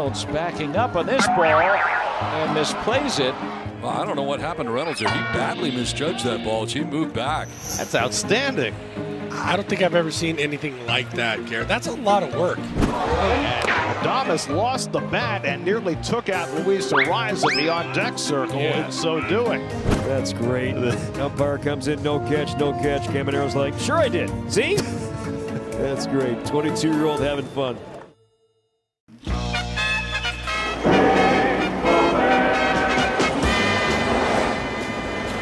Reynolds backing up on this ball and misplays it. Well, I don't know what happened to Reynolds here. He badly misjudged that ball. She moved back. That's outstanding. I don't think I've ever seen anything like that, Garrett. That's a lot of work. Adames lost the bat and nearly took out Luis Ariza in the on-deck circle in so doing. That's great. The umpire comes in, no catch, no catch. Camaro's like, sure I did. See? That's great. 22-year-old having fun.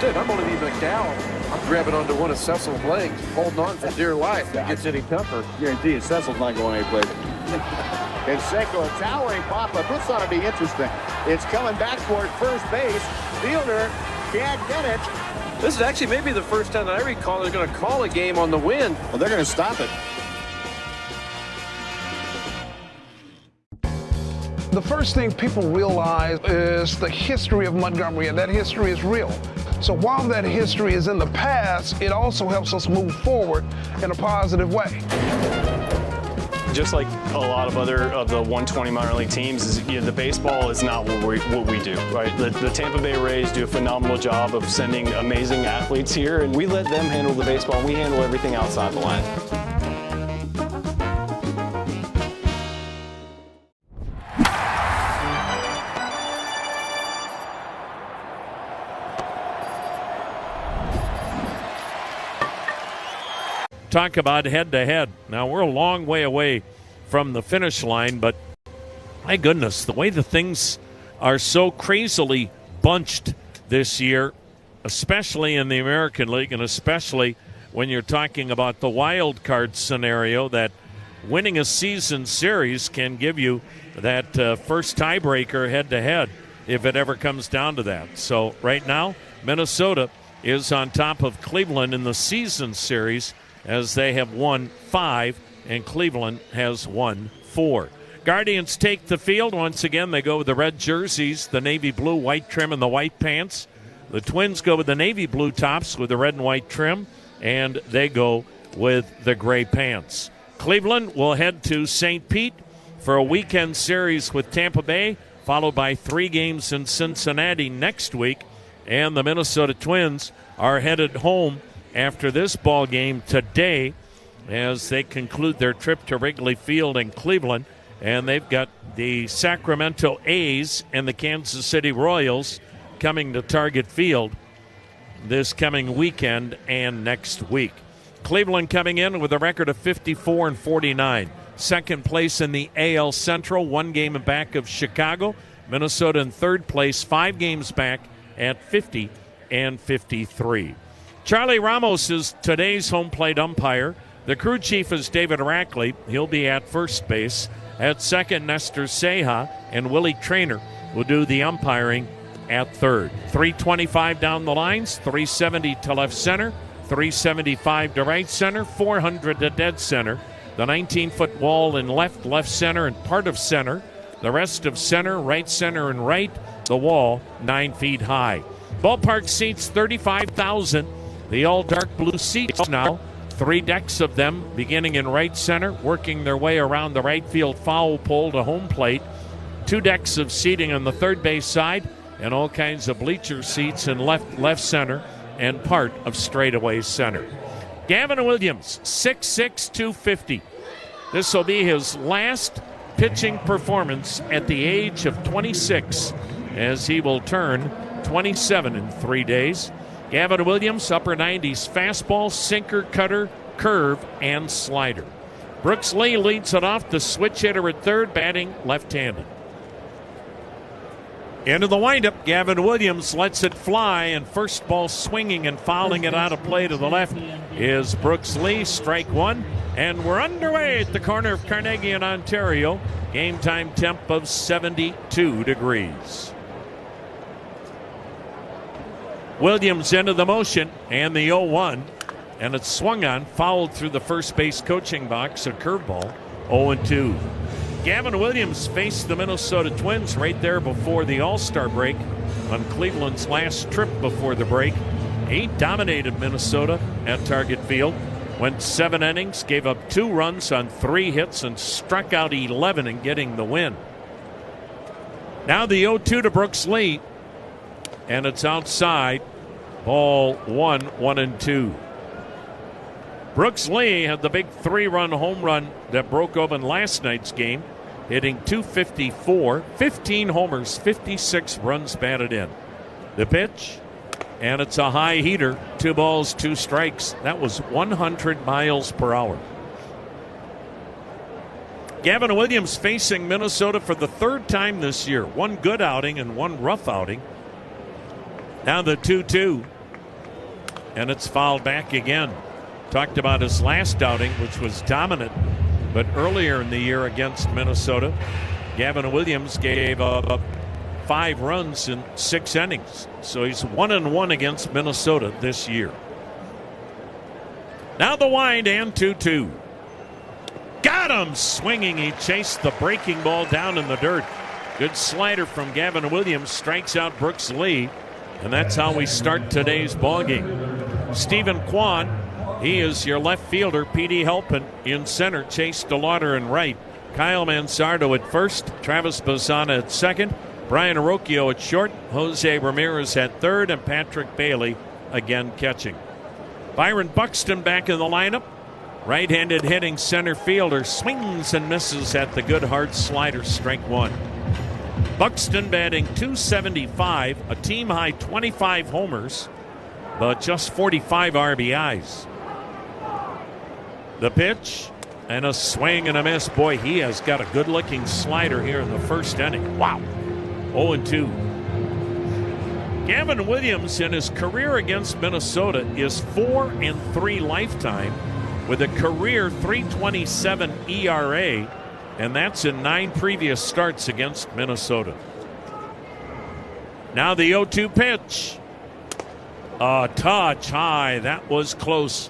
Dude, I'm going to be McDowell. I'm grabbing onto one of Cecil's legs, holding on for dear life. If it gets any tougher, guarantee you Cecil's not going anyplace. And Seiko, a towering pop-up. This ought to be interesting. It's coming back toward first base. Fielder can't get it. This is actually maybe the first time that I recall they're going to call a game on the wind. Well, they're going to stop it. The first thing people realize is the history of Montgomery, and that history is real. So while that history is in the past, it also helps us move forward in a positive way. Just like a lot of other of the 120 minor league teams, is, you know, the baseball is not what we do, right? The Tampa Bay Rays do a phenomenal job of sending amazing athletes here, and we let them handle the baseball, and we handle everything outside the line. Talk about head-to-head. Now, we're a long way away from the finish line, but my goodness, the way the things are so crazily bunched this year, especially in the American League, and especially when you're talking about the wild card scenario, that winning a season series can give you that first tiebreaker head-to-head if it ever comes down to that. So right now, Minnesota is on top of Cleveland in the season series, as they have won 5 and Cleveland has won 4. Guardians take the field. Once again, they go with the red jerseys, the navy blue, white trim, and the white pants. The Twins go with the navy blue tops with the red and white trim, and they go with the gray pants. Cleveland will head to St. Pete for a weekend series with Tampa Bay, followed by 3 games in Cincinnati next week. And the Minnesota Twins are headed home after this ball game today as they conclude their trip to Wrigley Field in Cleveland. And they've got the Sacramento A's and the Kansas City Royals coming to Target Field this coming weekend and next week. Cleveland coming in with a record of 54-49. Second place in the AL Central, 1 game back of Chicago. Minnesota in third place, 5 games back at 50-53. Charlie Ramos is today's home plate umpire. The crew chief is David Rackley. He'll be at first base. At second, Nestor Ceja, and Willie Traynor will do the umpiring at third. 325 down the lines, 370 to left center, 375 to right center, 400 to dead center. The 19-foot wall in left center, and part of center. The rest of center, and right. The wall 9 feet high. Ballpark seats 35,000. The all dark blue seats now, 3 decks of them beginning in right center, working their way around the right field foul pole to home plate. 2 decks of seating on the third base side, and all kinds of bleacher seats in left center and part of straightaway center. Gavin Williams, 6'6", 250. This will be his last pitching performance at the age of 26, as he will turn 27 in 3 days. Gavin Williams, upper 90s fastball, sinker, cutter, curve, and slider. Brooks Lee leads it off, the switch hitter at third, batting left-handed. Into the windup, Gavin Williams lets it fly, and first ball swinging and fouling it out of play to the left is Brooks Lee, strike 1. And we're underway at the corner of Carnegie and Ontario. Game time temp of 72 degrees. Williams into the motion, and the 0-1, and it's swung on, fouled through the first base coaching box, a curveball, 0-2. Gavin Williams faced the Minnesota Twins right there before the All-Star break on Cleveland's last trip before the break. He dominated Minnesota at Target Field, went 7 innings, gave up 2 runs on 3 hits, and struck out 11 in getting the win. Now the 0-2 to Brooks Lee, and it's outside. Ball 1, 1-2. Brooks Lee had the big 3-run home run that broke open last night's game, hitting .254, 15 homers, 56 runs batted in. The pitch, and it's a high heater. 2 balls, 2 strikes. That was 100 miles per hour. Gavin Williams facing Minnesota for the 3rd time this year. 1 good outing and 1 rough outing. Now the 2-2, and it's fouled back again. Talked about his last outing, which was dominant, but earlier in the year against Minnesota, Gavin Williams gave up 5 runs in 6 innings. So he's 1-1 against Minnesota this year. Now the wind and 2-2. Got him swinging. He chased the breaking ball down in the dirt. Good slider from Gavin Williams, strikes out Brooks Lee, and that's how we start today's ball game. Stephen Kwan, he is your left fielder. Petey Helpin in center. Chase DeLauder in right. Kyle Mansardo at first. Travis Bazzana at second. Brian Arocchio at short. Jose Ramirez at third. And Patrick Bailey again catching. Byron Buxton back in the lineup. Right-handed hitting center fielder. Swings and misses at the good hard slider. Strike 1. Buxton batting .275. A team-high 25 homers, but just 45 RBIs. The pitch, and a swing and a miss. Boy, he has got a good-looking slider here in the first inning. Wow. 0-2. Gavin Williams in his career against Minnesota is 4-3 lifetime with a career .327 ERA, and that's in 9 previous starts against Minnesota. Now the 0-2 pitch. A touch high. That was close.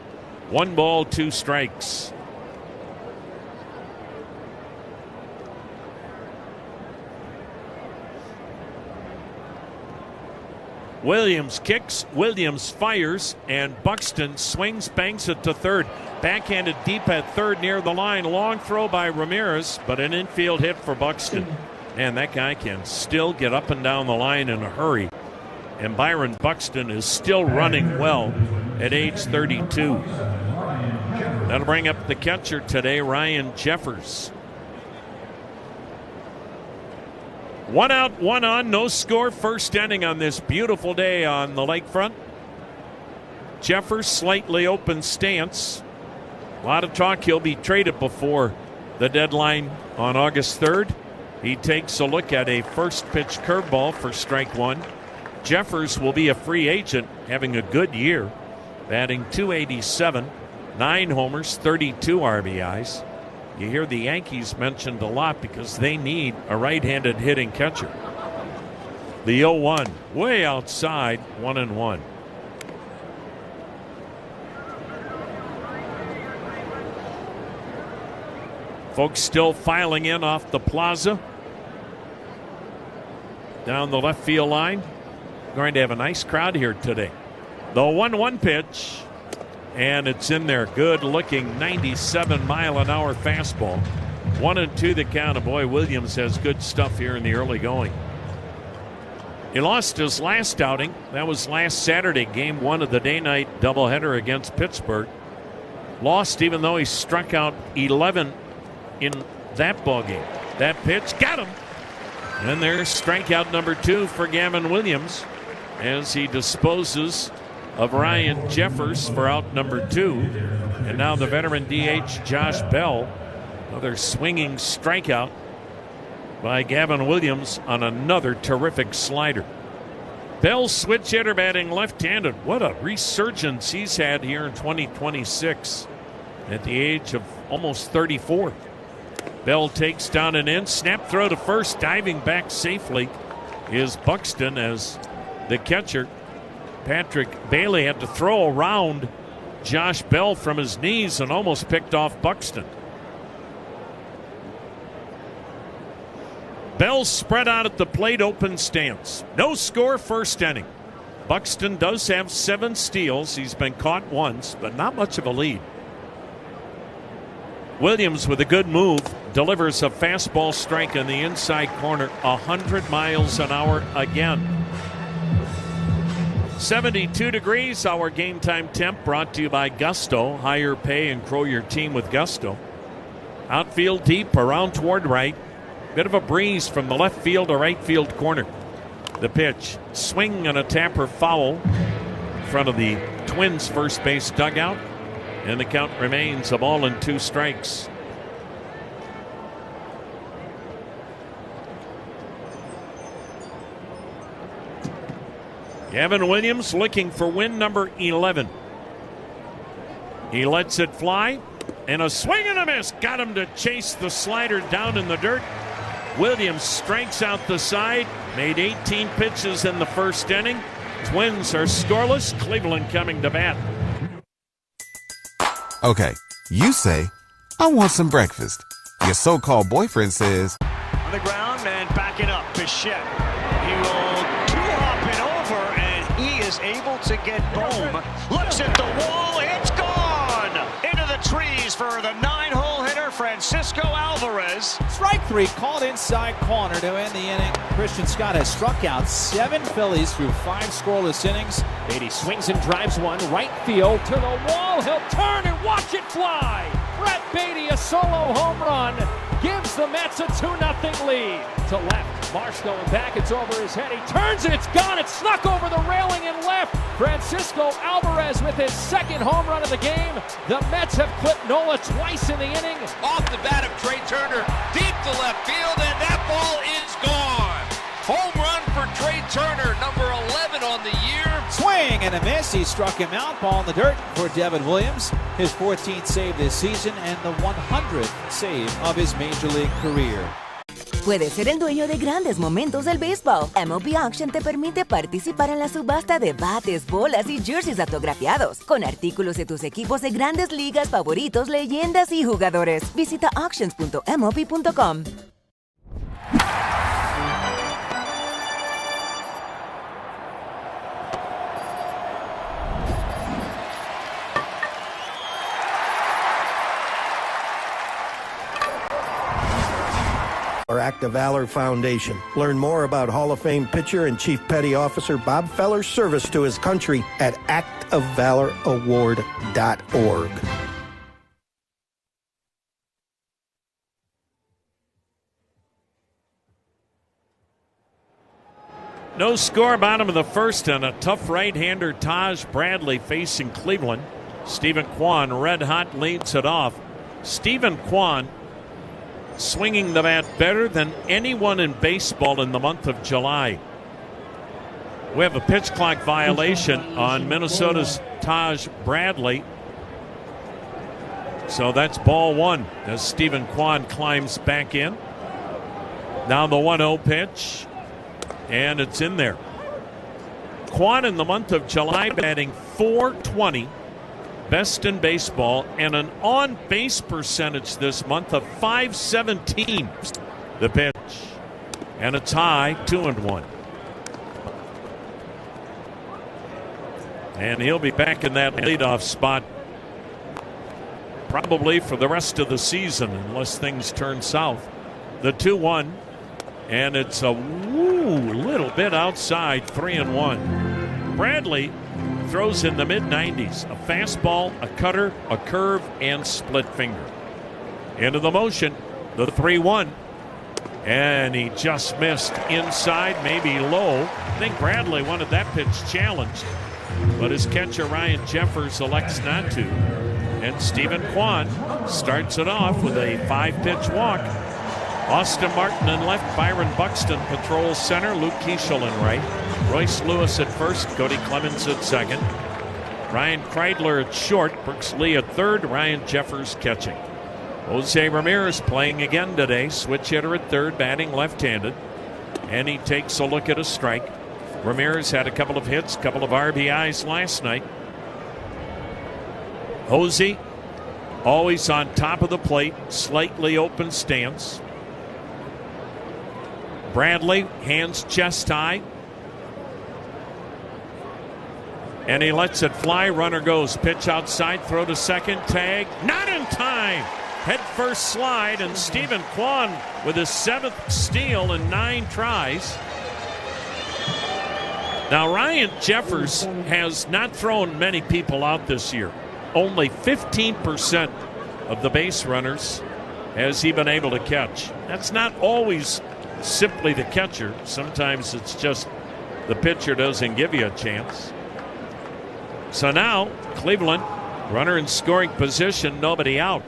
1 ball, 2 strikes. Williams kicks, Williams fires, and Buxton swings, banks it to third. Backhanded deep at third near the line. Long throw by Ramirez, but an infield hit for Buxton. Man, that guy can still get up and down the line in a hurry. And Byron Buxton is still running well at age 32. That'll bring up the catcher today, Ryan Jeffers. 1 out, 1 on, no score. First inning on this beautiful day on the lakefront. Jeffers slightly open stance. A lot of talk he'll be traded before the deadline on August 3rd. He takes a look at a first pitch curveball for strike 1. Jeffers will be a free agent, having a good year, batting .287, 9 homers, 32 RBIs. You hear the Yankees mentioned a lot because they need a right-handed hitting catcher. The 0-1, way outside, 1-1. Folks still filing in off the plaza. Down the left field line. Going to have a nice crowd here today. The 1-1 pitch, and it's in there. Good looking 97-mile-an-hour fastball. 1-2 the count. And boy, Williams has good stuff here in the early going. He lost his last outing. That was last Saturday, game 1 of the day-night doubleheader against Pittsburgh. Lost even though he struck out 11 in that ball game. That pitch got him. And there's strikeout number 2 for Gavin Williams as he disposes of Ryan Jeffers for out number 2. And now the veteran DH Josh Bell. Another swinging strikeout by Gavin Williams on another terrific slider. Bell's switch hitter batting left-handed. What a resurgence he's had here in 2026 at the age of almost 34. Bell takes down an in, snap throw to first, diving back safely is Buxton as the catcher. Patrick Bailey had to throw around Josh Bell from his knees and almost picked off Buxton. Bell spread out at the plate, open stance. No score, first inning. Buxton does have 7 steals. He's been caught once, but not much of a lead. Williams with a good move delivers a fastball strike in the inside corner, 100 miles an hour again. 72 degrees, our game time temp, brought to you by Gusto. Higher pay and grow your team with Gusto. Outfield deep, around toward right. Bit of a breeze from the left field to right field corner. The pitch, swing and a tapper foul in front of the Twins' first base dugout. And the count remains a ball and 2 strikes. Gavin Williams looking for win number 11. He lets it fly, and a swing and a miss. Got him to chase the slider down in the dirt. Williams strikes out the side, made 18 pitches in the first inning. Twins are scoreless. Cleveland coming to bat. Okay, you say, I want some breakfast. Your so-called boyfriend says, On the ground and backing up, Bichette. He will two-hop it over, and he is able to get home. Looks at the wall, it's gone! Into the trees for the 9-hole hitter, Francisco Alvarez. Strike 3 called inside corner to end the inning. Christian Scott has struck out 7 Phillies through 5 scoreless innings. Beatty swings and drives one right field to the wall. He'll turn and watch it fly. Brett Beatty, a solo home run, gives the Mets a 2-0 lead. To left, Marsh going back, it's over his head. He turns and it's gone. It's snuck over the railing and left. Francisco Alvarez with his 2nd home run of the game. The Mets have clipped Nola twice in the inning. Off the bat of Trey Turner, deep to left field, and that ball is gone. Home run for Trey Turner, number 11 on the year. Swing and a miss. He struck him out. Ball in the dirt for Devin Williams. His 14th save this season and the 100th save of his Major League career. Puedes ser el dueño de grandes momentos del béisbol. MLB Auction te permite participar en la subasta de bates, bolas y jerseys autografiados, con artículos de tus equipos de grandes ligas favoritos, leyendas y jugadores. Visita auctions.mlb.com. Our Act of Valor Foundation. Learn more about Hall of Fame pitcher and Chief Petty Officer Bob Feller's service to his country at actofvaloraward.org. No score, bottom of the first, and a tough right-hander, Taj Bradley, facing Cleveland. Stephen Kwan, red hot, leads it off. Stephen Kwan swinging the bat better than anyone in baseball in the month of July. We have a pitch clock violation on Minnesota's Taj Bradley. So that's ball 1 as Stephen Kwan climbs back in. Now the 1-0 pitch, and it's in there. Kwan in the month of July batting .420. Best in baseball, and an on-base percentage this month of .517. The pitch, and it's high, 2-1. And he'll be back in that leadoff spot probably for the rest of the season unless things turn south. The 2-1, and it's a little bit outside, 3-1. Bradley throws in the mid-90s, a fastball, a cutter, a curve, and split finger. Into the motion, the 3-1, and he just missed inside, maybe low. I think Bradley wanted that pitch challenged, but his catcher Ryan Jeffers elects not to. And Stephen Kwan starts it off with a 5-pitch walk. Austin Martin in left, Byron Buxton patrols center, Luke Keeschel in right. Royce Lewis at first, Cody Clemens at second. Ryan Kreidler at short, Brooks Lee at third, Ryan Jeffers catching. Jose Ramirez playing again today, switch hitter at third, batting left-handed. And he takes a look at a strike. Ramirez had a couple of hits, couple of RBIs last night. Jose always on top of the plate, slightly open stance. Bradley, hands chest high. And he lets it fly. Runner goes. Pitch outside. Throw to second. Tag. Not in time. head-first slide, and Stephen Kwan with his 7th steal in 9 tries. Now, Ryan Jeffers has not thrown many people out this year. Only 15% of the base runners has he been able to catch. That's not always simply the catcher. Sometimes it's just the pitcher doesn't give you a chance. So now, Cleveland, runner in scoring position, nobody out.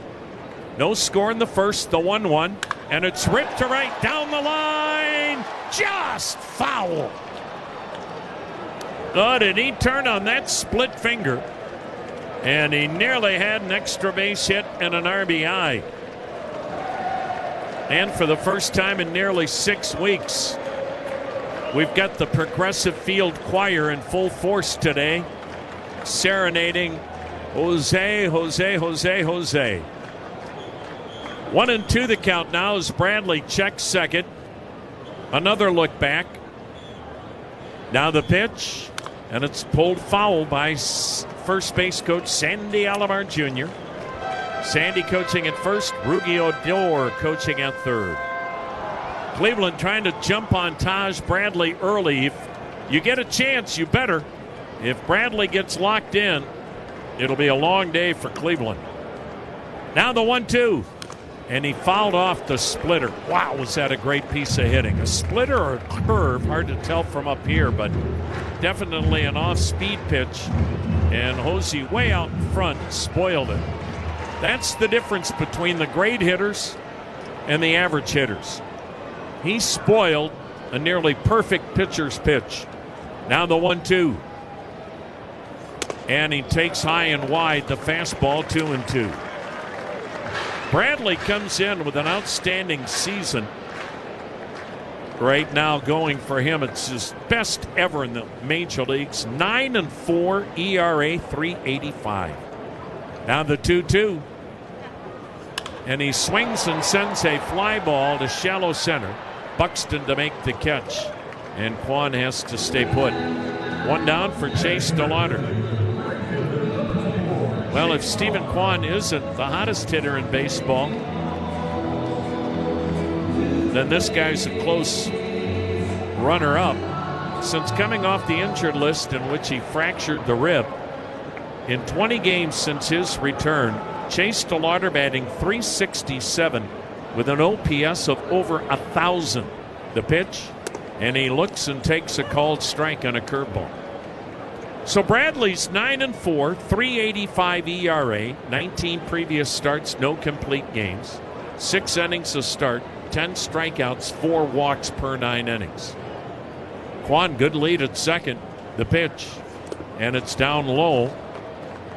No score in the first, the 1-1, and it's ripped to right down the line. Just foul. Oh, did he turn on that split finger? And he nearly had an extra base hit and an RBI. And for the first time in nearly 6 weeks, we've got the Progressive Field Choir in full force today, serenading Jose, Jose, Jose, Jose. 1-2 the count now as Bradley checks second. Another look back. Now the pitch, and it's pulled foul by first base coach Sandy Alomar Jr. Sandy coaching at first, Rugi Odor coaching at third. Cleveland trying to jump on Taj Bradley early. If you get a chance, you better. If Bradley gets locked in, it'll be a long day for Cleveland. Now the 1-2. And he fouled off the splitter. Wow, was that a great piece of hitting. A splitter or a curve, hard to tell from up here, but definitely an off-speed pitch. And Hosey way out in front spoiled it. That's the difference between the great hitters and the average hitters. He spoiled a nearly perfect pitcher's pitch. Now the 1-2. And he takes high and wide the fastball, 2-2. Bradley comes in with an outstanding season. Right now going for him, it's his best ever in the major leagues. 9-4 ERA, 3.85. Now the 2-2. And he swings and sends a fly ball to shallow center. Buxton to make the catch. And Kwan has to stay put. 1 down for Chase DeLauder. Well, if Stephen Kwan isn't the hottest hitter in baseball, then this guy's a close runner-up. Since coming off the injured list in which he fractured the rib, in 20 games since his return, Chase DeLauder batting .367 with an OPS of over 1,000. The pitch, and he looks and takes a called strike on a curveball. So Bradley's 9-4, 3.85 ERA, 19 previous starts, no complete games, 6 innings a start, 10 strikeouts, 4 walks per 9 innings. Kwan, good lead at second. The pitch, and it's down low.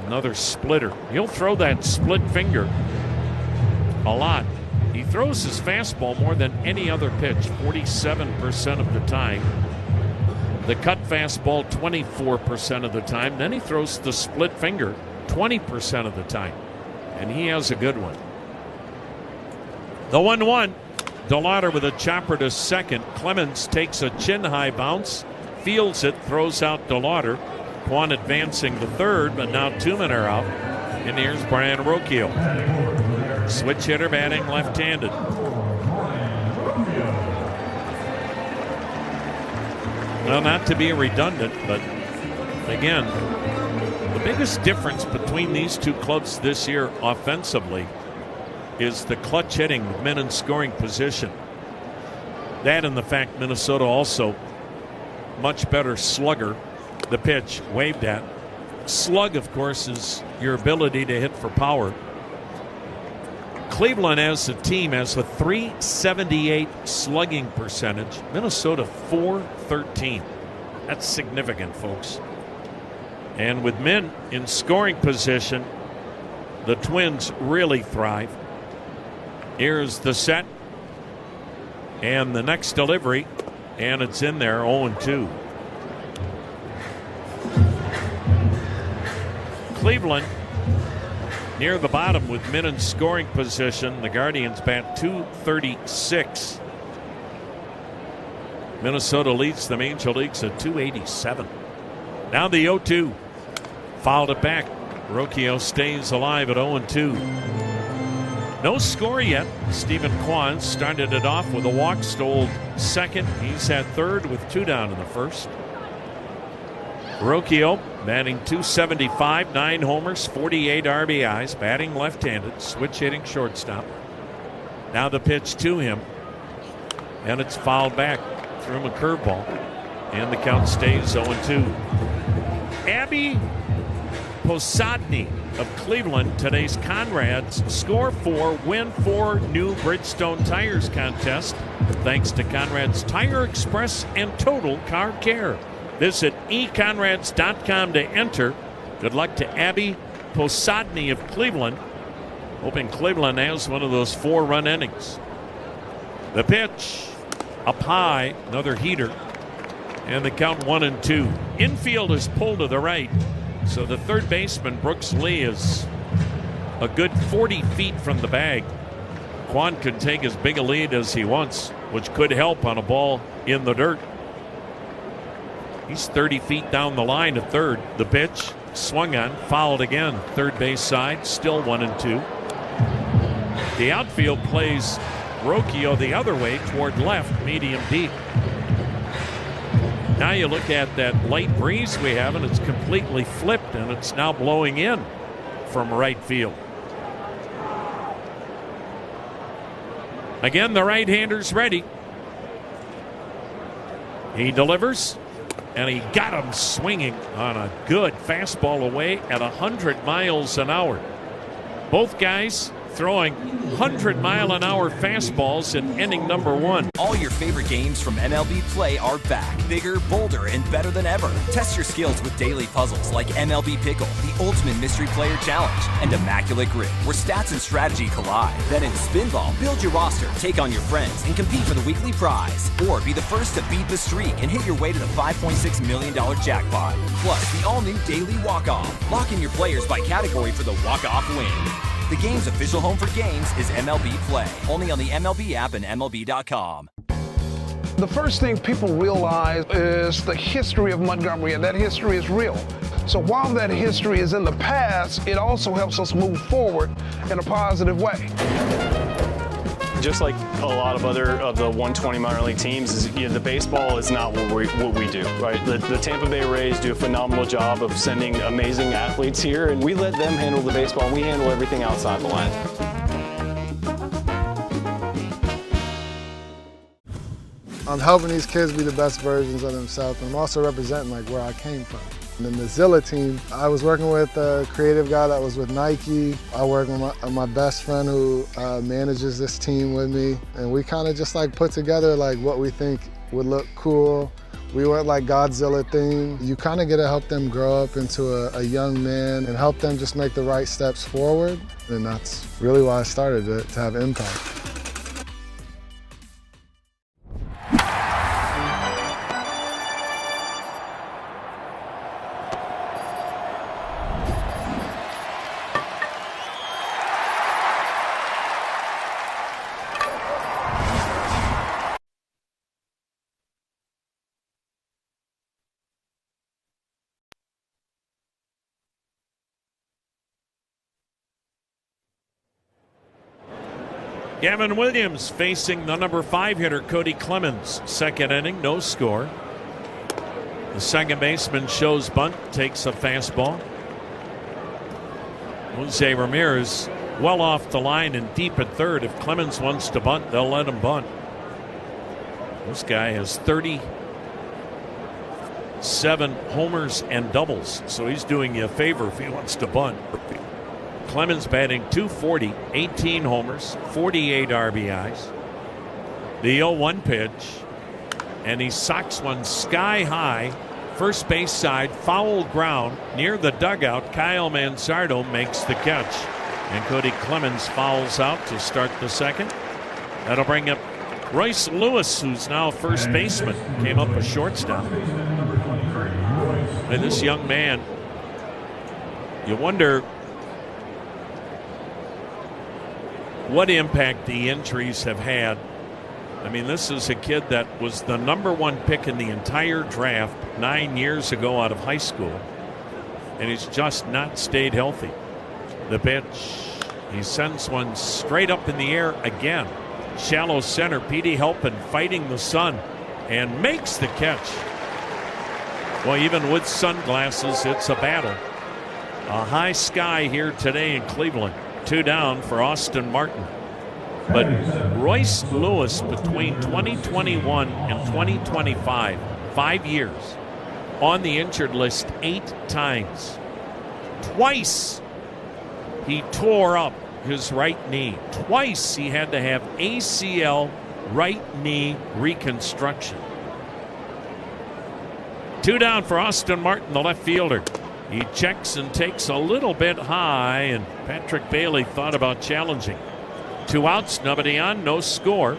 Another splitter. He'll throw that split finger a lot. He throws his fastball more than any other pitch, 47% of the time. The cut fastball 24% of the time. Then he throws the split finger 20% of the time. And he has a good one. The 1-1. DeLauder with a chopper to second. Clemens takes a chin-high bounce, fields it, throws out DeLauder. Kwan advancing to third, but now 2 men are out. And here's Brian Rocchio. Switch hitter batting left-handed. Well, not to be redundant, but again, the biggest difference between these two clubs this year offensively is the clutch hitting with men in scoring position. That and the fact Minnesota also much better slugger. The pitch waved at. Slug, of course, is your ability to hit for power. Cleveland as a team has a .378 slugging percentage. Minnesota .413. That's significant, folks. And with men in scoring position, the Twins really thrive. Here's the set. And the next delivery. And it's in there, 0-2. Cleveland near the bottom with men in scoring position. The Guardians bat .236. Minnesota leads the major leagues at .287. Now the 0-2. Fouled it back. Rocchio stays alive at 0-2. No score yet. Stephen Kwan started it off with a walk, stole second. He's at third with 2 down in the first. Rocchio batting .275, 9 homers, 48 RBIs, batting left-handed, switch hitting shortstop. Now the pitch to him, and it's fouled back. Threw him a curveball, and the count stays 0-2. Abby Posadny of Cleveland, today's Conrad's Score 4, Win 4 new Bridgestone Tires contest, thanks to Conrad's Tire Express and Total Car Care. Visit econrads.com to enter. Good luck to Abby Posadny of Cleveland. Hoping Cleveland has one of those 4-run innings. The pitch up high, another heater, and the count 1-2. Infield is pulled to the right, so the third baseman Brooks Lee is a good 40 feet from the bag. Quan can take as big a lead as he wants, which could help on a ball in the dirt. He's 30 feet down the line at third. The pitch swung on, fouled again. Third base side, still 1-2. The outfield plays Rocchio the other way toward left, medium deep. Now you look at that light breeze we have, and it's completely flipped, and it's now blowing in from right field. Again, the right-hander's ready. He delivers. And he got him swinging on a good fastball away at 100 miles an hour. Both guys throwing 100-mile-an-hour fastballs in inning number 1. All your favorite games from MLB Play are back. Bigger, bolder, and better than ever. Test your skills with daily puzzles like MLB Pickle, the Ultimate Mystery Player Challenge, and Immaculate Grip, where stats and strategy collide. Then in Spinball, build your roster, take on your friends, and compete for the weekly prize. Or be the first to beat the streak and hit your way to the $5.6 million jackpot. Plus, the all-new Daily Walk-Off. Lock in your players by category for the walk-off win. The game's official home for games is MLB Play. Only on the MLB app and MLB.com. The first thing people realize is the history of Montgomery, and that history is real. So while that history is in the past, it also helps us move forward in a positive way. Just like a lot of other of the 120 minor league teams, the baseball is not what we do, right? The Tampa Bay Rays do a phenomenal job of sending amazing athletes here, and we let them handle the baseball, and we handle everything outside the line. I'm helping these kids be the best versions of themselves. I'm also representing like where I came from. And in the Zilla team, I was working with a creative guy that was with Nike. I work with my best friend who manages this team with me. And we kind of just like put together like what we think would look cool. We went like Godzilla theme. You kind of get to help them grow up into a young man and help them just make the right steps forward. And that's really why I started it, to have impact. Gavin Williams facing the number 5 hitter, Cody Clemens. Second inning, no score. The second baseman shows bunt, takes a fastball. Jose Ramirez well off the line and deep at third. If Clemens wants to bunt, they'll let him bunt. This guy has 37 homers and doubles, so he's doing you a favor if he wants to bunt. Clemens batting .240, 18 homers, 48 RBIs. The 0-1 pitch, and he socks one sky high, first base side, foul ground near the dugout. Kyle Mansardo makes the catch, and Cody Clemens fouls out to start the second. That'll bring up Royce Lewis, who's now first baseman, came up a shortstop. And this young man, you wonder what impact the injuries have had. I mean, this is a kid that was the number 1 pick in the entire draft 9 years ago out of high school, and he's just not stayed healthy. The pitch He sends one straight up in the air again. Shallow center. Petey Helpin fighting the sun and makes the catch. Well, even with sunglasses, it's a battle. A high sky here today in Cleveland. 2 down for Austin Martin. But Royce Lewis, between 2021 and 2025, 5 years, on the injured list 8 times. Twice he tore up his right knee. Twice he had to have ACL right knee reconstruction. 2 down for Austin Martin, the left fielder. He checks and takes a little bit high, and Patrick Bailey thought about challenging. 2 outs, nobody on, no score.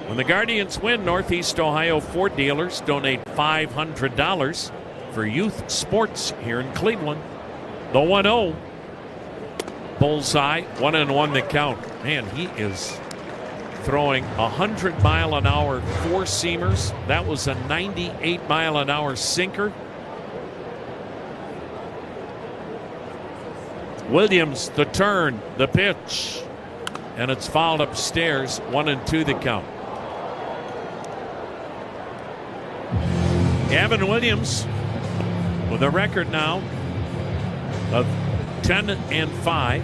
When the Guardians win, Northeast Ohio Ford dealers donate $500 for youth sports here in Cleveland. The 1-0. Bullseye, 1-1 the count. Man, he is throwing 100-mile-an-hour 4-seamers. That was a 98-mile-an-hour sinker. Williams, the turn, the pitch, and it's fouled upstairs. 1-2 the count. Gavin Williams with a record now of 10-5.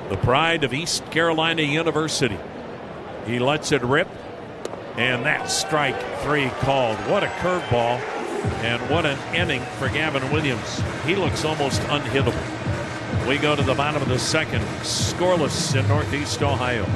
The pride of East Carolina University. He lets it rip, and that's strike 3 called. What a curveball, and what an inning for Gavin Williams. He looks almost unhittable. We go to the bottom of the second, scoreless in Northeast Ohio.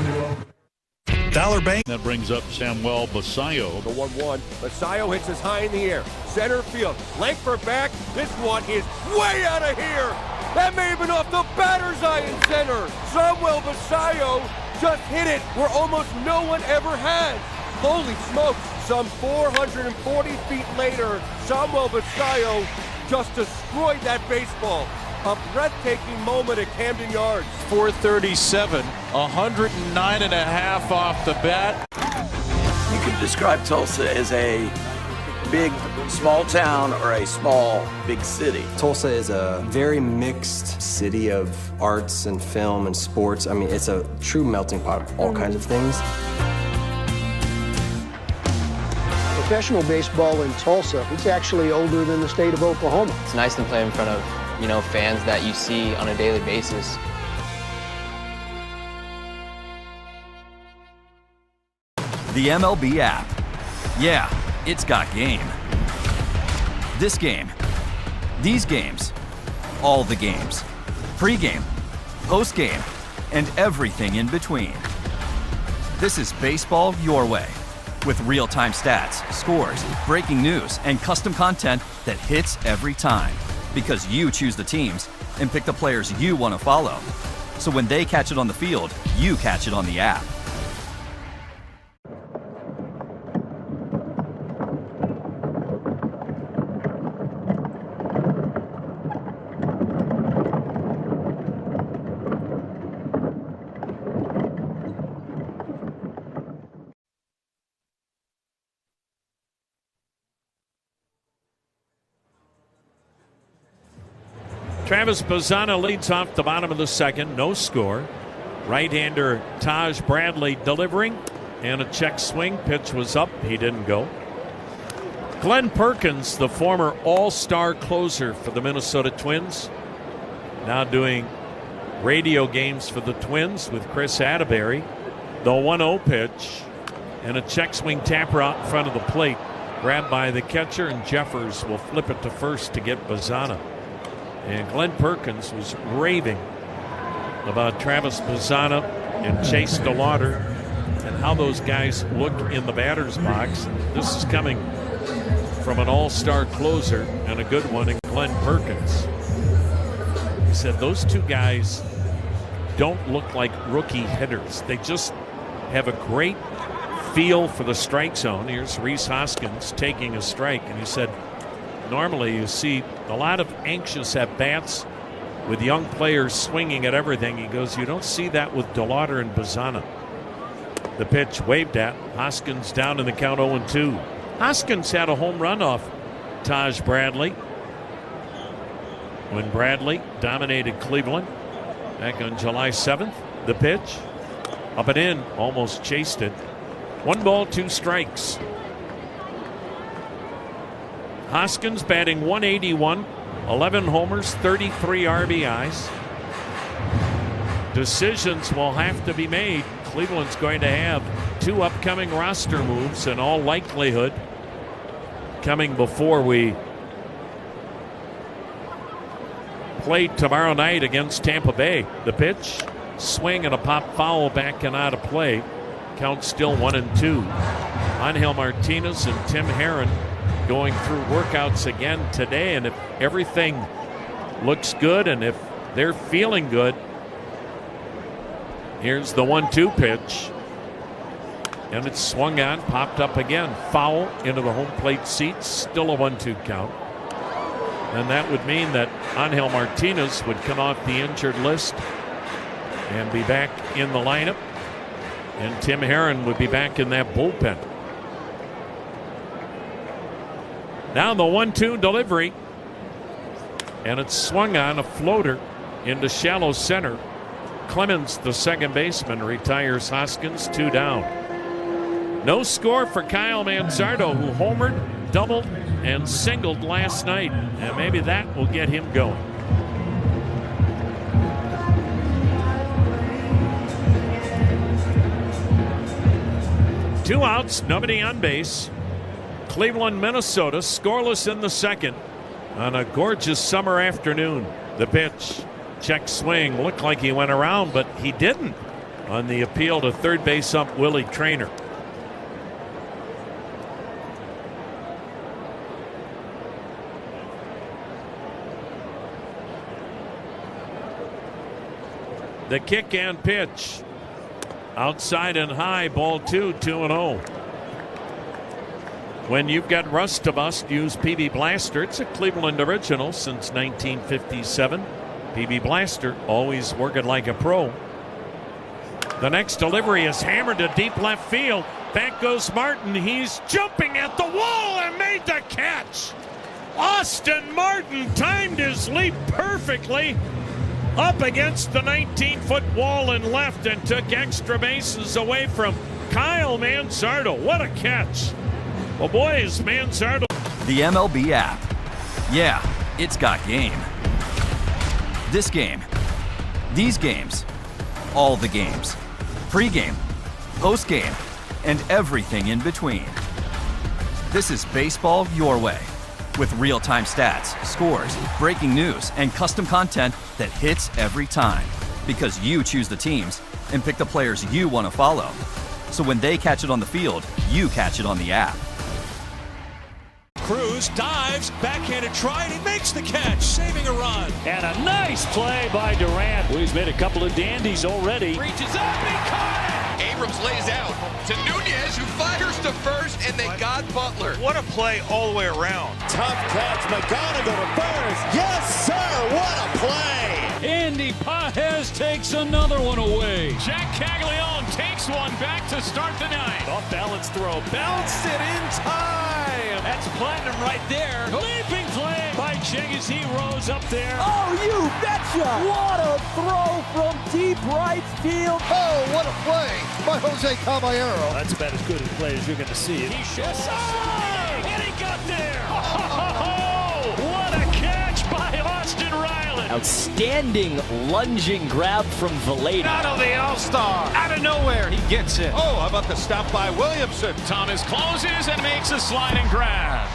Dollar Bank. That brings up Samuel Basayo. The 1-1. Basayo hits us high in the air. Center field. Langford back. This one is way out of here. That may have been off the batter's eye in center. Samuel Basayo just hit it where almost no one ever has. Holy smokes. Some 440 feet later, Samuel Basayo just destroyed that baseball. A breathtaking moment at Camden Yards. 437, 109.5 off the bat. You could describe Tulsa as a big, small town or a small, big city. Tulsa is a very mixed city of arts and film and sports. I mean, it's a true melting pot of all kinds of things. Professional baseball in Tulsa, it's actually older than the state of Oklahoma. It's nice to play in front of fans that you see on a daily basis. The MLB app. Yeah, it's got game. This game. These games. All the games. Pre-game, post-game, and everything in between. This is baseball your way. With real-time stats, scores, breaking news, and custom content that hits every time. Because you choose the teams and pick the players you want to follow. So when they catch it on the field, you catch it on the app. Travis Bazzana leads off the bottom of the second. No score. Right-hander Taj Bradley delivering. And a check swing. Pitch was up. He didn't go. Glenn Perkins, the former all-star closer for the Minnesota Twins, now doing radio games for the Twins with Chris Atterbury. The 1-0 pitch. And a check swing tapper out in front of the plate. Grabbed by the catcher, and Jeffers will flip it to first to get Bazzana. And Glenn Perkins was raving about Travis Bazzana and Chase DeLauder and how those guys look in the batter's box. This is coming from an all-star closer and a good one in Glenn Perkins. He said those two guys don't look like rookie hitters. They just have a great feel for the strike zone. Here's Rhys Hoskins taking a strike, and he said normally you see a lot of anxious at-bats with young players swinging at everything. He goes, you don't see that with DeLauder and Bazzana. The pitch waved at. Hoskins down in the count 0-2. Hoskins had a home run off Taj Bradley. When Bradley dominated Cleveland back on July 7th. The pitch. Up and in. Almost chased it. 1 ball, 2 strikes. Hoskins batting .181. 11 homers, 33 RBIs. Decisions will have to be made. Cleveland's going to have 2 upcoming roster moves in all likelihood coming before we play tomorrow night against Tampa Bay. The pitch, swing and a pop foul back and out of play. Count still 1-2. Angel Martinez and Tim Herron going through workouts again today, and if everything looks good and if they're feeling good, here's the 1-2 pitch. And it's swung on, popped up again. Foul into the home plate seats. Still a 1-2 count. And that would mean that Angel Martinez would come off the injured list and be back in the lineup. And Tim Herron would be back in that bullpen. Now the 1-2 delivery. And it's swung on, a floater into shallow center. Clemens, the second baseman, retires Hoskins, 2 down. No score for Kyle Manzardo, who homered, doubled, and singled last night. And maybe that will get him going. Two outs, nobody on base. Cleveland, Minnesota, scoreless in the second on a gorgeous summer afternoon. The pitch, check swing, looked like he went around, but he didn't on the appeal to third base ump Willie Traynor. The kick and pitch. Outside and high, ball 2, 2-0. When you've got rust to bust, use PB Blaster. It's a Cleveland original since 1957. PB Blaster, always working like a pro. The next delivery is hammered to deep left field. Back goes Martin. He's jumping at the wall and made the catch. Austin Martin timed his leap perfectly up against the 19-foot wall and left and took extra bases away from Kyle Manzardo. What a catch. Well, boy, is Manzardo. The MLB app. Yeah, it's got game. This game. These games. All the games. Pre-game. Post-game. And everything in between. This is baseball your way. With real-time stats, scores, breaking news, and custom content that hits every time. Because you choose the teams and pick the players you want to follow. So when they catch it on the field, you catch it on the app. Cruz dives, backhanded try, and he makes the catch, saving a run. And a nice play by Durant. Well, he's made a couple of dandies already. Reaches up, he caught it! Abrams lays out to Nunez, who fires to first, and they got Butler. What a play all the way around. Tough catch, McGonigal to first. Yes, sir, what a play! Andy Pages takes another one away. Jack Caglione takes one back to start the ninth. Off balance throw, bounced it in time. That's platinum right there. Leaping play by Cengiz. He rose up there. Oh, you betcha! What a throw from deep right field. Oh, what a play by Jose Caballero. That's about as good a play as you're going to see. He shoots. And he got there. Oh, what a catch by Austin Riley. Outstanding lunging grab from Valeda. Out of the All-Star. Out of nowhere, he gets it. Oh, how about the stop by Williamson? Thomas closes and makes a sliding grab.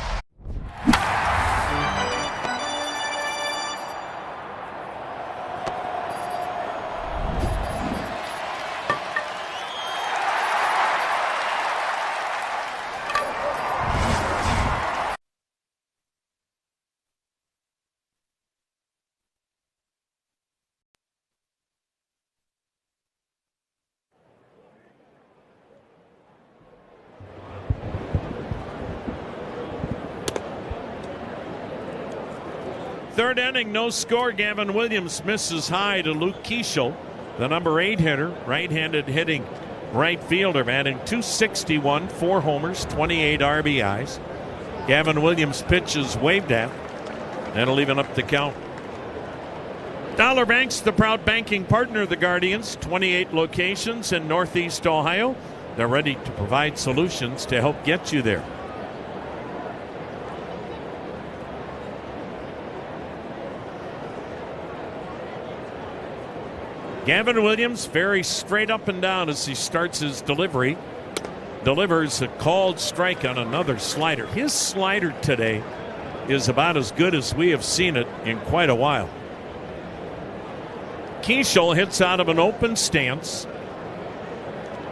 Third inning, no score. Gavin Williams misses high to Luke Keeschel, the number 8 hitter, right-handed hitting right fielder, batting .261, 4 homers, 28 RBIs. Gavin Williams' pitch is waved at. That'll even up the count. Dollar Bank's the proud banking partner of the Guardians. 28 locations in Northeast Ohio. They're ready to provide solutions to help get you there. Gavin Williams very straight up and down as he starts his delivery. Delivers a called strike on another slider. His slider today is about as good as we have seen it in quite a while. Keishel hits out of an open stance.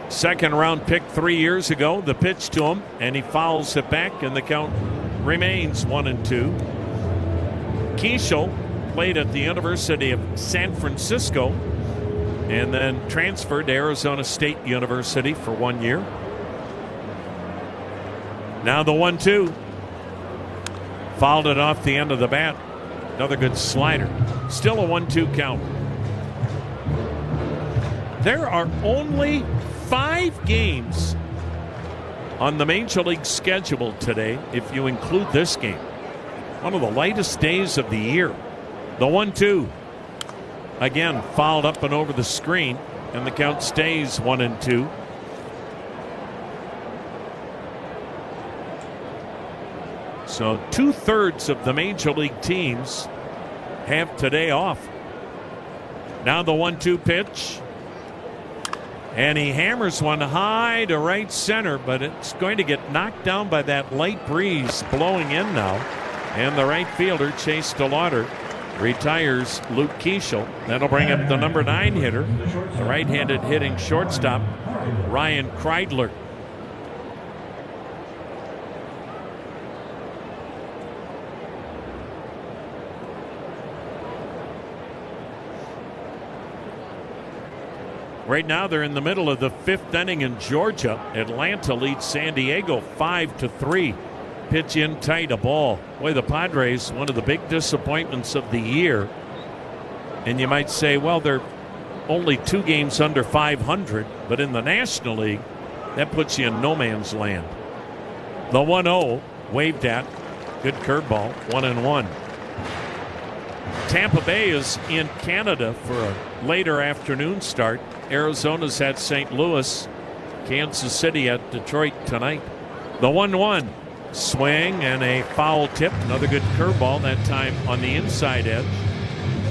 Second round pick 3 years ago. The pitch to him, and he fouls it back, and the count remains 1-2. Keishel played at the University of San Francisco and then transferred to Arizona State University for 1 year. Now the 1-2. Fouled it off the end of the bat. Another good slider. Still a 1-2 count. There are only 5 games on the Major League schedule today, if you include this game. One of the lightest days of the year. The 1-2. Again, fouled up and over the screen, and the count stays 1-2. So 2/3 of the Major League teams have today off. Now the 1-2 pitch. And he hammers one high to right center, but it's going to get knocked down by that light breeze blowing in now. And the right fielder, Chase DeLauder, retires Luke Keishel. That'll bring up the number 9 hitter, the right-handed hitting shortstop, Ryan Kreidler. Right now they're in the middle of the 5th inning in Georgia. Atlanta leads San Diego 5-3. Pitch in tight, a ball. Boy, the Padres, one of the big disappointments of the year. And you might say, well, they're only 2 games under 500, but in the National League, that puts you in no man's land. The 1-0 waved at. Good curveball, 1-1. Tampa Bay is in Canada for a later afternoon start. Arizona's at St. Louis. Kansas City at Detroit tonight. The 1-1 swing and a foul tip. Another good curveball, that time on the inside edge.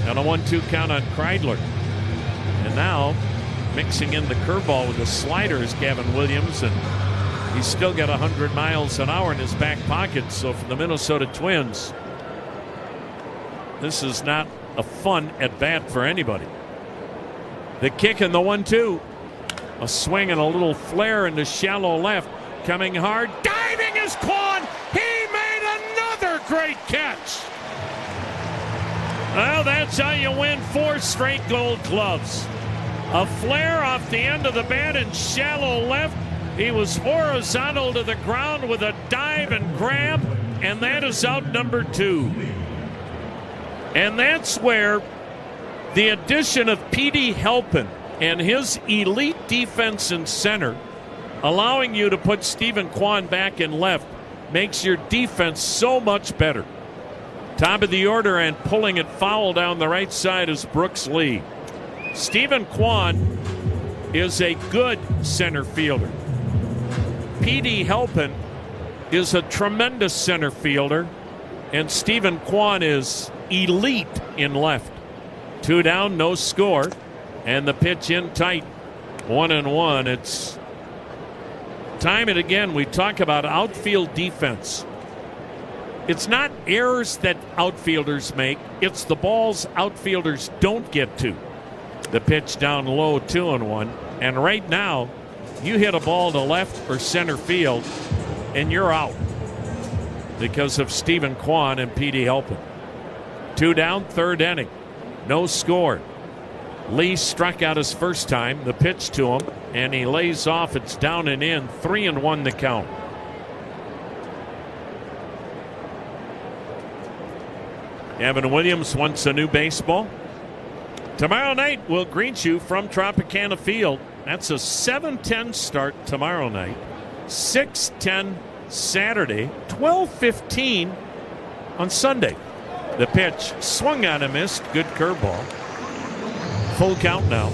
And a 1-2 count on Kreidler. And now mixing in the curveball with the slider is Gavin Williams, and he's still got 100 miles an hour in his back pocket. So for the Minnesota Twins, this is not a fun at bat for anybody. The kick in the 1-2. A swing and a little flare into shallow left. Coming hard. Diving is Kwan. He made another great catch. Well, that's how you win 4 straight Gold Gloves. A flare off the end of the bat in shallow left. He was horizontal to the ground with a dive and grab, and that is out number 2. And that's where the addition of P.D. Halpin and his elite defense in center, allowing you to put Stephen Kwan back in left, makes your defense so much better. Top of the order and pulling it foul down the right side is Brooks Lee. Stephen Kwan is a good center fielder. P.D. Halpin is a tremendous center fielder, and Stephen Kwan is elite in left. 2 down, no score, and the pitch in tight. 1-1. It's time and again we talk about outfield defense. It's not errors that outfielders make, it's the balls outfielders don't get to. The pitch down low, 2-1, and right now you hit a ball to left or center field and you're out because of Stephen Kwan and P.D. Halpin. 2 down, 3rd inning. No score. Lee struck out his first time. The pitch to him, and he lays off. It's down and in. 3-1 the count. Gavin Williams wants a new baseball. Tomorrow night we'll greet you from Tropicana Field. That's a 7:10 start tomorrow night. 6:10 Saturday, 12:15 on Sunday. The pitch swung on and missed. Good curveball. Full count now.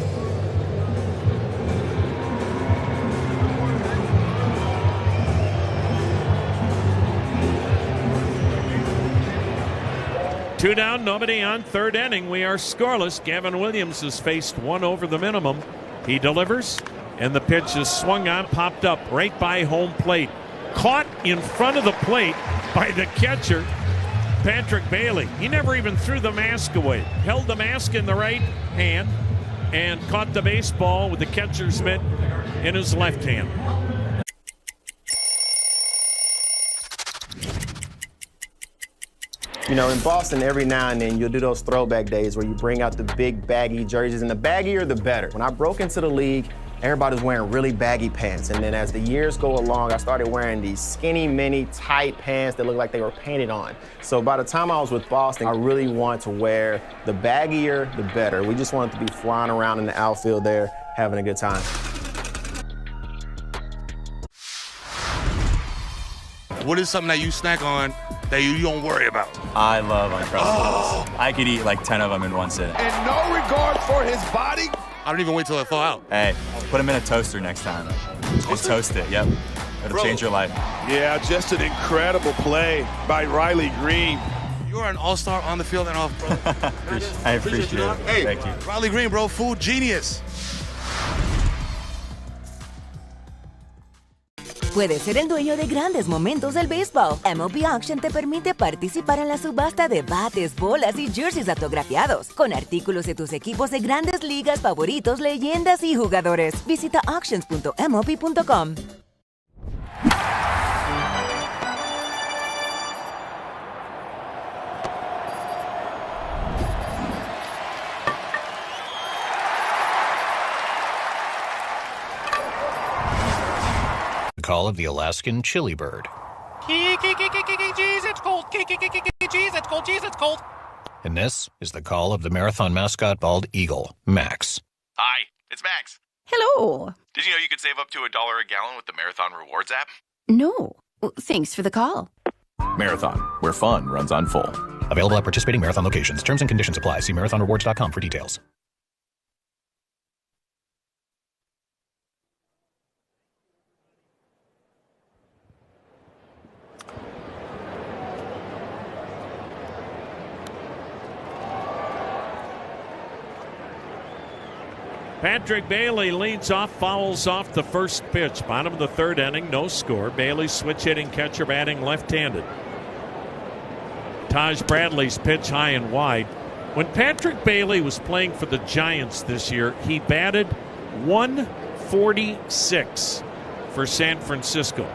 Two down, nobody on, third inning. We are scoreless. Gavin Williams has faced one over the minimum. He delivers, and the pitch is swung on, popped up right by home plate. Caught in front of the plate by the catcher, Patrick Bailey. He never even threw the mask away. Held the mask in the right hand and caught the baseball with the catcher's mitt in his left hand. You know, in Boston, every now and then, you'll do those throwback days where you bring out the big baggy jerseys, and the baggier, the better. When I broke into the league, everybody was wearing really baggy pants, and then as the years go along, I started wearing these skinny, mini, tight pants that looked like they were painted on. So by the time I was with Boston, I really wanted to wear the baggier, the better. We just wanted to be flying around in the outfield there, having a good time. What is something that you snack on that you don't worry about? I love Uncrustables. I could eat like 10 of them in one sitting. And no regard for his body? I don't even wait till I thaw out. Hey, put them in a toaster next time. Just toast it, yep. It'll change your life. Yeah, just an incredible play by Riley Green. You're an all-star on the field and off, bro. I appreciate it. Hey, thank you. Riley Green, bro, food genius. Puedes ser el dueño de grandes momentos del béisbol. MLB Auction te permite participar en la subasta de bates, bolas y jerseys autografiados, con artículos de tus equipos de grandes ligas favoritos, leyendas y jugadores. Visita auctions.mlb.com. Call of the Alaskan chili bird. Jeez, it's cold. Jeez, it's cold. Jeez, it's cold. And this is the call of the marathon mascot bald eagle, Max. Hi, it's Max. Hello. Did you know you could save up to $1 a gallon with the Marathon Rewards app? No. Thanks for the call. Marathon, where fun runs on full. Available at participating Marathon locations. Terms and conditions apply. See marathonrewards.com for details. Patrick Bailey leads off, fouls off the first pitch. Bottom of the third inning, no score. Bailey switch hitting catcher batting left-handed. Taj Bradley's pitch high and wide. When Patrick Bailey was playing for the Giants this year, he batted .146 for San Francisco.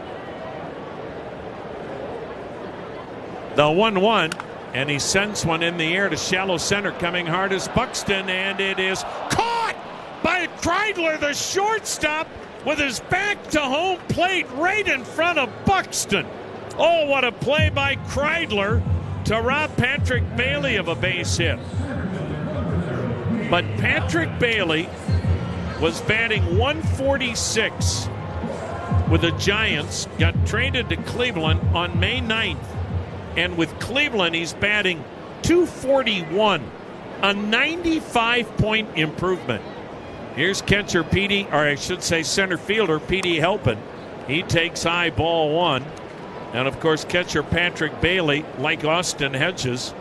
The 1-1, and he sends one in the air to shallow center. Coming hard is Buxton, and it is caught by Kreidler, the shortstop, with his back to home plate right in front of Buxton. Oh, what a play by Kreidler to rob Patrick Bailey of a base hit. But Patrick Bailey was batting .146 with the Giants, got traded to Cleveland on May 9th. And with Cleveland, he's batting .241, a 95-point improvement. Here's catcher Petey, or I should say center fielder Petey Helpin. He takes high, ball one. And of course, catcher Patrick Bailey, like Austin Hedges,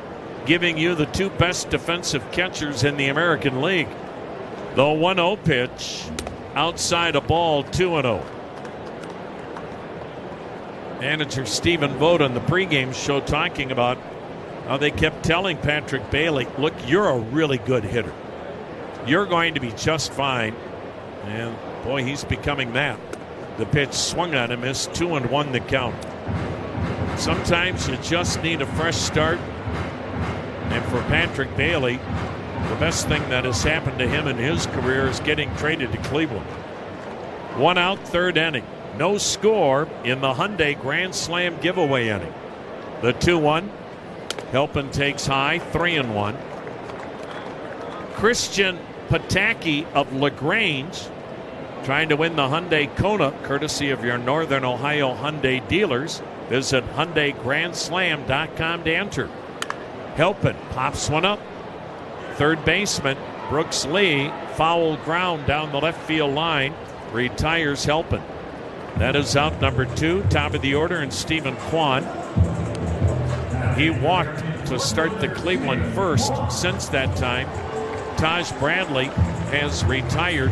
giving you the two best defensive catchers in the American League. The 1-0 pitch, outside a ball, 2-0. Manager Stephen Vogt on the pregame show talking about how they kept telling Patrick Bailey, look, you're a really good hitter. You're going to be just fine. And boy, he's becoming that. The pitch swung on him, missed 2-1 the count. Sometimes you just need a fresh start. And for Patrick Bailey, the best thing that has happened to him in his career is getting traded to Cleveland. 1 out, third inning. No score in the Hyundai Grand Slam giveaway inning. The 2-1. Helpin takes high, 3-1. Christian Pataki of LaGrange Trying to win the Hyundai Kona, courtesy of your Northern Ohio Hyundai dealers. Visit HyundaiGrandSlam.com to enter. Helpin pops one up. Third baseman Brooks Lee, foul ground down the left field line. Retires Helpin. That is out number 2, top of the order, and Stephen Kwan. He walked to start the Cleveland first. Since that time, Taj Bradley has retired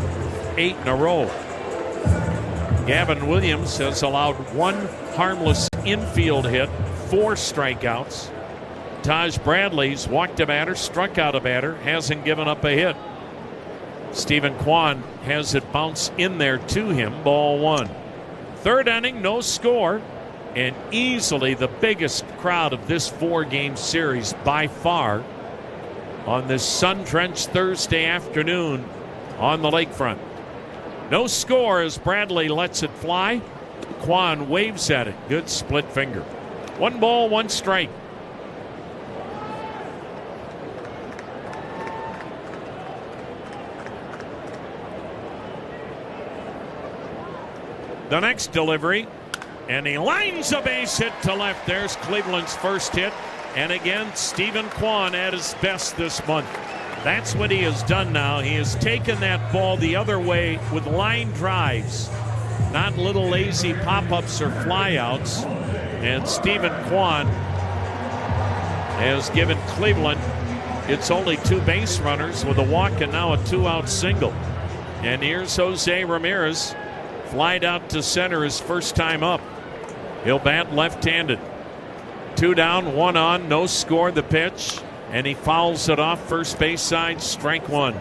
8 in a row. Gavin Williams has allowed 1 harmless infield hit, 4 strikeouts. Taj Bradley's walked a batter, struck out a batter, hasn't given up a hit. Stephen Kwan has it bounce in there to him, ball 1. Third inning, no score, and easily the biggest crowd of this 4-game series by far on this sun-drenched Thursday afternoon on the lakefront. No score as Bradley lets it fly. Kwan waves at it. Good split finger. 1 ball, 1 strike. The next delivery, and he lines a base hit to left. There's Cleveland's first hit. And again, Stephen Kwan at his best this month. That's what he has done now. He has taken that ball the other way with line drives, not little lazy pop-ups or flyouts. And Stephen Kwan has given Cleveland its only 2 base runners with a walk and now a 2-out single. And here's Jose Ramirez. Flied out to center his first time up. He'll bat left-handed. 2 down, 1 on, no score the pitch, and he fouls it off first base side, strike 1.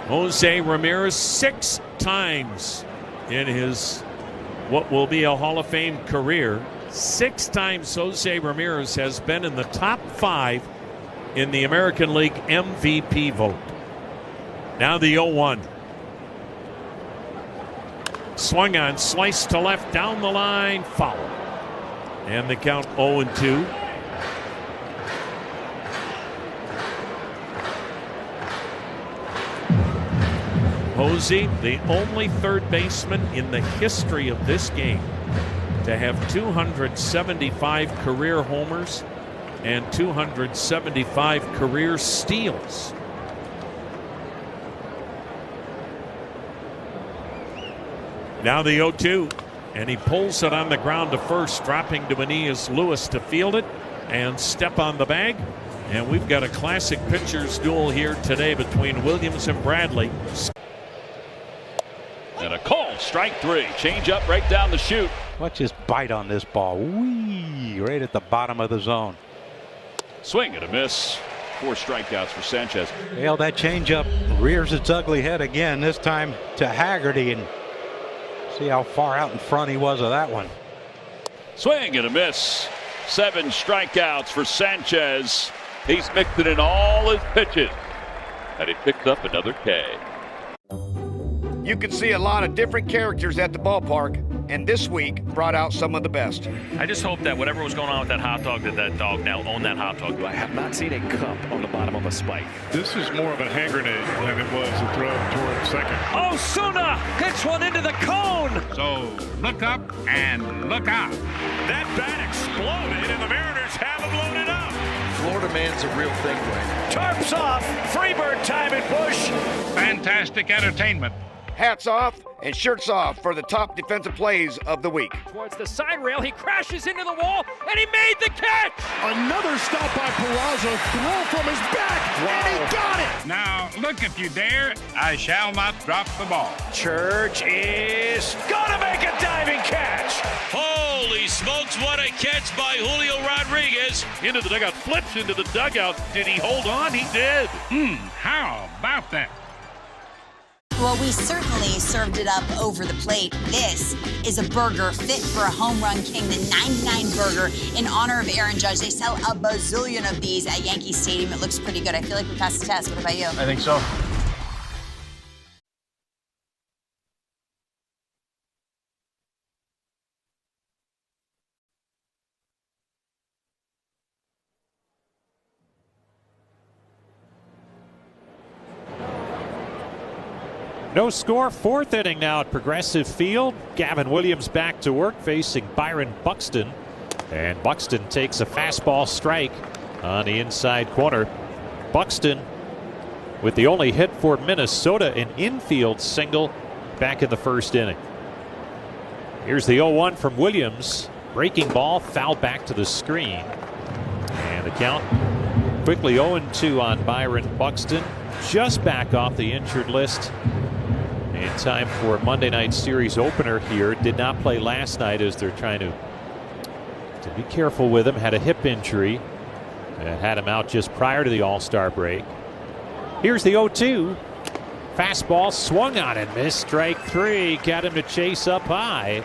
Jose Ramirez 6 times in his what will be a Hall of Fame career. 6 times Jose Ramirez has been in the top 5 in the American League MVP vote. Now the 0-1. Swung on, sliced to left, down the line, foul. And the count 0-2. Posey, the only third baseman in the history of this game to have 275 career homers and 275 career steals. Now the 0-2, and he pulls it on the ground to first, dropping to Aeneas Lewis to field it and step on the bag. And we've got a classic pitchers duel here today between Williams and Bradley. And a called strike 3. Change up right down the chute. Watch his bite on this ball. Whee! Right at the bottom of the zone. Swing and a miss. 4 strikeouts for Sanchez. Well, that changeup rears its ugly head again, this time to Haggerty, and see how far out in front he was of that one. Swing and a miss. 7 strikeouts for Sanchez. He's mixed it in all his pitches, and he picks up another K. You can see a lot of different characters at the ballpark, and this week brought out some of the best. I just hope that whatever was going on with that hot dog, that dog now owned that hot dog. I have not seen a cup on the bottom of a spike. This is more of a hand grenade than it was a throw toward second. Osuna hits one into the cone. So look up and look out. That bat exploded, and the Mariners haven't blown it up. Florida man's a real thing, Wayne. Tarps off. Freebird time at Busch. Fantastic entertainment. Hats off and shirts off for the top defensive plays of the week. Towards the side rail, he crashes into the wall, and he made the catch! Another stop by Peraza, throw from his back, and he got it! Now look if you dare, I shall not drop the ball. Church is gonna make a diving catch! Holy smokes, what a catch by Julio Rodriguez. Into the dugout, flips into the dugout. Did he hold on? He did. How about that? Well, we certainly served it up over the plate. This is a burger fit for a home run king, the 99 burger in honor of Aaron Judge. They sell a bazillion of these at Yankee Stadium. It looks pretty good. I feel like we passed the test. What about you? I think so. No score, fourth inning now at Progressive Field. Gavin Williams back to work facing Byron Buxton. And Buxton takes a fastball strike on the inside corner. Buxton with the only hit for Minnesota, an infield single back in the first inning. Here's the 0-1 from Williams. Breaking ball, foul back to the screen. And the count quickly 0-2 on Byron Buxton. Just back off the injured list. In time for Monday night series opener here. Did not play last night as they're trying to be careful with him. Had a hip injury that had him out just prior to the All-Star break. Here's the 0-2. Fastball swung on and missed. Strike three. Got him to chase up high.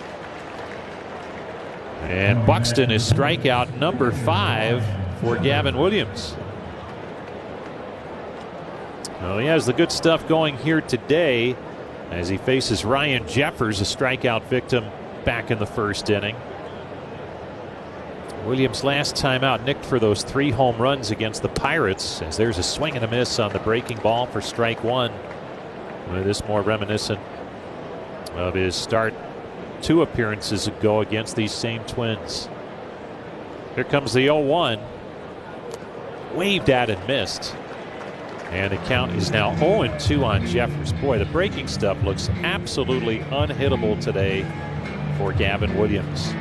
And Buxton is strikeout number 5 for Gavin Williams. Well, he has the good stuff going here today as he faces Ryan Jeffers, a strikeout victim back in the first inning. Williams last time out nicked for those 3 home runs against the Pirates, as there's a swing and a miss on the breaking ball for strike 1. This more reminiscent of his start 2 appearances ago against these same Twins. Here comes the 0-1. Waved at and missed. And the count is now 0-2 on Jeffers. Boy, the breaking stuff looks absolutely unhittable today for Gavin Williams.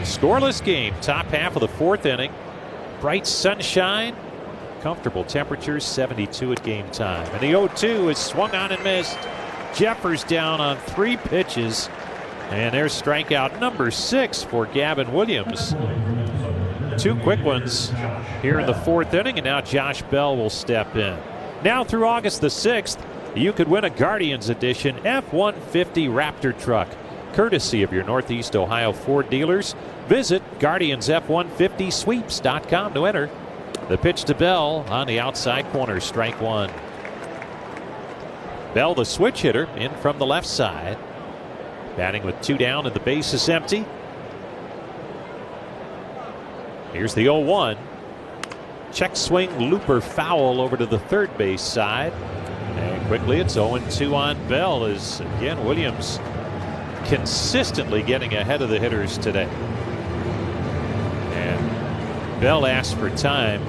Scoreless game, top half of the 4th inning. Bright sunshine, comfortable temperatures, 72 at game time. And the 0-2 is swung on and missed. Jeffers down on 3 pitches. And there's strikeout number 6 for Gavin Williams. 2 quick ones here in the 4th inning, and now Josh Bell will step in. Now through August the 6th, you could win a Guardians Edition F-150 Raptor truck, courtesy of your Northeast Ohio Ford dealers. Visit GuardiansF150Sweeps.com to enter. The pitch to Bell on the outside corner, strike 1. Bell, the switch hitter, in from the left side. Batting with 2 down and the base is empty. Here's the 0-1. Check swing, looper foul over to the third base side. And quickly it's 0-2 on Bell, as again Williams consistently getting ahead of the hitters today. And Bell asked for time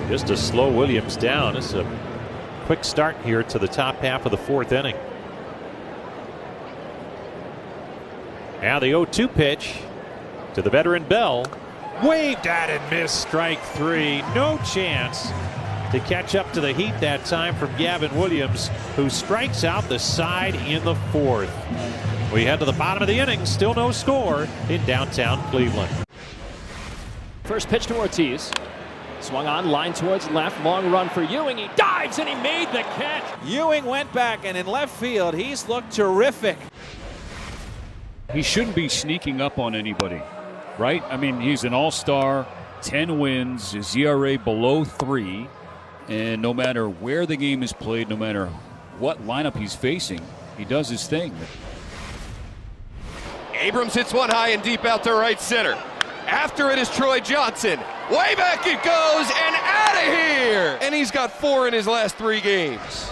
just to slow Williams down. This is a quick start here to the top half of the 4th inning. Now the 0-2 pitch to the veteran Bell. Waved at and missed, strike 3. No chance to catch up to the heat that time from Gavin Williams, who strikes out the side in the 4th. We head to the bottom of the inning, still no score in downtown Cleveland. First pitch to Ortiz. Swung on, line towards left, long run for Ewing. He dives and he made the catch. Ewing went back, and in left field, he's looked terrific. He shouldn't be sneaking up on anybody, right? I mean, he's an all-star, 10 wins, his ERA below 3, and no matter where the game is played, no matter what lineup he's facing, he does his thing. Abrams hits one high and deep out to right center. After it is Troy Johnson. Way back it goes and out of here! And he's got 4 in his last 3 games.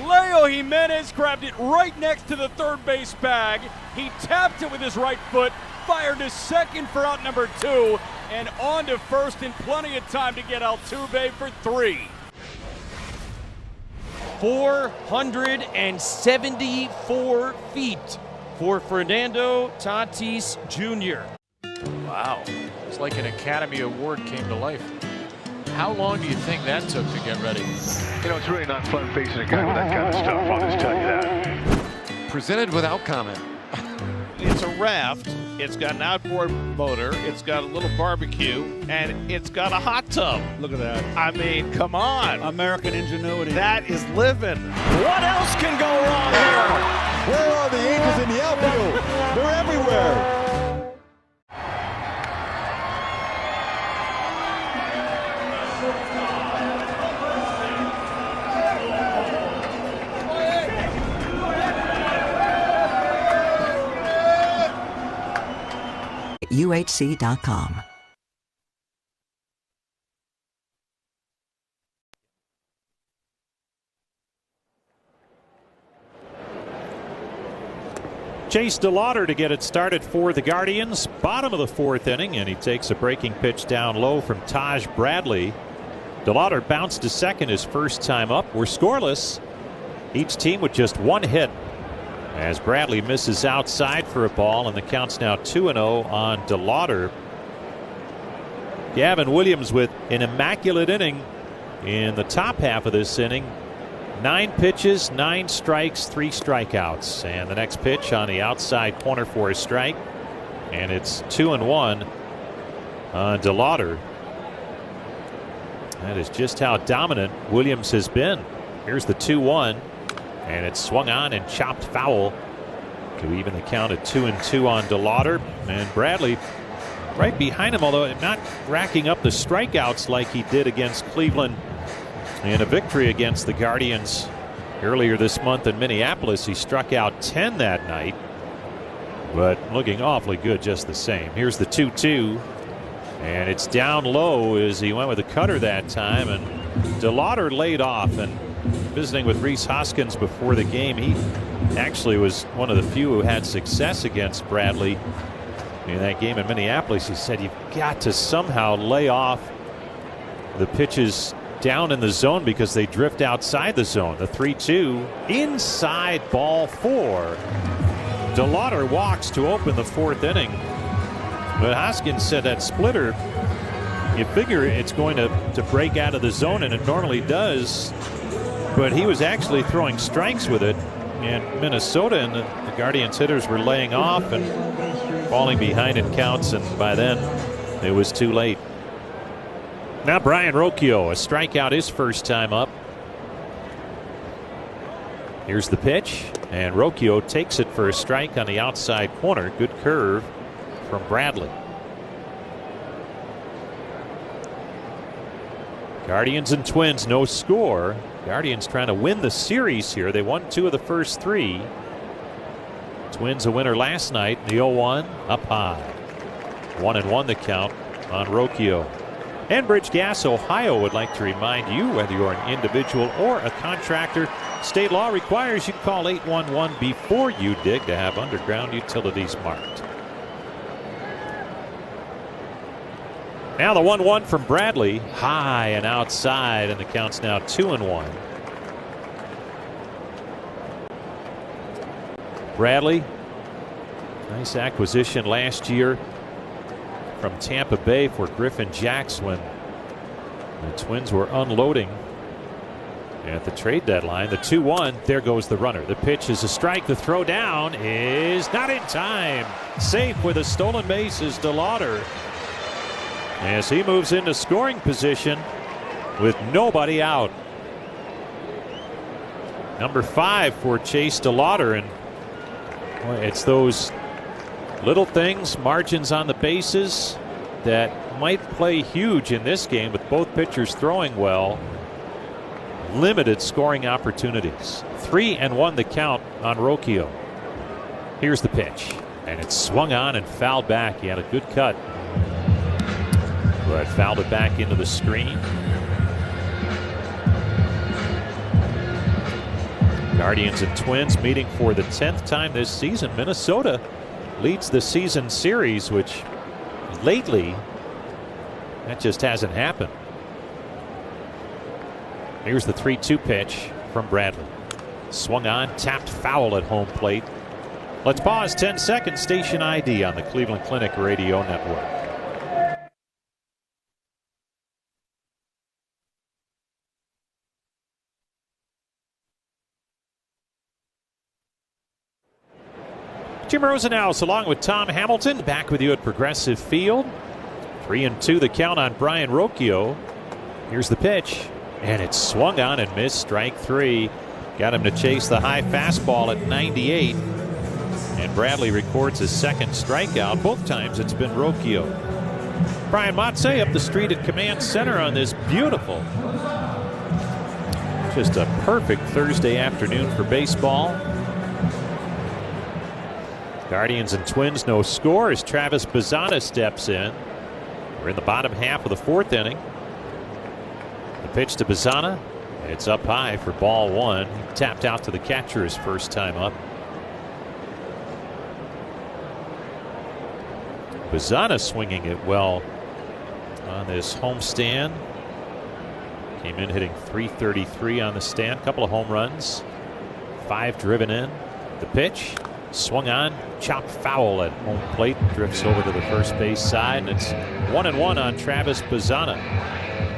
Leo Jimenez grabbed it right next to the third base bag. He tapped it with his right foot, fired to second for out number 2, and on to first in plenty of time to get Altuve for 3. 474 feet for Fernando Tatis Jr. Wow, it's like an Academy Award came to life. How long do you think that took to get ready? You know, it's really not fun facing a guy with that kind of stuff, I'll just tell you that. Presented without comment. It's a raft, it's got an outboard motor, it's got a little barbecue, and it's got a hot tub. Look at that. I mean, come on. American ingenuity. That is living. What else can go wrong here? Where are the Angels in the outfield? They're everywhere. UHC.com. Chase DeLauder to get it started for the Guardians. Bottom of the fourth inning, and he takes a breaking pitch down low from Taj Bradley. DeLauder bounced to second his first time up. We're scoreless. Each team with just one hit as Bradley misses outside for a ball, and the count's now 2-0 on DeLauder. Gavin Williams with an immaculate inning in the top half of this inning. 9 pitches, 9 strikes, 3 strikeouts. And the next pitch on the outside corner for a strike. And it's 2-1 on DeLauder. That is just how dominant Williams has been. Here's the 2-1. And it's swung on and chopped foul to even the count at 2-2 on DeLauder. And Bradley right behind him, although not racking up the strikeouts like he did against Cleveland in a victory against the Guardians earlier this month in Minneapolis. He struck out 10 that night, but looking awfully good just the same. Here's the 2-2, and it's down low as he went with a cutter that time, and DeLauder laid off. And visiting with Rhys Hoskins before the game, he actually was one of the few who had success against Bradley in that game in Minneapolis. He said, you've got to somehow lay off the pitches down in the zone because they drift outside the zone. The 3-2 inside, ball 4. DeLauder walks to open the fourth inning, but Hoskins said that splitter, you figure it's going to break out of the zone, and it normally does, but he was actually throwing strikes with it in Minnesota, and the Guardians hitters were laying off and falling behind in counts, and by then it was too late. Now Brian Rocchio, a strikeout his first time up. Here's the pitch, and Rocchio takes it for a strike on the outside corner. Good curve from Bradley. Guardians and Twins, no score. Guardians trying to win the series here. They won 2 of the first 3. Twins a winner last night. The 0-1 up high. 1-1 the count on Rocchio. Enbridge Gas Ohio would like to remind you, whether you're an individual or a contractor, state law requires you call 811 before you dig to have underground utilities marked. Now the 1-1 from Bradley, high and outside, and the count's now 2-1. Bradley, nice acquisition last year from Tampa Bay for Griffin Jacks when the Twins were unloading at the trade deadline. The 2-1, there goes the runner. The pitch is a strike. The throw down is not in time. Safe with a stolen base is DeLauder as he moves into scoring position with nobody out. Number 5 for Chase DeLauder, and boy, it's those little things, margins on the bases, that might play huge in this game with both pitchers throwing well. Limited scoring opportunities. 3-1 the count on Rocchio. Here's the pitch, and it's swung on and fouled back. He had a good cut, but fouled it back into the screen. Guardians and Twins meeting for the 10th time this season. Minnesota leads the season series, which lately that just hasn't happened. Here's the 3-2 pitch from Bradley. Swung on, tapped foul at home plate. Let's pause 10 seconds. Station ID on the Cleveland Clinic Radio Network. Jim Rosenhaus along with Tom Hamilton back with you at Progressive Field. 3-2 the count on Brian Rocchio. Here's the pitch, and it's swung on and missed. Strike 3. Got him to chase the high fastball at 98. And Bradley records his second strikeout. Both times it's been Rocchio. Brian Motze up the street at Command Center on this beautiful, just a perfect Thursday afternoon for baseball. Guardians and Twins no score as Travis Bazzana steps in. We're in the bottom half of the fourth inning. The pitch to Bazzana. It's up high for ball 1. He tapped out to the catcher his first time up. Bazzana swinging it well on this homestand. Came in hitting .333 on the stand. Couple of home runs. 5 driven in. The pitch. Swung on. Chopped foul at home plate. Drifts over to the first base side. And it's 1-1 on Travis Bazzana.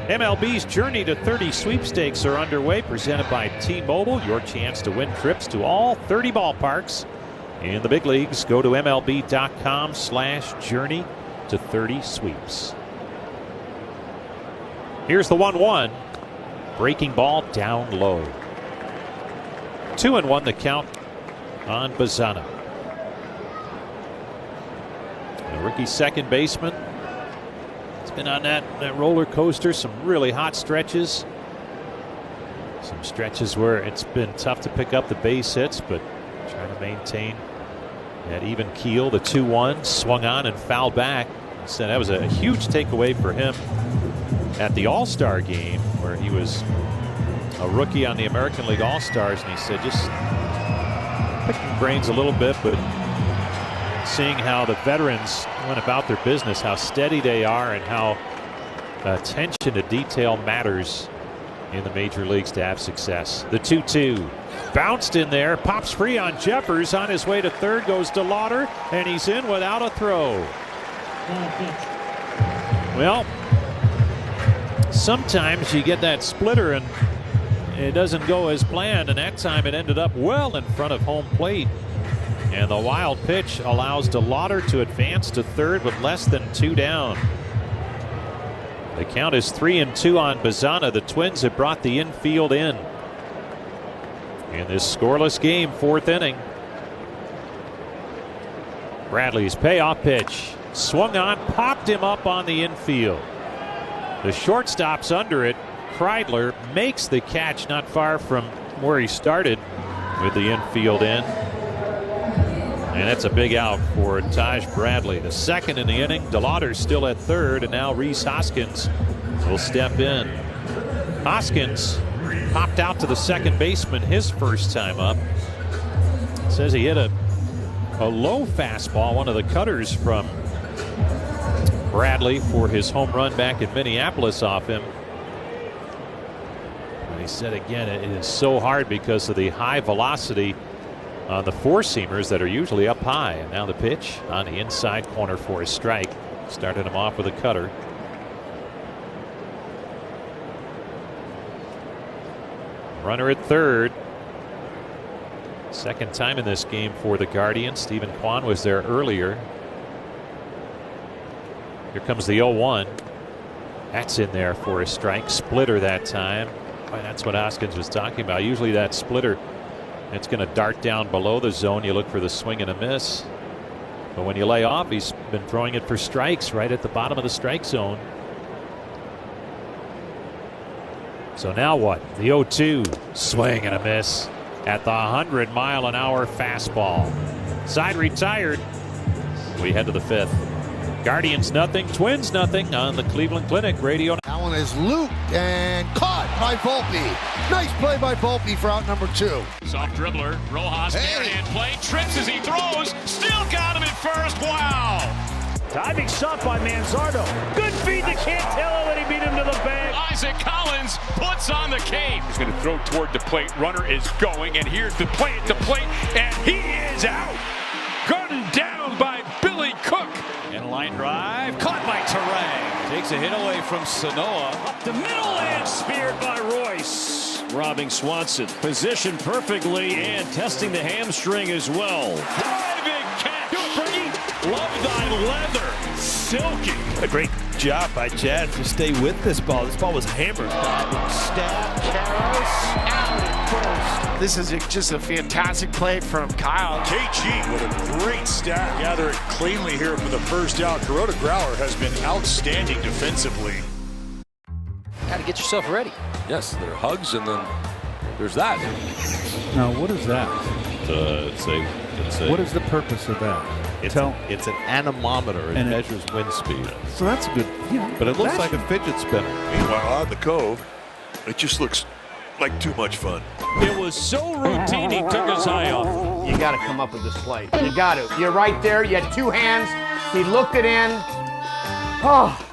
MLB's Journey to 30 sweepstakes are underway. Presented by T-Mobile. Your chance to win trips to all 30 ballparks in the big leagues. Go to MLB.com/journey to 30 sweeps. Here's the 1-1. Breaking ball down low. 2-1 the count on Bazzana. The rookie second baseman has been on that roller coaster. Some really hot stretches. Some stretches where it's been tough to pick up the base hits, but trying to maintain that even keel. The 2-1 swung on and fouled back. So that was a huge takeaway for him at the All-Star game, where he was a rookie on the American League All-Stars, and he said just picking brains a little bit, but seeing how the veterans went about their business, how steady they are, and how attention to detail matters in the major leagues to have success. The 2-2 bounced in there, pops free on Jeffers. On his way to third goes DeLauder, and he's in without a throw. Well, sometimes you get that splitter and it doesn't go as planned, and that time it ended up well in front of home plate. And the wild pitch allows DeLauder to advance to third with less than 2 down. The count is 3-2 on Bazzana. The Twins have brought the infield in this scoreless game, 4th inning. Bradley's payoff pitch. Swung on, popped him up on the infield. The shortstop's under it. Kreidler makes the catch not far from where he started with the infield in. And that's a big out for Taj Bradley. The second in the inning. DeLauder's still at third, and now Rhys Hoskins will step in. Hoskins popped out to the second baseman his first time up. Says he hit a low fastball, one of the cutters from Bradley for his home run back in Minneapolis off him. And he said again, it is so hard because of the high velocity on the four-seamers that are usually up high. And now the pitch on the inside corner for a strike. Started him off with a cutter. Runner at third. Second time in this game for the Guardians. Stephen Kwan was there earlier. Here comes the 0-1. That's in there for a strike. Splitter that time. Boy, that's what Hoskins was talking about. Usually that splitter, it's going to dart down below the zone. You look for the swing and a miss. But when you lay off, he's been throwing it for strikes right at the bottom of the strike zone. So now what? The 0-2. Swing and a miss at the 100-mile-an-hour fastball. Side retired. We head to the 5th. Guardians nothing, Twins nothing on the Cleveland Clinic radio. That one is looped and caught by Volpe. Nice play by Volpe for out number 2. Soft dribbler, Rojas, hand play, trips as he throws, still got him at first, wow! Diving shot by Manzardo. Good feed to Cantello, and he beat him to the bag. Isaac Collins puts on the cape. He's going to throw toward the plate, runner is going, and here's the play at the plate, and he is out. Gunned down by Billy Cook. And a line drive, caught by Terang. Takes a hit away from Sanoa. Up the middle and speared by Royce. Robbing Swanson. Positioned perfectly and testing the hamstring as well. Driving catch. Do it, Bergie. Love thy leather. Silky. A great job by Chad to stay with this ball. This ball was hammered. Stab, Karros, out at first. This is just a fantastic play from Kyle. KG with a great stat. Gather it cleanly here for the first out. Kuroda Grauer has been outstanding defensively. Got to get yourself ready. Yes, there are hugs, and then there's that. Now, what is that? What is the purpose of that? It's an anemometer. It measures wind speed. So that's good. But it looks like a fidget spinner. Meanwhile, on the Cove, it just looks like too much fun. It was so routine, he took his eye off. You got to come up with this play. You got to. You're right there. You had two hands. He looked it in. Oh.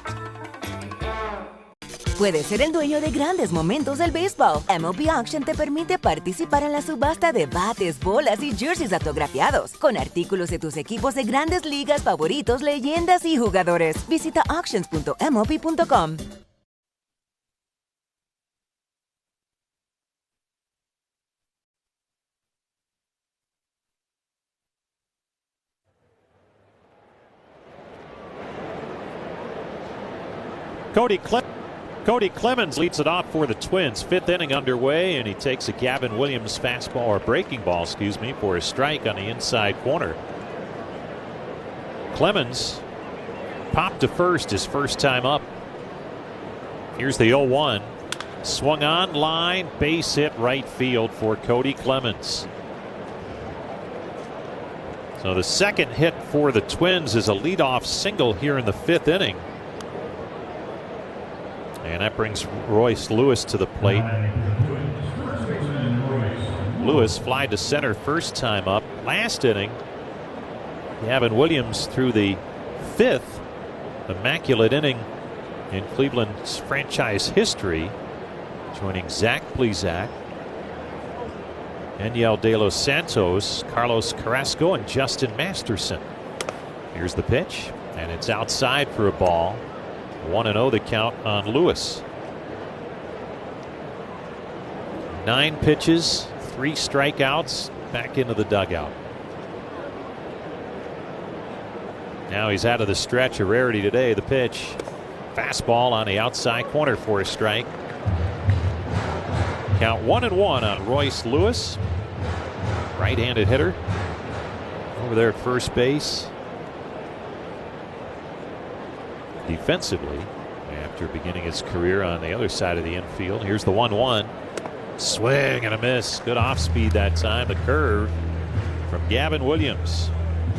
Puedes ser el dueño de grandes momentos del béisbol. MLB Auction te permite participar en la subasta de bates, bolas y jerseys autografiados, con artículos de tus equipos de grandes ligas favoritos, leyendas y jugadores. Visita auctions.mlb.com. Cody Clemens leads it off for the Twins. Fifth inning underway, and he takes a Gavin Williams fastball, or breaking ball, excuse me, for a strike on the inside corner. Clemens popped to first his first time up. Here's the 0-1. Swung on, line, base hit right field for Cody Clemens. So the second hit for the Twins is a leadoff single here in the fifth inning. And that brings Royce Lewis to the plate. Lewis fly to center first time up. Last inning, Gavin Williams through the fifth immaculate inning in Cleveland's franchise history, joining Zach Plesac, Daniel De Los Santos, Carlos Carrasco, and Justin Masterson. Here's the pitch, and it's outside for a ball. 1-0 the count on Lewis. 9 pitches, 3 strikeouts, back into the dugout. Now he's out of the stretch, a rarity today. The pitch, fastball on the outside corner for a strike. Count 1-1 on Royce Lewis, right-handed hitter over there at first base. Defensively, after beginning his career on the other side of the infield. Here's the 1-1. Swing and a miss. Good off speed that time. The curve from Gavin Williams.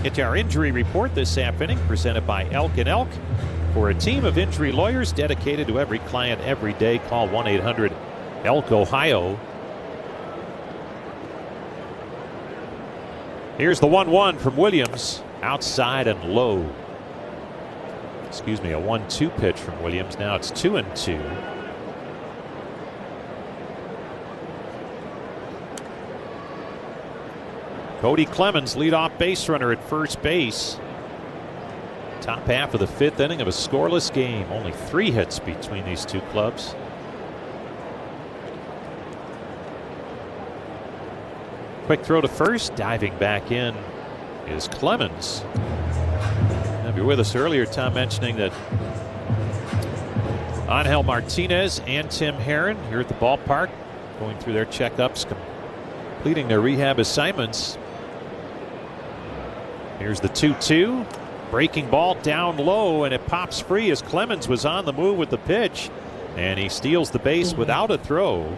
It's our injury report this half inning, presented by Elk & Elk. For a team of injury lawyers dedicated to every client every day, call 1-800-ELK-OHIO. Here's the 1-1 from Williams. Outside and low. Excuse me, a 1-2 pitch from Williams. Now it's 2-2. Cody Clemens, leadoff base runner at first base. Top half of the fifth inning of a scoreless game. Only 3 hits between these two clubs. Quick throw to first. Diving back in is Clemens. If you're with us earlier, Tom, mentioning that Angel Martinez and Tim Herron here at the ballpark, going through their checkups, completing their rehab assignments. Here's the 2-2. Breaking ball down low, and it pops free as Clemens was on the move with the pitch, and he steals the base without a throw.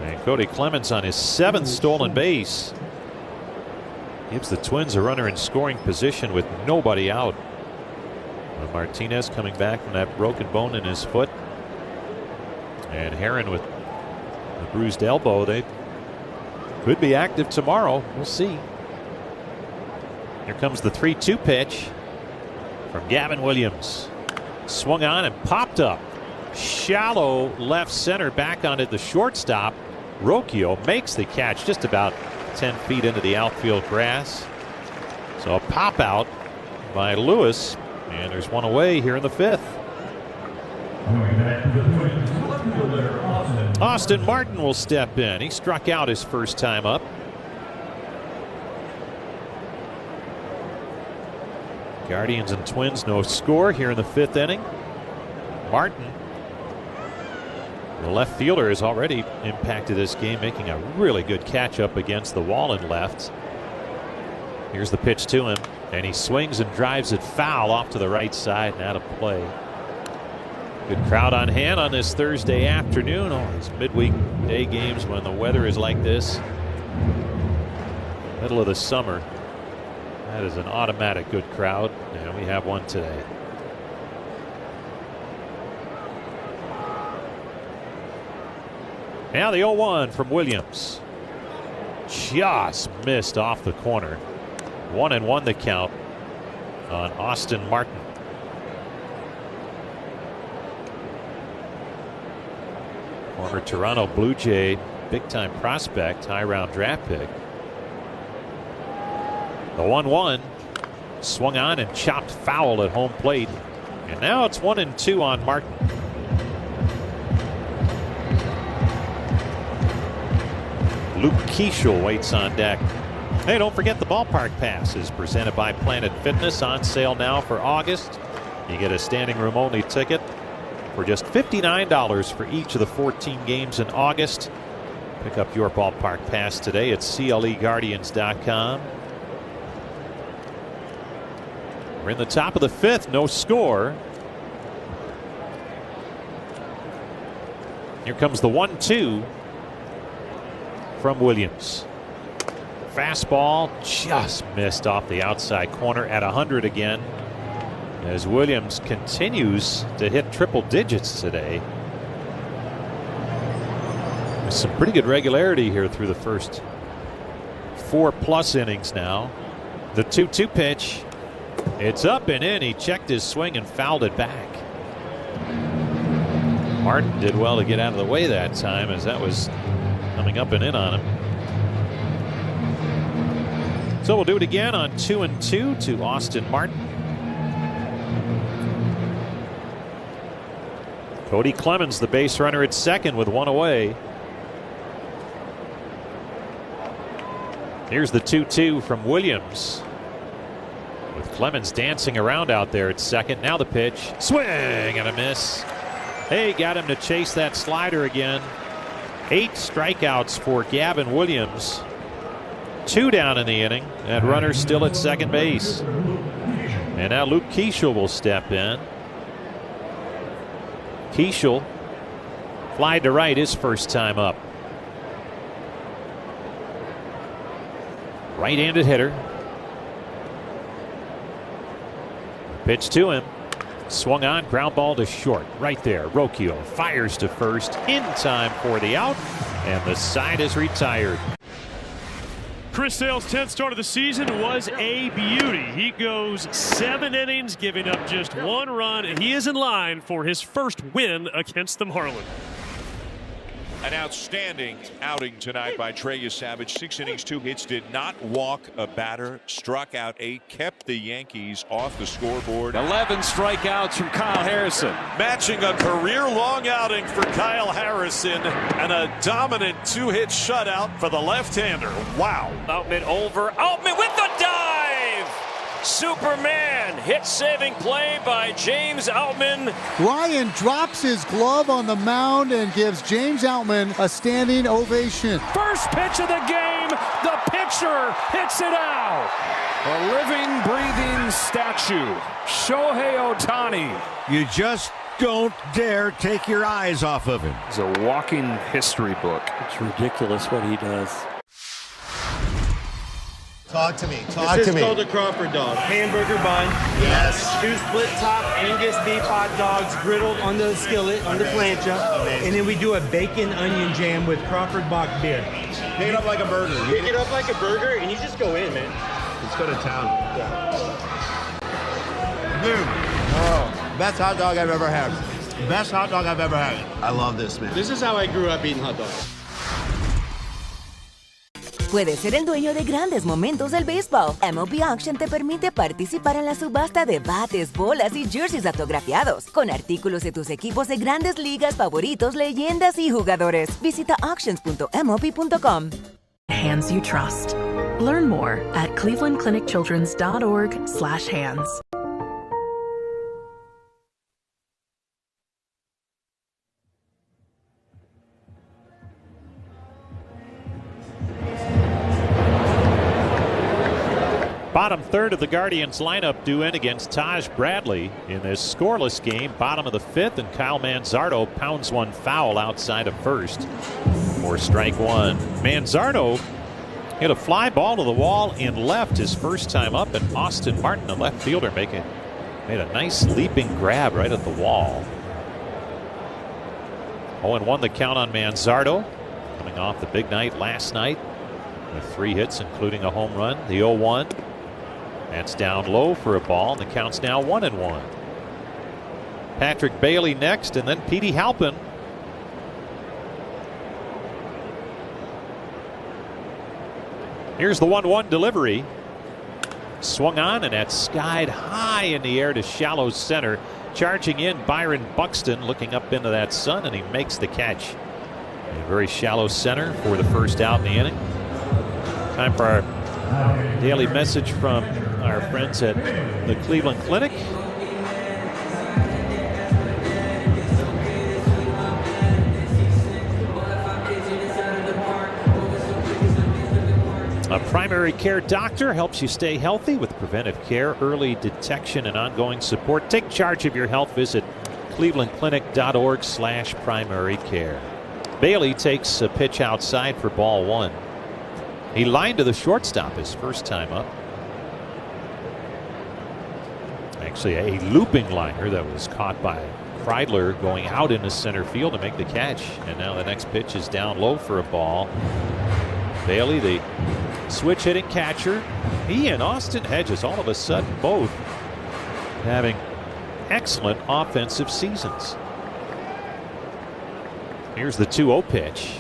And Cody Clemens on his 7th stolen base gives the Twins a runner in scoring position with nobody out. Martinez coming back from that broken bone in his foot, and Herron with a bruised elbow. They could be active tomorrow. We'll see. Here comes the 3-2 pitch from Gavin Williams. Swung on and popped up. Shallow left center, back onto the shortstop. Rocchio makes the catch just about 10 feet into the outfield grass. So a pop out by Lewis, and there's one away here in the fifth. Austin Martin will step in. He struck out his first time up. Guardians and Twins no score here in the fifth inning. Martin, the left fielder, has already impacted this game, making a really good catch up against the wall in left. Here's the pitch to him, and he swings and drives it foul off to the right side and out of play. Good crowd on hand on this Thursday afternoon. All these midweek day games when the weather is like this. Middle of the summer. That is an automatic good crowd, and we have one today. Now the 0-1 from Williams. Just missed off the corner. 1-1 the count on Austin Martin. Former Toronto Blue Jay, big time prospect, high round draft pick. The 1-1 swung on and chopped foul at home plate. And now it's 1-2 on Martin. Luke Keishel waits on deck. Hey, don't forget the ballpark pass is presented by Planet Fitness, on sale now for August. You get a standing room only ticket for just $59 for each of the 14 games in August. Pick up your ballpark pass today at CLEGuardians.com. We're in the top of the 5th, no score. Here comes the 1-2 from Williams. Fastball just missed off the outside corner at 100 again, as Williams continues to hit triple digits today. With some pretty good regularity here through the first 4+ innings now. The 2-2 pitch. It's up and in. He checked his swing and fouled it back. Martin did well to get out of the way that time, as that was coming up and in on him. So we'll do it again on 2-2 to Austin Martin. Cody Clemens, the base runner at second with one away. Here's the 2-2 from Williams, with Clemens dancing around out there at second. Now the pitch. Swing and a miss. Hey, got him to chase that slider again. 8 strikeouts for Gavin Williams. 2 down in the inning. That runner still at second base. And now Luke Keishel will step in. Keishel fly to right his first time up. Right-handed hitter. Pitch to him. Swung on, ground ball to short. Right there, Rocchio fires to first in time for the out, and the side is retired. Chris Sale's 10th start of the season was a beauty. He goes 7 innings, giving up just 1 run, and he is in line for his first win against the Marlins. An outstanding outing tonight by Trey Savage. 6 innings, 2 hits, did not walk a batter, struck out 8, kept the Yankees off the scoreboard. 11 strikeouts from Kyle Harrison. Matching a career-long outing for Kyle Harrison, and a dominant 2-hit shutout for the left-hander. Wow. Outman over. Outman with the dive! Superman hit-saving play by James Outman. Ryan drops his glove on the mound and gives James Outman a standing ovation. First pitch of the game, the pitcher hits it out. A living, breathing statue, Shohei Ohtani. You just don't dare take your eyes off of him. He's a walking history book. It's ridiculous what he does. Talk to me. This is called a Crawford dog. Hamburger bun. Yes. 2 split top Angus beef hot dogs griddled on the skillet, on the plancha. Amazing. And then we do a bacon onion jam with Crawford Bach beer. Pick it up like a burger. Pick it up like a burger and you just go in, man. Let's go to town. Dude. Oh, best hot dog I've ever had. Best hot dog I've ever had. I love this, man. This is how I grew up eating hot dogs. Puedes ser el dueño de grandes momentos del béisbol. MLB Auction te permite participar en la subasta de bates, bolas y jerseys autografiados, con artículos de tus equipos de grandes ligas favoritos, leyendas y jugadores. Visita auctions.mlb.com. Hands you trust. Learn more at clevelandclinicchildrens.org/hands. Bottom third of the Guardians lineup due in against Taj Bradley in this scoreless game. Bottom of the 5th, and Kyle Manzardo pounds one foul outside of first for strike 1. Manzardo hit a fly ball to the wall in left his first time up, and Austin Martin, the left fielder, made a nice leaping grab right at the wall. 0-1 the count on Manzardo. Coming off the big night last night with 3 hits, including a home run. The 0-1. That's down low for a ball, and the count's now 1-1. Patrick Bailey next, and then Petey Halpin. Here's the 1-1 delivery. Swung on, and that's skied high in the air to shallow center. Charging in, Byron Buxton looking up into that sun, and he makes the catch. A very shallow center for the first out in the inning. Time for our daily message from our friends at the Cleveland Clinic. A primary care doctor helps you stay healthy with preventive care, early detection, and ongoing support. Take charge of your health. Visit clevelandclinic.org/primary care. Bailey takes a pitch outside for ball 1. He lined to the shortstop his first time up. Actually, a looping liner that was caught by Kreidler going out into center field to make the catch. And now the next pitch is down low for a ball. Bailey, the switch hitting catcher, he and Austin Hedges all of a sudden both having excellent offensive seasons. Here's the 2-0 pitch.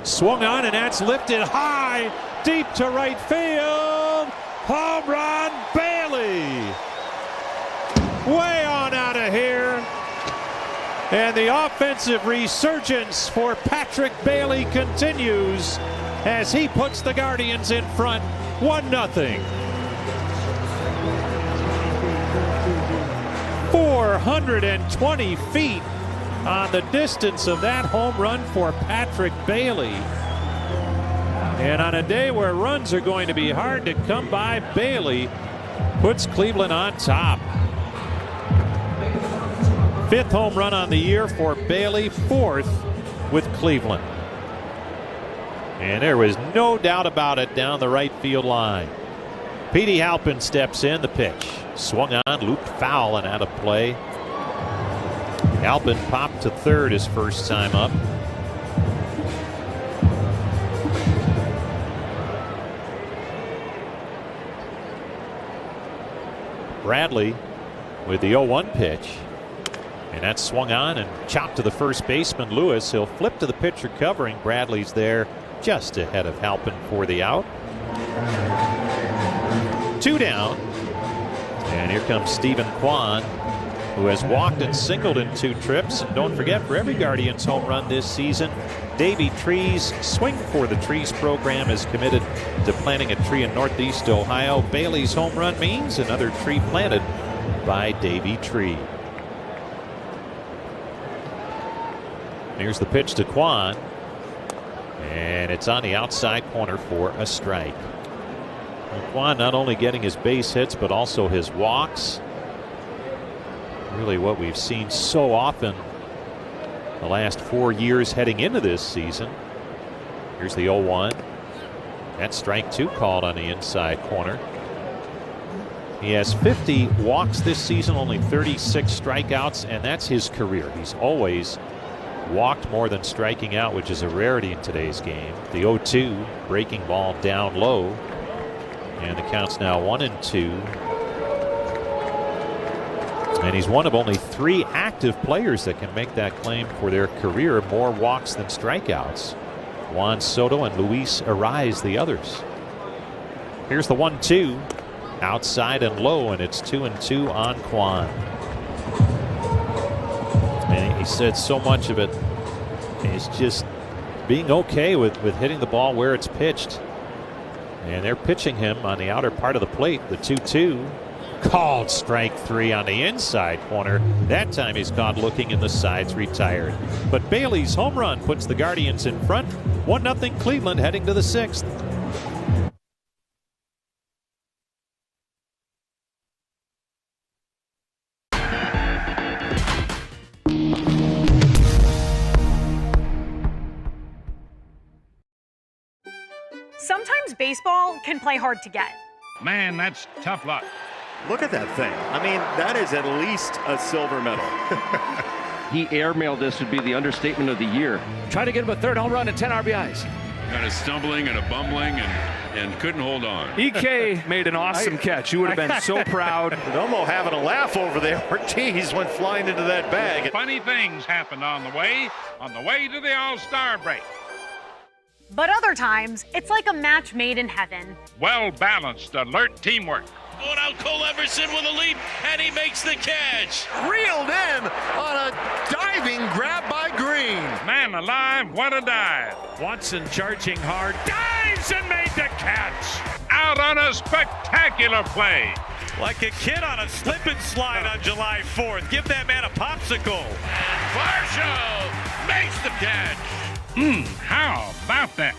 Swung on, and that's lifted high, deep to right field. Home run, Bailey. Way on out of here. And the offensive resurgence for Patrick Bailey continues as he puts the Guardians in front 1-0. 420 feet on the distance of that home run for Patrick Bailey. And on a day where runs are going to be hard to come by, Bailey puts Cleveland on top. 5th home run on the year for Bailey, 4th with Cleveland. And there was no doubt about it down the right field line. Petey Halpin steps in. The pitch swung on, looped foul and out of play. Halpin popped to third his first time up. Bradley with the 0-1 pitch. And that's swung on and chopped to the first baseman, Lewis. He'll flip to the pitcher covering. Bradley's there just ahead of Halpin for the out. 2 down. And here comes Stephen Kwan, who has walked and singled in 2 trips. And don't forget, for every Guardians home run this season, Davey Trees Swing for the Trees program is committed to planting a tree in Northeast Ohio. Bailey's home run means another tree planted by Davey Tree. Here's the pitch to Kwan. And it's on the outside corner for a strike. And Kwan not only getting his base hits, but also his walks. Really what we've seen so often the last 4 years heading into this season. Here's the 0-1. That's strike 2 called on the inside corner. He has 50 walks this season, only 36 strikeouts, and that's his career. He's always walked more than striking out, which is a rarity in today's game. The 0-2 breaking ball down low, and the count's now 1-2. And he's one of only 3 active players that can make that claim for their career. More walks than strikeouts. Juan Soto and Luis Ariz the others. Here's the 1-2 outside and low, and it's 2-2 on Kwan. And he said so much of it is just being okay with hitting the ball where it's pitched. And they're pitching him on the outer part of the plate. The 2-2 called strike 3 on the inside corner. That time he's caught looking in the sides, retired. But Bailey's home run puts the Guardians in front. 1-0 Cleveland heading to the 6th. Sometimes baseball can play hard to get. Man, that's tough luck. Look at that thing. I mean, that is at least a silver medal. he airmailed this would be the understatement of the year. Try to get him a third home run and 10 RBIs. Kind of stumbling and a bumbling and couldn't hold on. EK made an awesome catch. You would have been so proud. DOMO having a laugh over there. Ortiz went flying into that bag. Funny things happened on the way to the All-Star break. But other times, it's like a match made in heaven. Well-balanced, alert teamwork. Going out, Cole Everson with a leap, and he makes the catch. Reeled in on a diving grab by Green. Man alive, what a dive. Watson charging hard, dives and made the catch. Out on a spectacular play. Like a kid on a slip and slide on July 4th. Give that man a popsicle. And Varsho makes the catch. How about that?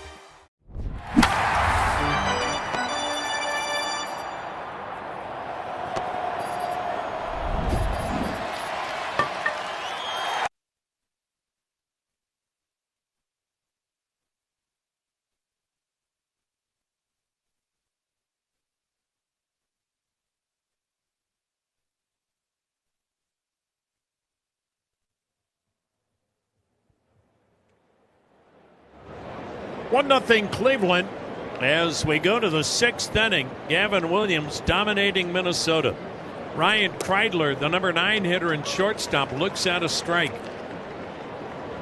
One 1-0 Cleveland as we go to the 6th inning. Gavin Williams dominating Minnesota. Ryan Kreidler, the number 9 hitter and shortstop, looks at a strike.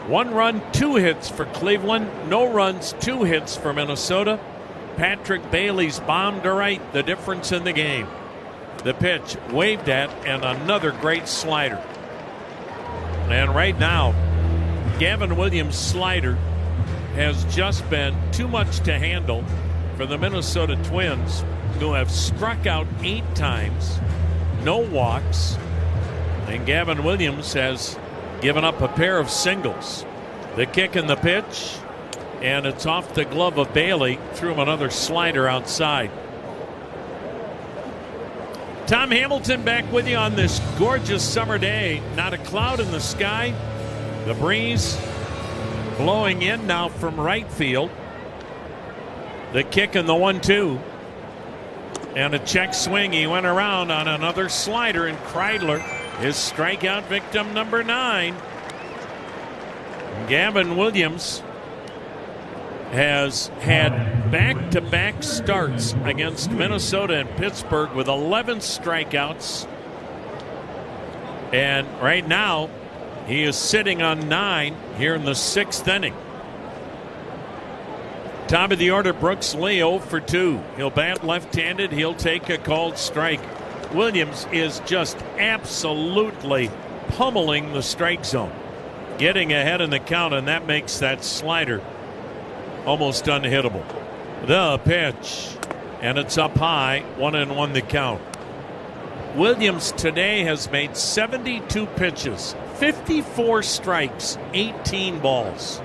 1 run, 2 hits for Cleveland. No runs, 2 hits for Minnesota. Patrick Bailey's bomb to right, the difference in the game. The pitch waved at, and another great slider. And right now, Gavin Williams' slider has just been too much to handle for the Minnesota Twins, who have struck out 8 times, no walks, and Gavin Williams has given up a pair of singles. The kick and the pitch, and it's off the glove of Bailey. Threw him another slider outside. Tom Hamilton back with you on this gorgeous summer day. Not a cloud in the sky. The breeze blowing in now from right field. The kick and the 1-2. And a check swing. He went around on another slider, and Kreidler is strikeout victim number 9. Gavin Williams has had back-to-back starts against Minnesota and Pittsburgh with 11 strikeouts. And right now, he is sitting on 9 here in the 6th inning. Top of the order, Brooks Lee 0 for 2. He'll bat left-handed. He'll take a called strike. Williams is just absolutely pummeling the strike zone, getting ahead in the count, and that makes that slider almost unhittable. The pitch, and it's up high, 1-1 the count. Williams today has made 72 pitches, 54 strikes, 18 balls.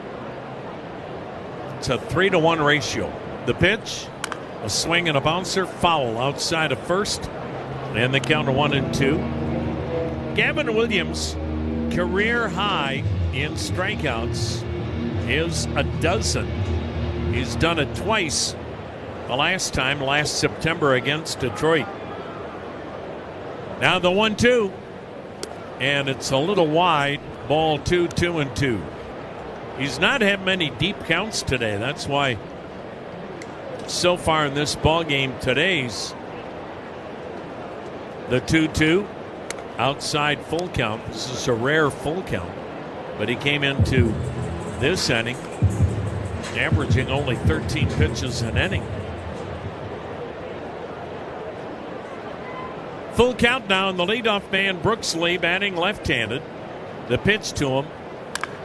It's a 3-to-1 ratio. The pitch, a swing and a bouncer, foul outside of first, and the count to 1-2. Gavin Williams' career high in strikeouts is a dozen. He's done it twice. The last time, last September against Detroit. Now the 1-2, and it's a little wide. Ball 2, 2-2. He's not had many deep counts today. That's why so far in this ball game today's the 2-2 outside full count. This is a rare full count, but he came into this inning averaging only 13 pitches an inning. Full count now, and the leadoff man Brooks Lee batting left-handed. The pitch to him,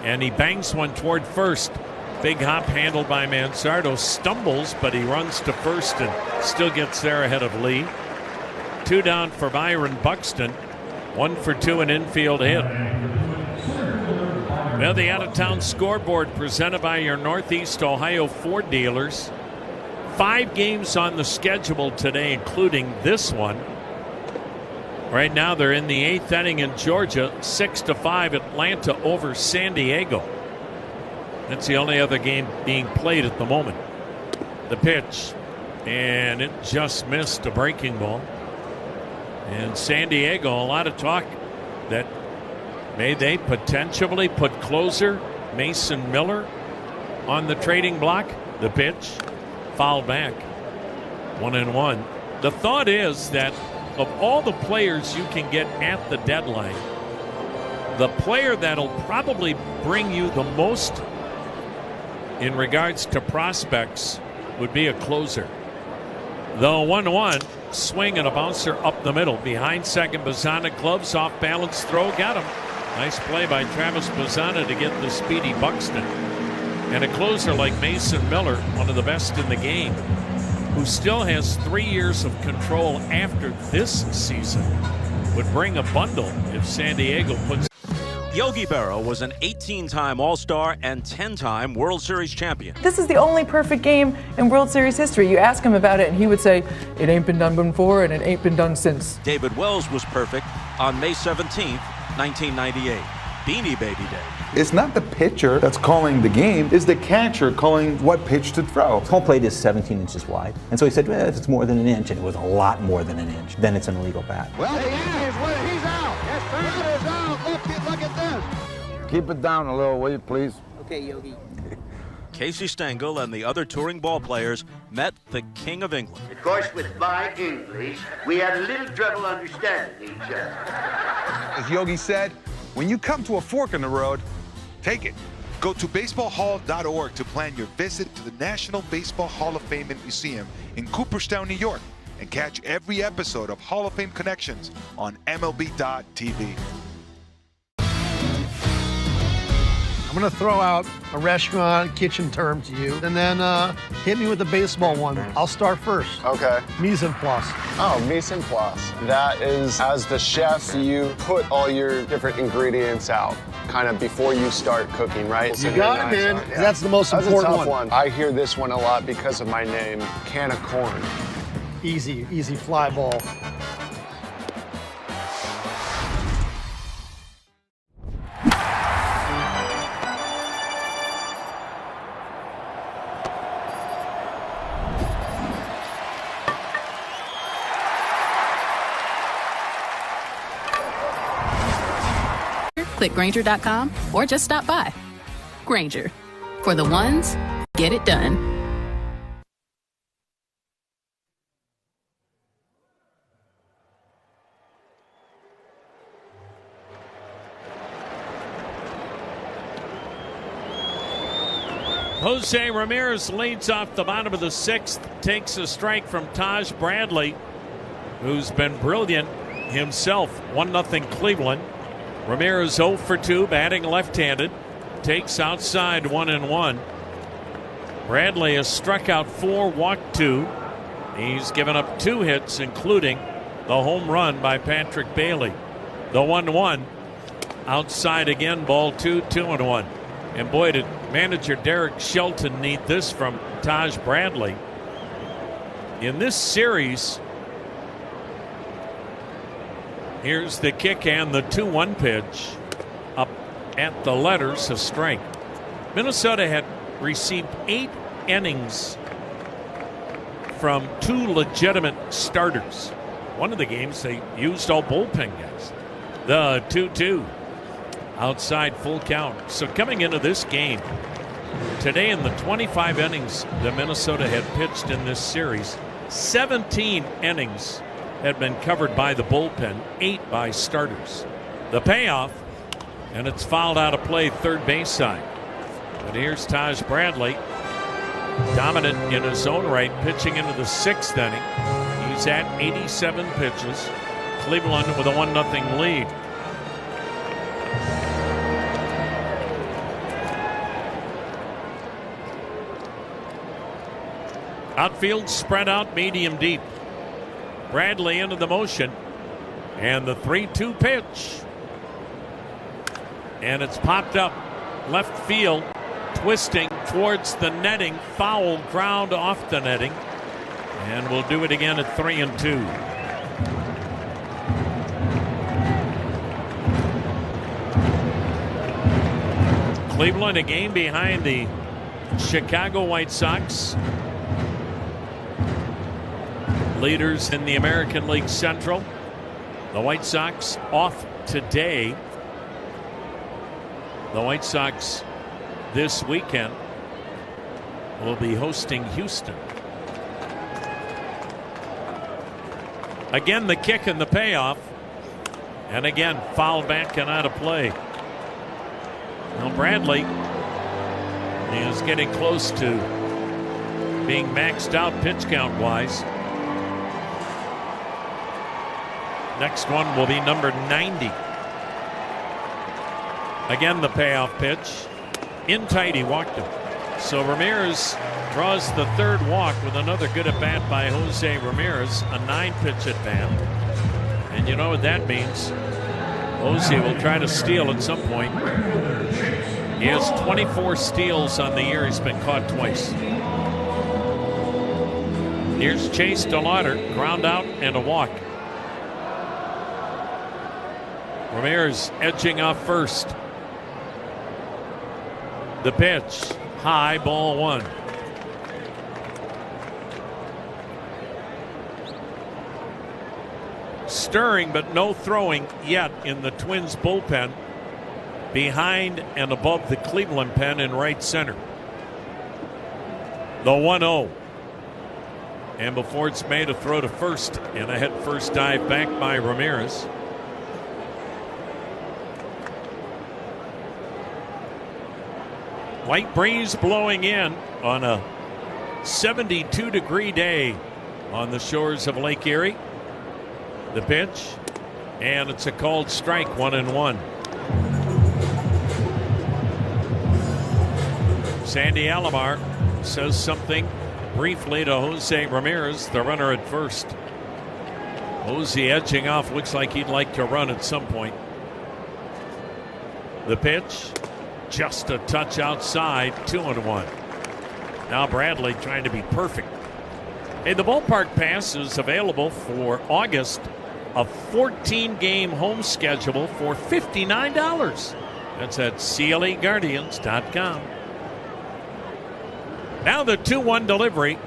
and he bangs one toward first. Big hop handled by Mansardo. Stumbles, but he runs to first and still gets there ahead of Lee. 2 down for Byron Buxton. 1 for 2, an infield hit. Well, the out-of-town scoreboard presented by your Northeast Ohio Ford dealers. 5 games on the schedule today, including this one. Right now they're in the 8th inning in Georgia, 6-5 Atlanta over San Diego. That's the only other game being played at the moment. The pitch, and it just missed a breaking ball. And San Diego, a lot of talk that May they potentially put closer Mason Miller on the trading block? The pitch, fouled back. 1-1. The thought is that of all the players you can get at the deadline, the player that'll probably bring you the most in regards to prospects would be a closer. The 1-1 swing and a bouncer up the middle. Behind second, Bazzana gloves off balance throw. Got him. Nice play by Travis Bazzana to get the speedy Buxton. And a closer like Mason Miller, one of the best in the game, who still has 3 years of control after this season, would bring a bundle if San Diego puts. Yogi Berra was an 18-time All-Star and 10-time World Series champion. This is the only perfect game in World Series history. You ask him about it and he would say, it ain't been done before and it ain't been done since. David Wells was perfect on May 17th, 1998, Beanie Baby Day. It's not the pitcher that's calling the game, it's the catcher calling what pitch to throw. Home plate is 17 inches wide. And so he said, well, if it's more than an inch, and it was a lot more than an inch, then it's an illegal bat. Well, the is winning. He's out. Yes, that is out. Look at this. Keep it down a little, will you, please? Okay, Yogi. Casey Stengel and the other touring ball players met the King of England. Of course, with my English, we had a little trouble understanding each other. As Yogi said, when you come to a fork in the road, take it. Go to baseballhall.org to plan your visit to the National Baseball Hall of Fame and Museum in Cooperstown, New York, and catch every episode of Hall of Fame Connections on MLB.tv. I'm going to throw out a restaurant kitchen term to you, and then hit me with the baseball one. I'll start first. Okay. Mise en place. Oh, mise en place. That is, as the chef, you put all your different ingredients out, kind of before you start cooking, right? You got it, man. Yeah. That's the most important That's a tough one. I hear this one a lot because of my name, Can of Corn. Easy fly ball. Click Grainger.com or just stop by. Grainger, for the ones, get it done. Jose Ramirez leads off the bottom of the sixth, takes a strike from Taj Bradley, who's been brilliant himself. 1-0 Cleveland. Ramirez 0 for 2, batting left-handed. Takes outside 1-1. Bradley has struck out 4, walked 2. He's given up 2 hits, including the home run by Patrick Bailey. The 1-1 outside again, ball 2, 2-1. And boy, did manager Derek Shelton need this from Taj Bradley. In this series, here's the kick and the 2-1 pitch up at the letters, a strike. Minnesota had received 8 innings from 2 legitimate starters. One of the games they used all bullpen guys. The 2-2 outside, full count. So coming into this game today, in the 25 innings that Minnesota had pitched in this series, 17 innings had been covered by the bullpen, 8 by starters. The payoff, and it's fouled out of play third base side. But here's Taj Bradley, dominant in his own right, pitching into the 6th inning. He's at 87 pitches. Cleveland with a 1-0 lead. Outfield spread out, medium deep. Bradley into the motion, and the 3-2 pitch, and it's popped up left field, twisting towards the netting. Foul ground off the netting, and we'll do it again at 3-2. Cleveland a game behind the Chicago White Sox, leaders in the American League Central. The White Sox off today The White Sox this weekend will be hosting Houston. Again, the kick and the payoff. And again, fouled back and out of play. Now Bradley is getting close to being maxed out pitch count wise. Next one will be number 90. Again, the payoff pitch. In tight, he walked him. So Ramirez draws the third walk with another good at bat by Jose Ramirez, a 9-pitch at bat. And you know what that means. Jose will try to steal at some point. He has 24 steals on the year. He's been caught twice. Here's Chase DeLauder, ground out and a walk. Ramirez edging off first. The pitch, high, ball one. Stirring but no throwing yet in the Twins bullpen, behind and above the Cleveland pen in right center. The 1-0. And before it's made, a throw to first and a head first dive back by Ramirez. Light breeze blowing in on a 72-degree day on the shores of Lake Erie. The pitch, and it's a called strike, 1-1. Sandy Alomar says something briefly to Jose Ramirez, the runner at first. Jose edging off, looks like he'd like to run at some point. The pitch, just a touch outside, 2-1. Now Bradley trying to be perfect. Hey, the ballpark pass is available for August. A 14-game home schedule for $59. That's at CLEGuardians.com. Now the 2-1 delivery.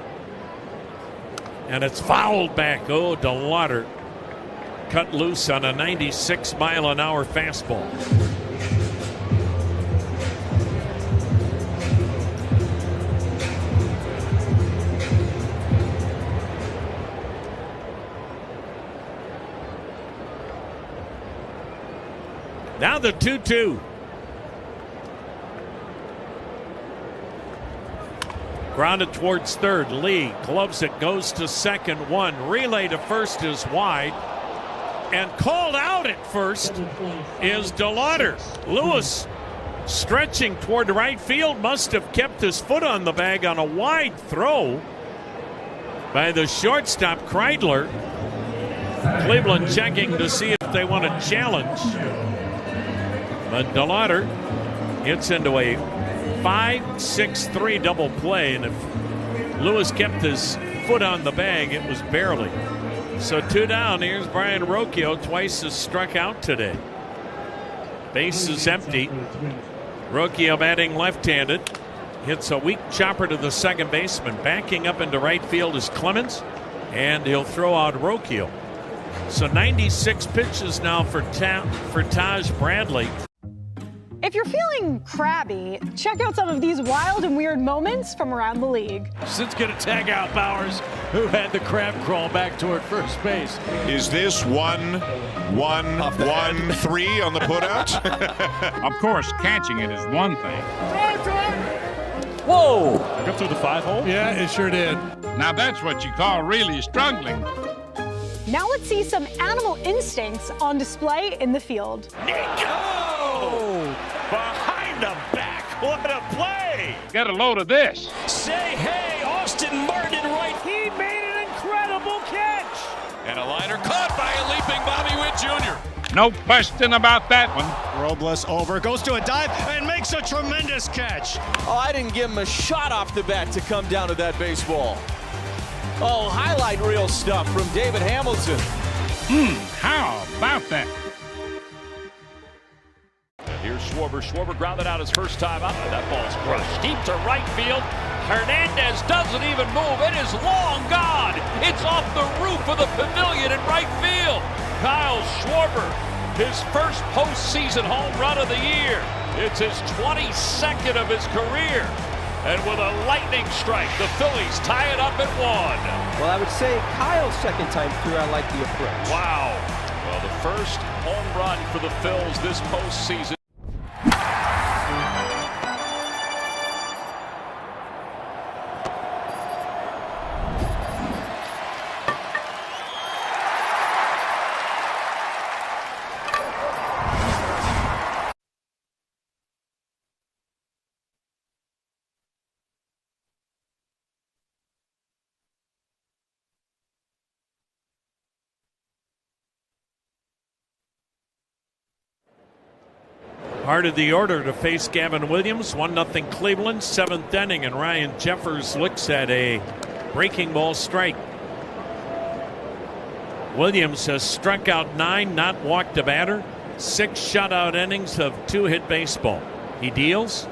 And it's fouled back. Oh, DeLauder cut loose on a 96-mile-an-hour fastball. Now the 2-2. Grounded towards third. Lee gloves it, goes to second. One relay to first is wide. And called out at first is DeLauder. Lewis stretching toward right field, must have kept his foot on the bag on a wide throw by the shortstop Kreidler. Cleveland checking to see if they want to challenge. But DeLauder gets into a 5-6-3 double play, and if Lewis kept his foot on the bag, it was barely. So 2 down. Here's Brian Rocchio, twice has struck out today. Base is empty. Rocchio batting left-handed. Hits a weak chopper to the second baseman. Backing up into right field is Clemens, and he'll throw out Rocchio. So 96 pitches now for Taj Bradley. If you're feeling crabby, check out some of these wild and weird moments from around the league. Since going to tag out Bowers, who had the crab crawl back toward first base. Is this 1-1-1-3 on the putout? Of course, catching it is one thing. Whoa! Go through the 5-hole? Yeah, it sure did. Now that's what you call really struggling. Now let's see some animal instincts on display in the field. Nico! Behind the back, what a play! Get a load of this. Say hey, Austin Martin right. He made an incredible catch. And a liner caught by a leaping Bobby Witt Jr. No question about that one. Robles over, goes to a dive, and makes a tremendous catch. Oh, I didn't give him a shot off the bat to come down to that baseball. Oh, highlight reel stuff from David Hamilton. How about that? Here's Schwarber. Schwarber grounded out his first time up. That ball's crushed deep to right field. Hernandez doesn't even move. It is long gone. It's off the roof of the pavilion in right field. Kyle Schwarber, his first postseason home run of the year. It's his 22nd of his career. And with a lightning strike, the Phillies tie it up at 1. Well, I would say Kyle's second time through, I like the approach. Wow. Well, the first home run for the Phils this postseason. Part of the order to face Gavin Williams. 1-0 Cleveland, 7th inning, and Ryan Jeffers looks at a breaking ball strike. Williams has struck out 9, not walked a batter. 6 shutout innings of 2-hit baseball. He deals,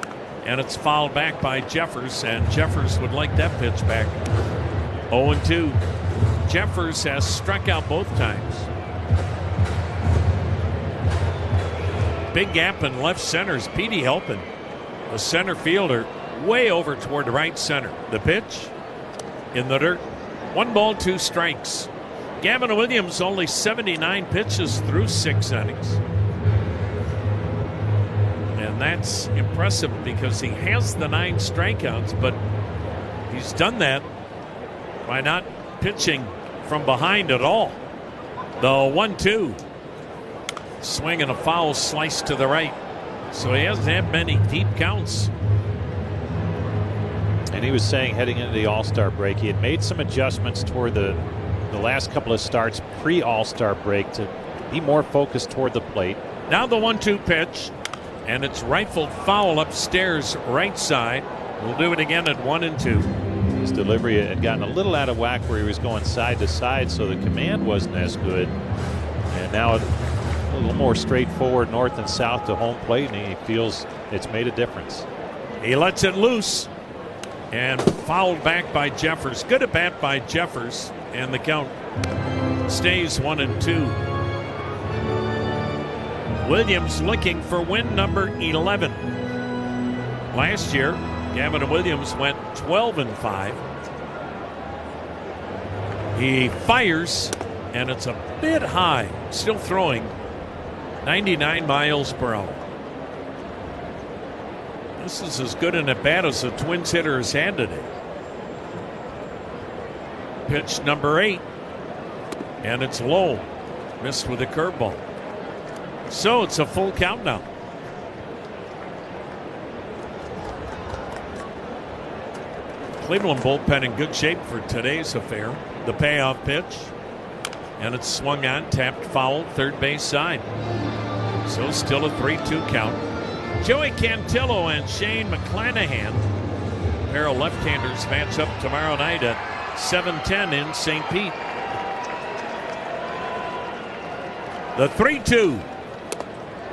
and it's fouled back by Jeffers, and Jeffers would like that pitch back. 0-2. Jeffers has struck out both times. Big gap in left center is Petey Helpin, the center fielder, way over toward right center. The pitch in the dirt. 1 ball, 2 strikes. Gavin Williams only 79 pitches through 6 innings. And that's impressive because he has the 9 strikeouts, but he's done that by not pitching from behind at all. The 1-2. Swing and a foul slice to the right. So he hasn't had many deep counts. And he was saying heading into the All-Star break, he had made some adjustments toward the last couple of starts pre-All-Star break to be more focused toward the plate. Now the 1-2 pitch, and it's rifled foul upstairs right side. We'll do it again at 1-2. His delivery had gotten a little out of whack where he was going side to side, so the command wasn't as good. And now a little more straightforward north and south to home plate, and he feels it's made a difference. He lets it loose and fouled back by Jeffers. Good at bat by Jeffers, and the count stays 1-2. Williams looking for win number 11. Last year, Gavin Williams went 12-5. He fires, and it's a bit high. Still throwing 99 miles per hour. This is as good an at bat as the Twins hitter has had today. Pitch number 8, and it's low. Missed with a curveball. So it's a full count now. Cleveland bullpen in good shape for today's affair. The payoff pitch, and it's swung on, tapped foul, third base side. So still a 3-2 count. Joey Cantillo and Shane McClanahan, a pair of left-handers, match up tomorrow night at 7:10 in St. Pete. The 3-2,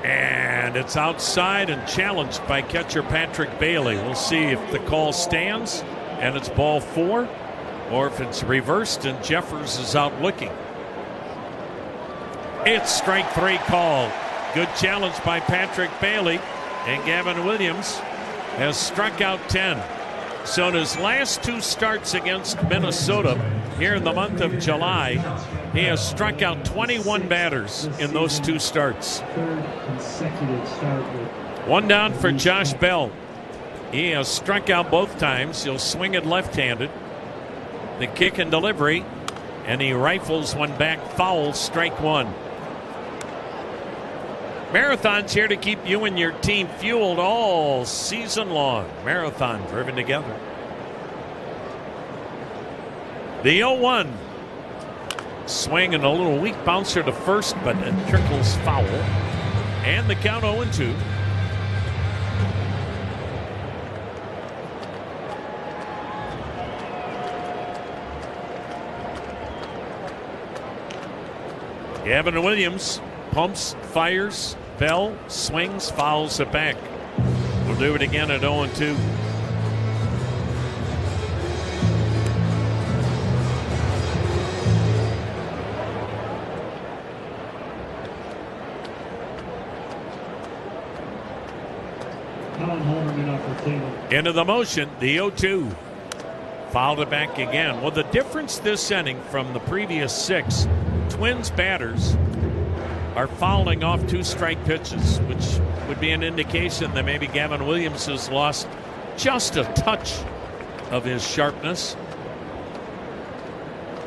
and it's outside and challenged by catcher Patrick Bailey. We'll see if the call stands and it's ball 4, or if it's reversed and Jeffers is out looking. It's strike 3 call. Good challenge by Patrick Bailey, and Gavin Williams has struck out 10. So in his last 2 starts against Minnesota here in the month of July, he has struck out 21 batters in those 2 starts. 1 down for Josh Bell. He has struck out both times. He'll swing it left-handed. The kick and delivery, and he rifles one back foul, strike 1. Marathon's here to keep you and your team fueled all season long. Marathon driven together. The 0-1. Swing and a little weak bouncer to first, but it trickles foul. And the count 0-2. Gavin Williams pumps, fires. Bell swings, fouls it back. We'll do it again at 0-2. Into the motion, the 0-2. Fouled it back again. Well, the difference this inning from the previous 6, Twins batters are fouling off 2 strike pitches, which would be an indication that maybe Gavin Williams has lost just a touch of his sharpness.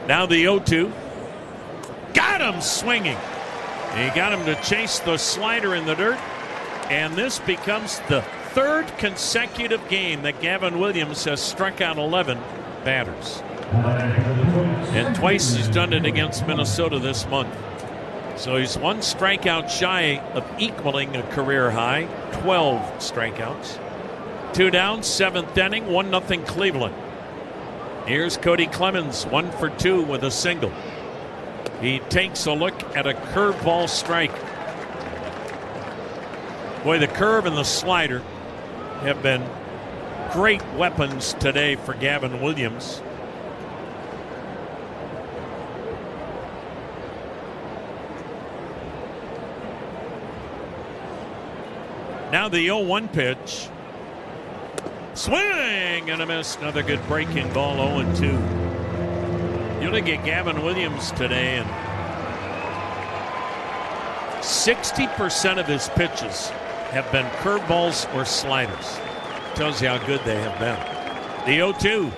Now the 0-2. Got him swinging. He got him to chase the slider in the dirt. And this becomes the 3rd consecutive game that Gavin Williams has struck out 11 batters. And twice he's done it against Minnesota this month. So he's 1 strikeout shy of equaling a career high, 12 strikeouts. 2 down, 7th inning, 1-0 Cleveland. Here's Cody Clemens, 1 for 2 with a single. He takes a look at a curveball strike. Boy, the curve and the slider have been great weapons today for Gavin Williams. Now the 0-1 pitch. Swing and a miss. Another good breaking ball, 0-2. You look at Gavin Williams today, and 60% of his pitches have been curveballs or sliders. Tells you how good they have been. The 0-2.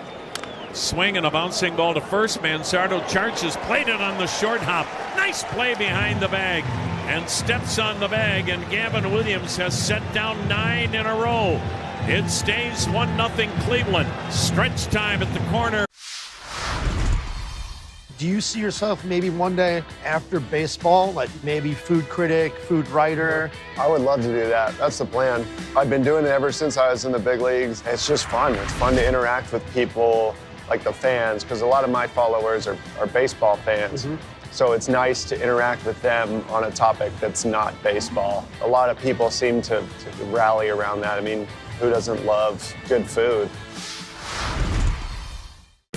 Swing and a bouncing ball to first. Mansardo charges, played it on the short hop. Nice play behind the bag and steps on the bag, and Gavin Williams has set down 9 in a row. It stays 1-0 Cleveland. Stretch time at the corner. Do you see yourself maybe one day after baseball, like maybe food critic, food writer? I would love to do that. That's the plan. I've been doing it ever since I was in the big leagues. It's just fun. It's fun to interact with people, like the fans, because a lot of my followers are baseball fans. So it's nice to interact with them on a topic that's not baseball. A lot of people seem to rally around that. I mean, who doesn't love good food?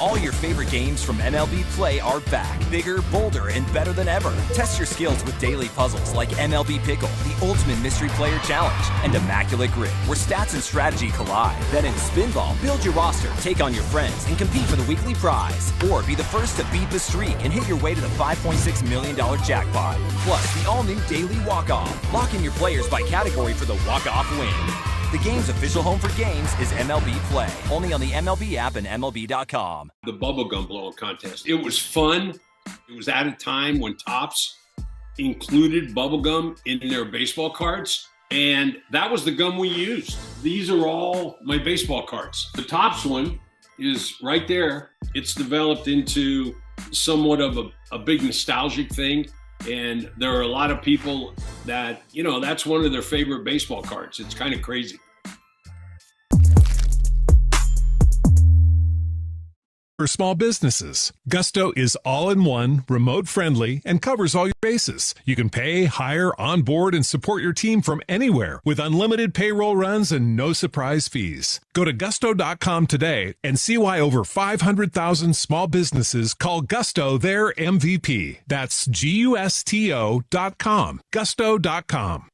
All your favorite games from MLB Play are back, bigger, bolder, and better than ever. Test your skills with daily puzzles like MLB Pickle, the ultimate mystery player challenge, and Immaculate Grid, where stats and strategy collide. Then in Spinball, build your roster, take on your friends, and compete for the weekly prize. Or be the first to beat the streak and hit your way to the $5.6 million jackpot. Plus, the all-new Daily Walk-Off. Lock in your players by category for the walk-off win. The game's official home for games is MLB Play. Only on the MLB app and MLB.com. The bubblegum blowing contest. It was fun. It was at a time when Topps included bubblegum in their baseball cards. And that was the gum we used. These are all my baseball cards. The Topps one is right there. It's developed into somewhat of a big nostalgic thing. And there are a lot of people that, you know, that's one of their favorite baseball cards. It's kind of crazy. For small businesses, Gusto is all-in-one, remote-friendly, and covers all your bases. You can pay, hire, onboard, and support your team from anywhere with unlimited payroll runs and no surprise fees. Go to gusto.com today and see why over 500,000 small businesses call Gusto their MVP. That's GUSTO.com. Gusto.com.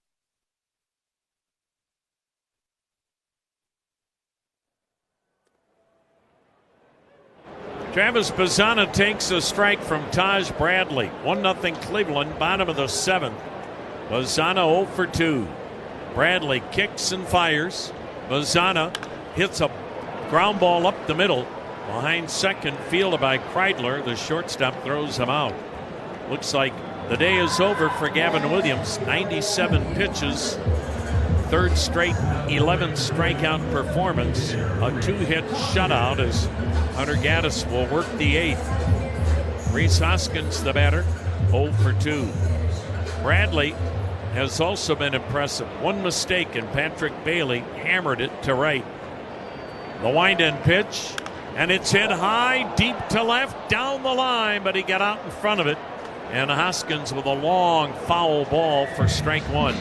Travis Bazzana takes a strike from Taj Bradley. 1-0 Cleveland, bottom of the 7th. Bazzana 0 for 2. Bradley kicks and fires. Bazzana hits a ground ball up the middle. Behind second, fielded by Kreidler. The shortstop throws him out. Looks like the day is over for Gavin Williams. 97 pitches. Third straight 11th strikeout performance. A 2-hit shutout as Hunter Gaddis will work the 8th. Rhys Hoskins, the batter, 0 for 2. Bradley has also been impressive. One mistake, and Patrick Bailey hammered it to right. The wind-in pitch, and it's hit high, deep to left, down the line, but he got out in front of it. And Hoskins with a long foul ball for strike 1.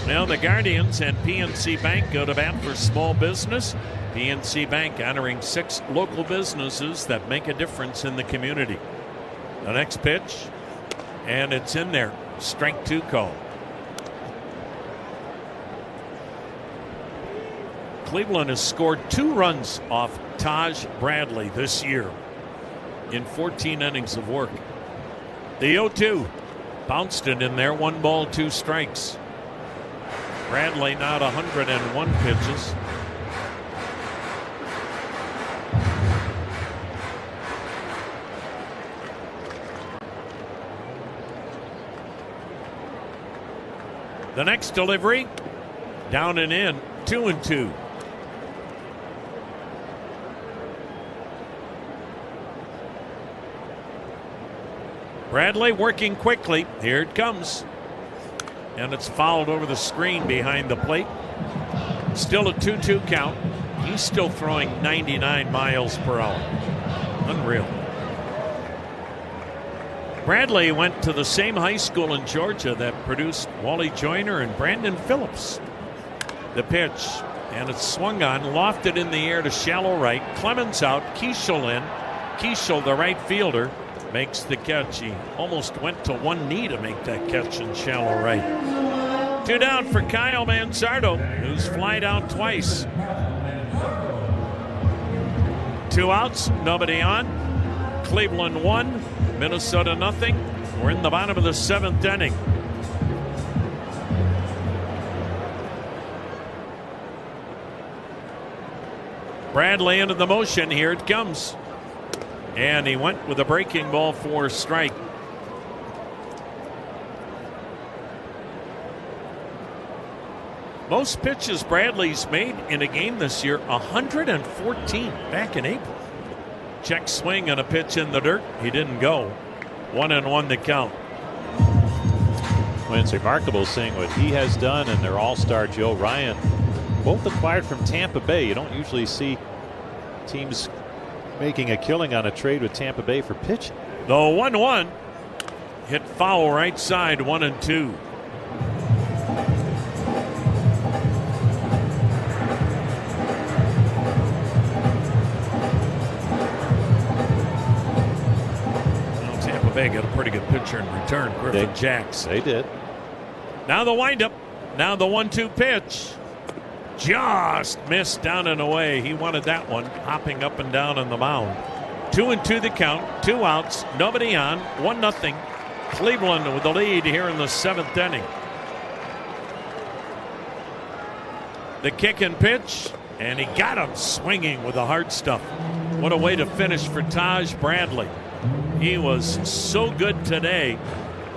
Now the Guardians and PNC Bank go to bat for small business. PNC Bank honoring 6 local businesses that make a difference in the community. The next pitch, and it's in there. Strike 2 call. Cleveland has scored 2 runs off Taj Bradley this year in 14 innings of work. The 0-2 bounced it in there. 1 ball, 2 strikes. Bradley not 101 pitches. The next delivery down and in. 2-2. Bradley working quickly. Here it comes. And it's fouled over the screen behind the plate. Still a 2-2 count. He's still throwing 99 miles per hour. Unreal. Bradley went to the same high school in Georgia that produced Wally Joyner and Brandon Phillips. The pitch, and it's swung on, lofted in the air to shallow right. Clemens out, Keishel in. Keishel, the right fielder, makes the catch. He almost went to one knee to make that catch in shallow right. 2 down for Kyle Manzardo, who's flied out twice. 2 outs, nobody on. Cleveland 1, Minnesota nothing. We're in the bottom of the 7th inning. Bradley into the motion. Here it comes. And he went with a breaking ball for a strike. Most pitches Bradley's made in a game this year, 114 back in April. Check swing on a pitch in the dirt. He didn't go. 1-1 the count. Well, it's remarkable seeing what he has done and their all-star Joe Ryan, both acquired from Tampa Bay. You don't usually see teams making a killing on a trade with Tampa Bay for pitching. The 1-1 hit foul right side. 1-2. They got a pretty good pitcher in return, Griffin Jacks. They did. Now the windup. Now the 1-2 pitch. Just missed down and away. He wanted that one, hopping up and down on the mound. 2-2 the count. 2 outs. Nobody on. 1-0. Cleveland with the lead here in the 7th inning. The kick and pitch, and he got him swinging with the hard stuff. What a way to finish for Taj Bradley. He was so good today,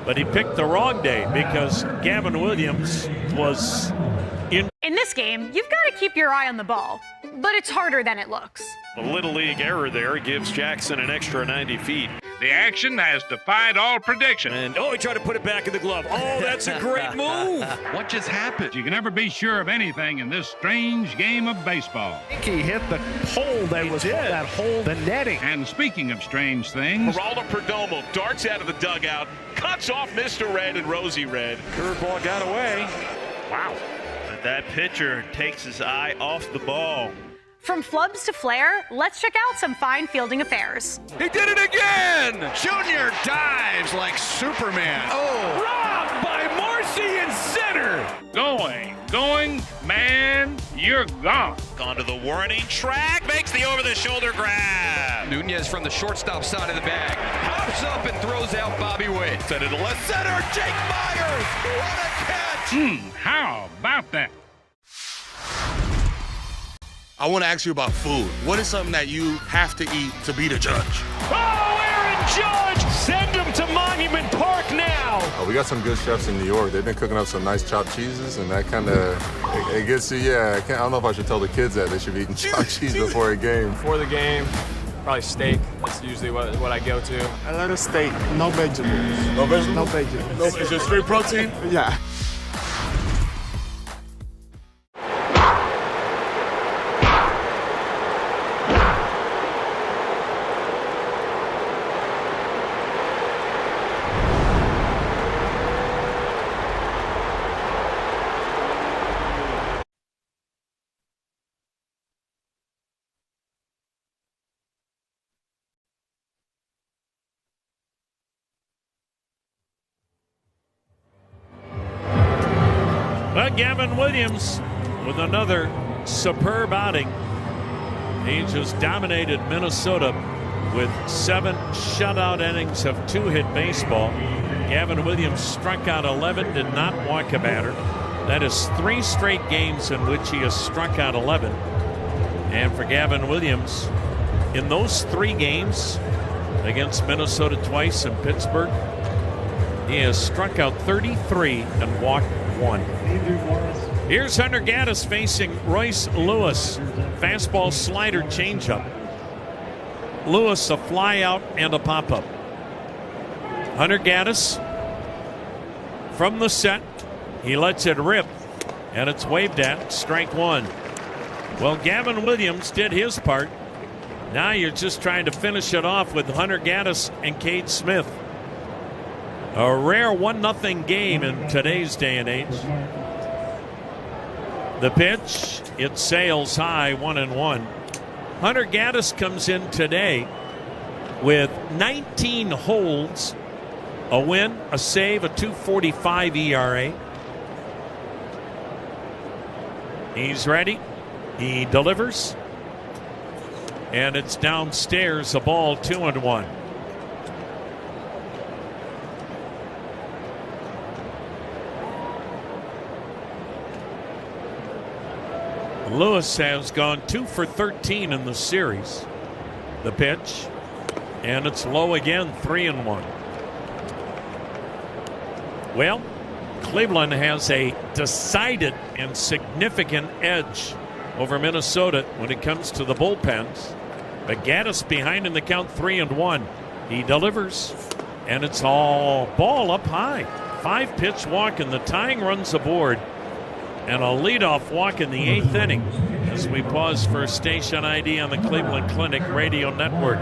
but he picked the wrong day because Gavin Williams was in. In this game, you've got to keep your eye on the ball, but it's harder than it looks. A little league error there gives Jackson an extra 90 feet. The action has defied all prediction. And he tried to put it back in the glove. Oh, that's a great move. What just happened? You can never be sure of anything in this strange game of baseball. I think he hit the pole that hole, the netting. And speaking of strange things, Geraldo Perdomo darts out of the dugout, cuts off Mr. Red and Rosie Red. Curveball got away. Wow. But that pitcher takes his eye off the ball. From flubs to flair, let's check out some fine fielding affairs. He did it again! Junior dives like Superman. Oh! Robbed by Marcy in center! Going, man, you're gone. Gone to the warning track, makes the over-the-shoulder grab. Nunez from the shortstop side of the bag. Hops up and throws out Bobby Witt. Send it to left center, Jake Myers! What a catch! How about that? I want to ask you about food. What is something that you have to eat to beat a judge? Oh, Aaron Judge! Send him to Monument Park now! We got some good chefs in New York. They've been cooking up some nice chopped cheeses, and that kind of, it gets you, I don't know if I should tell the kids that they should be eating chopped cheese before a game. Before the game, probably steak. That's usually what I go to. I like a steak, no vegetables. No vegetables? No vegetables. Is it straight protein? Yeah. Well, Gavin Williams with another superb outing. He just dominated Minnesota with 7 shutout innings of 2-hit baseball. Gavin Williams struck out 11, did not walk a batter. That is 3 straight games in which he has struck out 11. And for Gavin Williams, in those 3 games against Minnesota twice and Pittsburgh, he has struck out 33 and walked 1. Here's Hunter Gaddis facing Royce Lewis. Fastball, slider, changeup. Lewis a fly out and a pop-up. Hunter Gaddis from the set. He lets it rip, and it's waved at. Strike 1. Well, Gavin Williams did his part. Now you're just trying to finish it off with Hunter Gaddis and Cade Smith. A rare 1-0 game in today's day and age. The pitch, it sails high, 1-1. Hunter Gaddis comes in today with 19 holds, a win, a save, a 2.45 ERA. He's ready. He delivers. And it's downstairs, a ball, 2-1. Lewis has gone 2 for 13 in the series. The pitch, and it's low again, 3-1. Well, Cleveland has a decided and significant edge over Minnesota when it comes to the bullpens. But Gaddis behind in the count, 3-1. He delivers, and it's all ball up high. 5-pitch walk, and the tying runs aboard. And a leadoff walk in the 8th inning as we pause for station ID on the Cleveland Clinic Radio Network.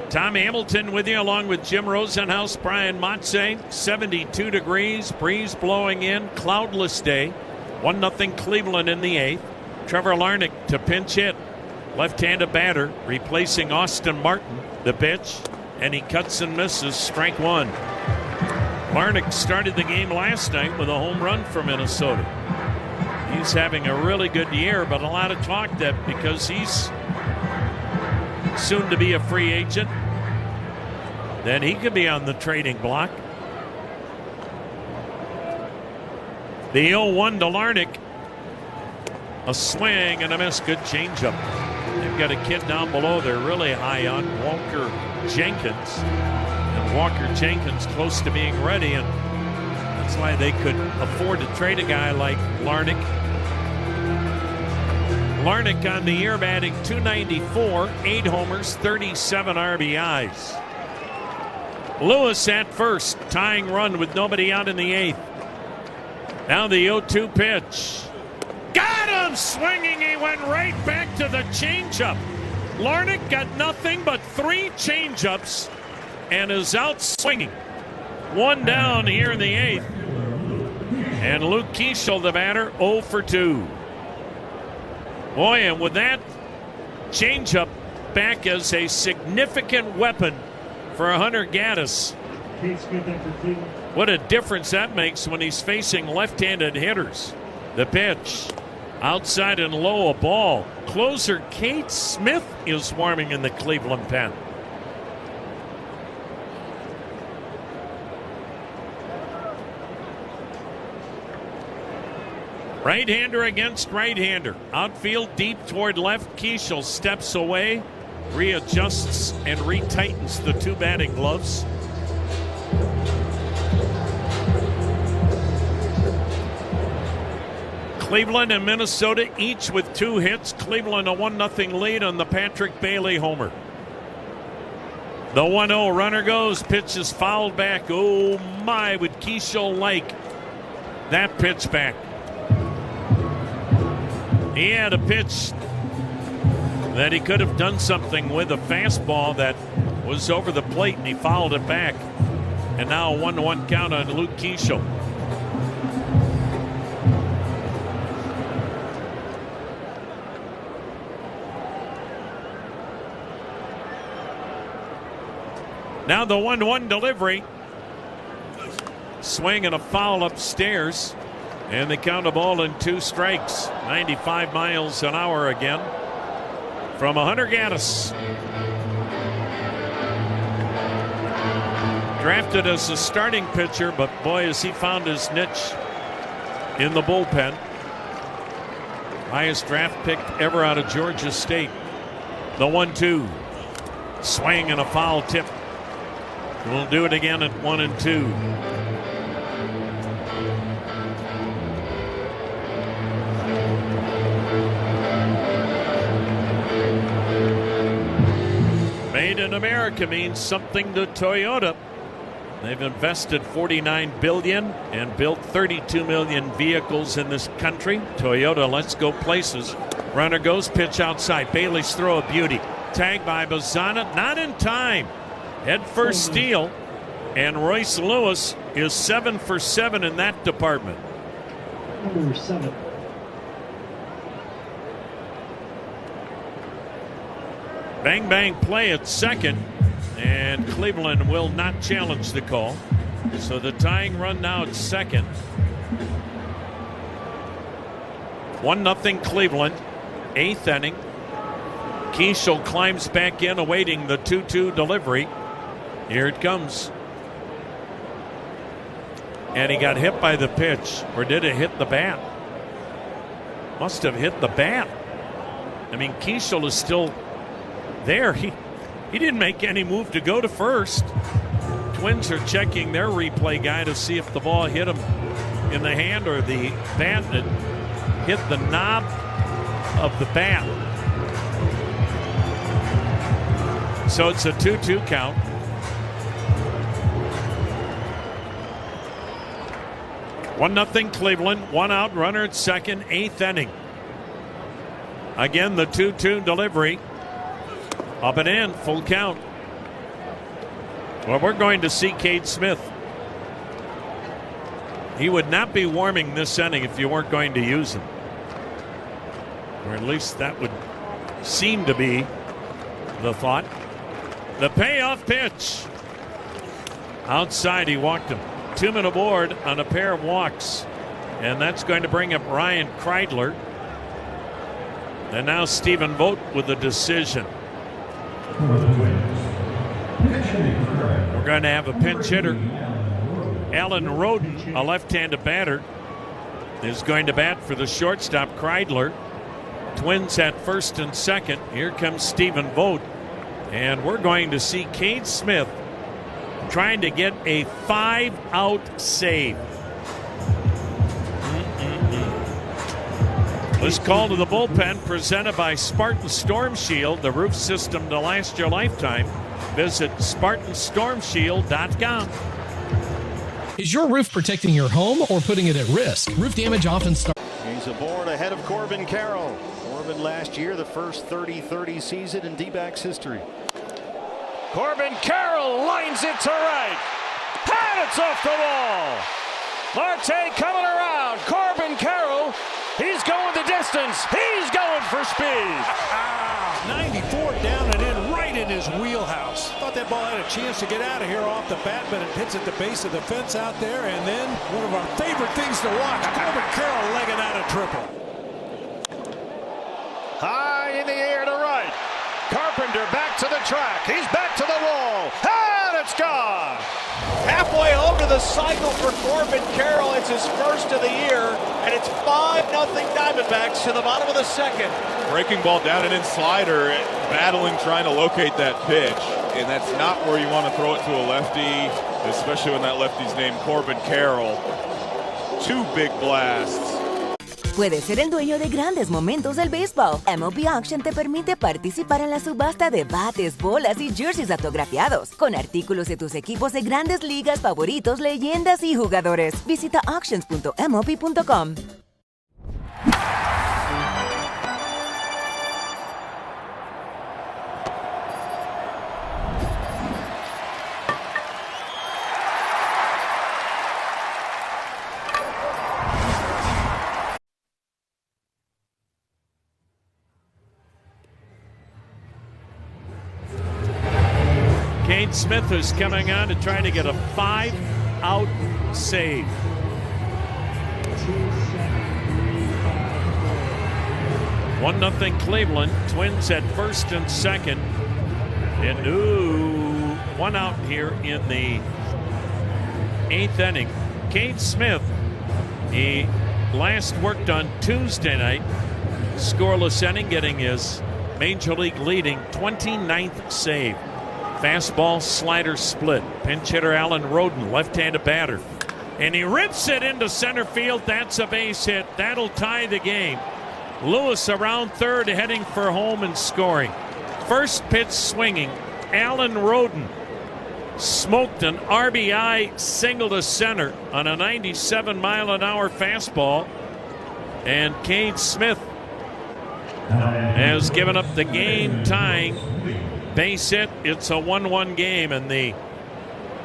Tom Hamilton with you along with Jim Rosenhaus, Brian Motze. 72 degrees, breeze blowing in, cloudless day. 1-0 Cleveland in the 8th. Trevor Larnach to pinch hit. Left-handed batter replacing Austin Martin. The pitch, and he cuts and misses. Strike 1. Larnach started the game last night with a home run for Minnesota. He's having a really good year, but a lot of talk that because he's soon to be a free agent, then he could be on the trading block. The 0-1 to Larnach. A swing and a miss. Good changeup. They've got a kid down below they're really high on, Walker Jenkins. And Walker Jenkins close to being ready, and that's why they could afford to trade a guy like Larnach. Larnach on the year batting .294, 8 homers, 37 RBIs. Lewis at first, tying run with nobody out in the 8th. Now the 0-2 pitch. Got him swinging. He went right back to the changeup. Larnach got nothing but 3 changeups and is out swinging. 1 down here in the 8th. And Luke Kiesel, the batter, 0 for 2. Boy, and with that changeup back as a significant weapon for Hunter Gaddis. What a difference that makes when he's facing left-handed hitters. The pitch. Outside and low, a ball. Closer Cade Smith is warming in the Cleveland pen. Right-hander against right-hander. Outfield deep toward left. Kiesel steps away, readjusts and retightens the 2 batting gloves. Cleveland and Minnesota each with 2 hits. Cleveland a 1-0 lead on the Patrick Bailey homer. The 1-0 runner goes. Pitch is fouled back. Oh my, would Kiesel like that pitch back? He had a pitch that he could have done something with, a fastball that was over the plate, and he fouled it back. And now a 1-1 count on Luke Kiesel. Now the 1-1 delivery. Swing and a foul upstairs. And they count a ball in 2 strikes. 95 miles an hour again from Hunter Gaddis. Drafted as a starting pitcher, but boy, has he found his niche in the bullpen. Highest draft pick ever out of Georgia State. The 1-2. Swing and a foul tip. We'll do it again at 1-2. Made in America means something to Toyota. They've invested $49 billion and built 32 million vehicles in this country. Toyota, let's go places. Runner goes, pitch outside. Bailey's throw a beauty. Tagged by Bazzana, not in time. Head first steal, and Royce Lewis is 7 for 7 in that department. Number 7. Bang bang play at second, and Cleveland will not challenge the call. So the tying run now at second. 1-0 Cleveland, 8th inning. Keishel climbs back in, awaiting the 2-2 delivery. Here it comes. And he got hit by the pitch, or did it hit the bat? Must have hit the bat. I mean, Keishel is still there. He didn't make any move to go to first. Twins are checking their replay guy to see if the ball hit him in the hand or the bat. It hit the knob of the bat. So it's a 2-2 count. One nothing Cleveland, 1 out, runner at second, 8th inning. Again, the 2-2 delivery. Up and in, full count. Well, we're going to see Cade Smith. He would not be warming this inning if you weren't going to use him. Or at least that would seem to be the thought. The payoff pitch. Outside, he walked him. 2 men aboard on a pair of walks. And that's going to bring up Ryan Kreidler. And now Stephen Vogt with a decision. We're going to have a pinch hitter. Alan Roden, a left-handed batter, is going to bat for the shortstop, Kreidler. Twins at first and second. Here comes Stephen Vogt. And we're going to see Cade Smith trying to get a 5-out save. This call to the bullpen presented by Spartan Storm Shield, the roof system to last your lifetime. Visit SpartanStormShield.com. Is your roof protecting your home or putting it at risk? Roof damage often starts. He's aboard ahead of Corbin Carroll. Corbin last year, the first 30-30 season in D-backs history. Corbin Carroll lines it to right. And it's off the wall. Marte coming around. Corbin Carroll. He's going the distance. He's going for speed. 94 down and in, right in his wheelhouse. Thought that ball had a chance to get out of here off the bat, but it hits at the base of the fence out there. And then one of our favorite things to watch, Corbin Carroll legging out a triple. High in the air to right. Carpenter back to the track. He's back to the wall. And it's gone. Halfway home to the cycle for Corbin Carroll. It's his first of the year, and it's 5-0 Diamondbacks to the bottom of the second. Breaking ball down and in slider, battling, trying to locate that pitch. And that's not where you want to throw it to a lefty, especially when that lefty's named Corbin Carroll. 2 big blasts. Puedes ser el dueño de grandes momentos del béisbol. MLB Auction te permite participar en la subasta de bates, bolas y jerseys autografiados, con artículos de tus equipos de grandes ligas favoritos, leyendas y jugadores. Visita auctions.mlb.com. Cade Smith is coming on to try to get a 5-out save. One nothing Cleveland. Twins at first and second. And one out here in the 8th inning. Cade Smith, he last worked on Tuesday night. Scoreless inning, getting his Major League leading 29th save. Fastball slider split. Pinch hitter Alan Roden, left-handed batter. And he rips it into center field. That's a base hit. That'll tie the game. Lewis around third, heading for home and scoring. First pitch swinging. Alan Roden smoked an RBI single to center on a 97-mile-an-hour fastball. And Cade Smith has given up the game-tying base hit. It's a 1-1 game, and the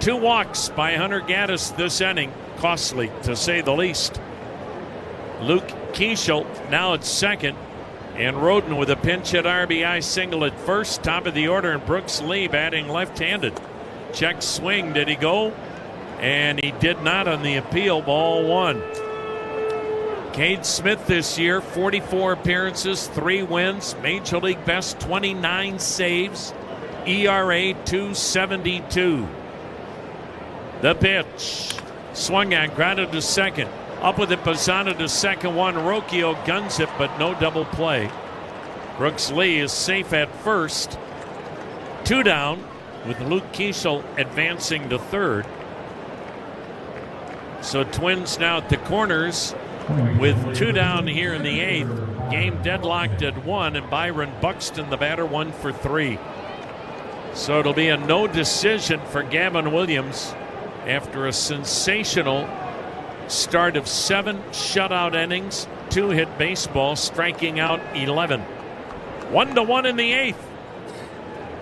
2 walks by Hunter Gaddis this inning, costly to say the least. Luke Keeschel now at second, and Roden with a pinch hit RBI single at first. Top of the order, and Brooks Lee batting left-handed. Check swing, did he go? And he did not on the appeal, ball 1. Cade Smith this year, 44 appearances, 3 wins, Major League best 29 saves, ERA 2.72. The pitch, swung on, grounded to second. Up with it, Bazzana to second one. Rocchio guns it, but no double play. Brooks Lee is safe at first. 2 down, with Luke Keeschel advancing to third. So Twins now at the corners with 2 down here in the 8th. Game deadlocked at 1, and Byron Buxton, the batter, 1 for 3. So it'll be a no decision for Gavin Williams after a sensational start of 7 shutout innings, 2 hit baseball, striking out 11. 1-1 in the 8th.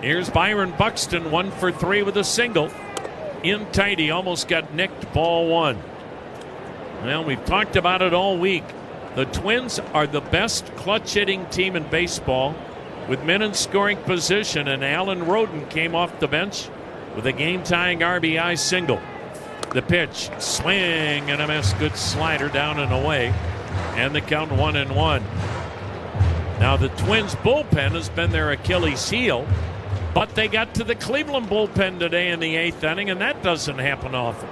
Here's Byron Buxton, 1 for 3 with a single. In tight, he almost got nicked, ball 1. Well, we've talked about it all week. The Twins are the best clutch hitting team in baseball with men in scoring position, and Alan Roden came off the bench with a game-tying RBI single. The pitch, swing and a miss, good slider down and away, and the count 1-1. Now the Twins bullpen has been their Achilles heel, but they got to the Cleveland bullpen today in the 8th inning, and that doesn't happen often.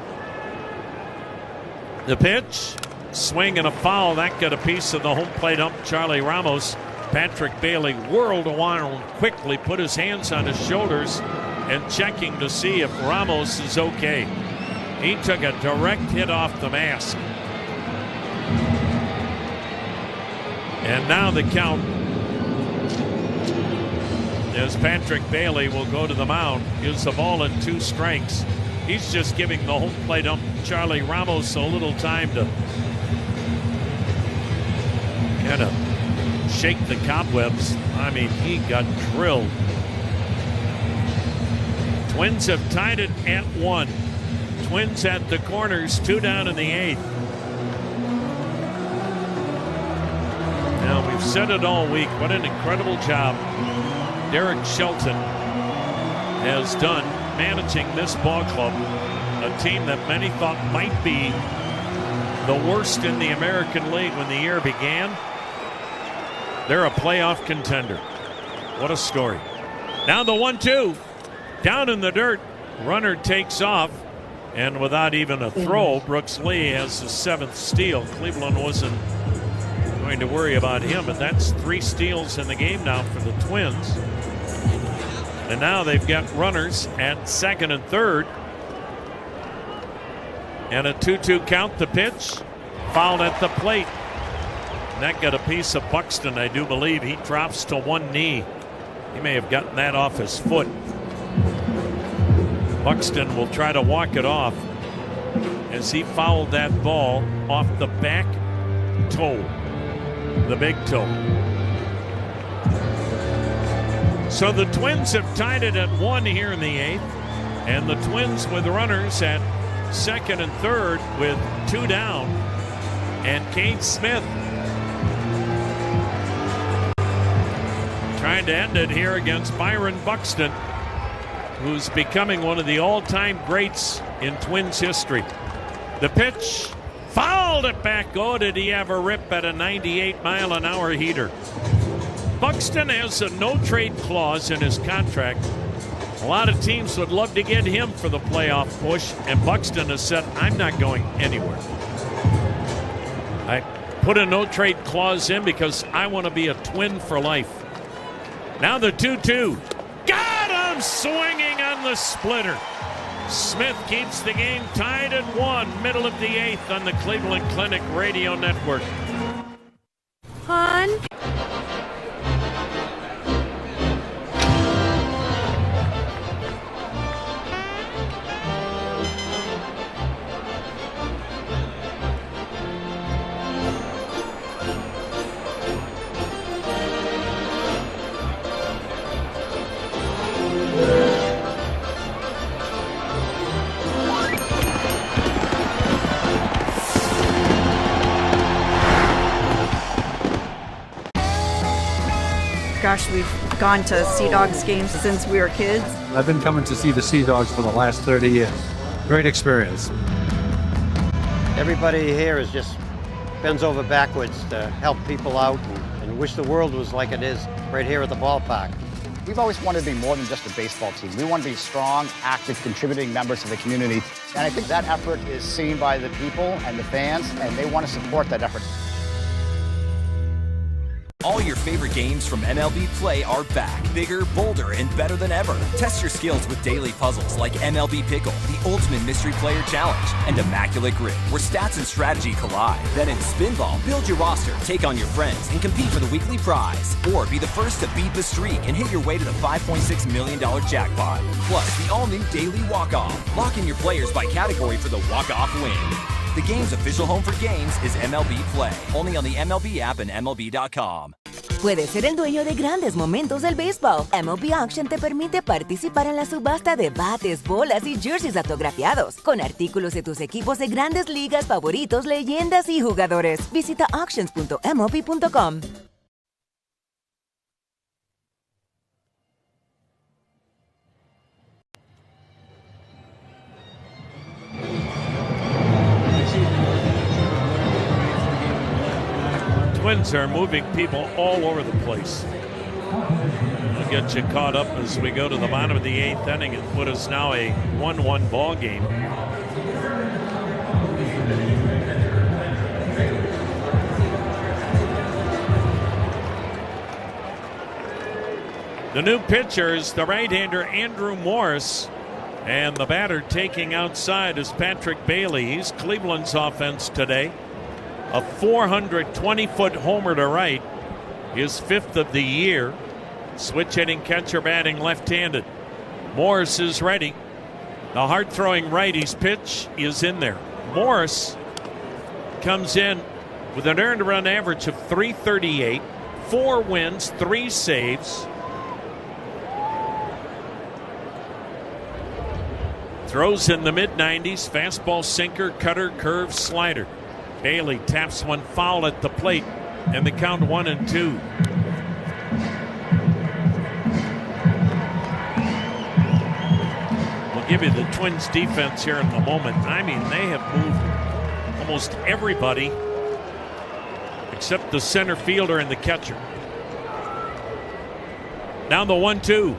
The pitch, swing and a foul. That got a piece of the home plate ump, Charlie Ramos. Patrick Bailey whirled around quickly, put his hands on his shoulders, and checking to see if Ramos is okay. He took a direct hit off the mask. And now the count, as Patrick Bailey will go to the mound, is the ball in 2 strikes. He's just giving the home plate ump, Charlie Ramos, a little time to kind of shake the cobwebs. I mean, he got drilled. Twins have tied it at 1. Twins at the corners, 2 down in the 8th. Now, we've said it all week. What an incredible job Derek Shelton has done managing this ball club, a team that many thought might be the worst in the American League when the year began. They're a playoff contender. What a story. Now the 1-2, down in the dirt. Runner takes off, and without even a throw, Brooks Lee has his 7th steal. Cleveland wasn't going to worry about him, but that's 3 steals in the game now for the Twins. And now they've got runners at second and third. And a 2-2 count. The pitch, fouled at the plate. And that got a piece of Buxton, I do believe. He drops to one knee. He may have gotten that off his foot. Buxton will try to walk it off as he fouled that ball off the back toe, the big toe. So the Twins have tied it at 1 here in the 8th, and the Twins with runners at second and third with 2 down, and Cade Smith trying to end it here against Byron Buxton. who's becoming one of the all-time greats in Twins history. The pitch, fouled it back. Oh, did he have a rip at a 98-mile-an-hour heater? Buxton has a no-trade clause in his contract. A lot of teams would love to get him for the playoff push, and Buxton has said, I'm not going anywhere. I put a no-trade clause in because I want to be a Twin for life. Now the 2-2. Got him swinging on the splitter. Smith keeps the game tied at 1, middle of the 8th on the Cleveland Clinic Radio Network. Hon? Gosh, we've gone to Sea Dogs games since we were kids. I've been coming to see the Sea Dogs for the last 30 years. Great experience. Everybody here is just bends over backwards to help people out and wish the world was like it is right here at the ballpark. We've always wanted to be more than just a baseball team. We want to be strong, active, contributing members of the community. And I think that effort is seen by the people and the fans, and they want to support that effort. All your favorite games from MLB Play are back, bigger, bolder, and better than ever. Test your skills with daily puzzles like MLB Pickle, the Ultimate Mystery Player Challenge, and Immaculate Grip, where stats and strategy collide. Then in Spinball, build your roster, take on your friends, and compete for the weekly prize. Or be the first to beat the streak and hit your way to the $5.6 million jackpot. Plus, the all-new Daily Walk-Off. Lock in your players by category for the walk-off win. The game's official home for games is MLB Play, only on the MLB app and MLB.com. Puedes ser el dueño de grandes momentos del béisbol. MLB Auction te permite participar en la subasta de bates, bolas y jerseys autografiados, con artículos de tus equipos de grandes ligas favoritos, leyendas y jugadores. Visita auctions.mlb.com. Twins are moving people all over the place. We'll get you caught up as we go to the bottom of the 8th inning and put us now a 1-1 ball game. The new pitcher is the right-hander Andrew Morris, and the batter taking outside is Patrick Bailey. He's Cleveland's offense today. A 420-foot homer to right, his 5th of the year. Switch hitting catcher batting left-handed. Morris is ready. The hard-throwing righty's pitch is in there. Morris comes in with an earned run average of .338, 4 wins, 3 saves. Throws in the mid-90s, fastball, sinker, cutter, curve, slider. Bailey taps one foul at the plate, and the count 1-2. We'll give you the Twins defense here in a moment. I mean, they have moved almost everybody except the center fielder and the catcher. Now the 1-2.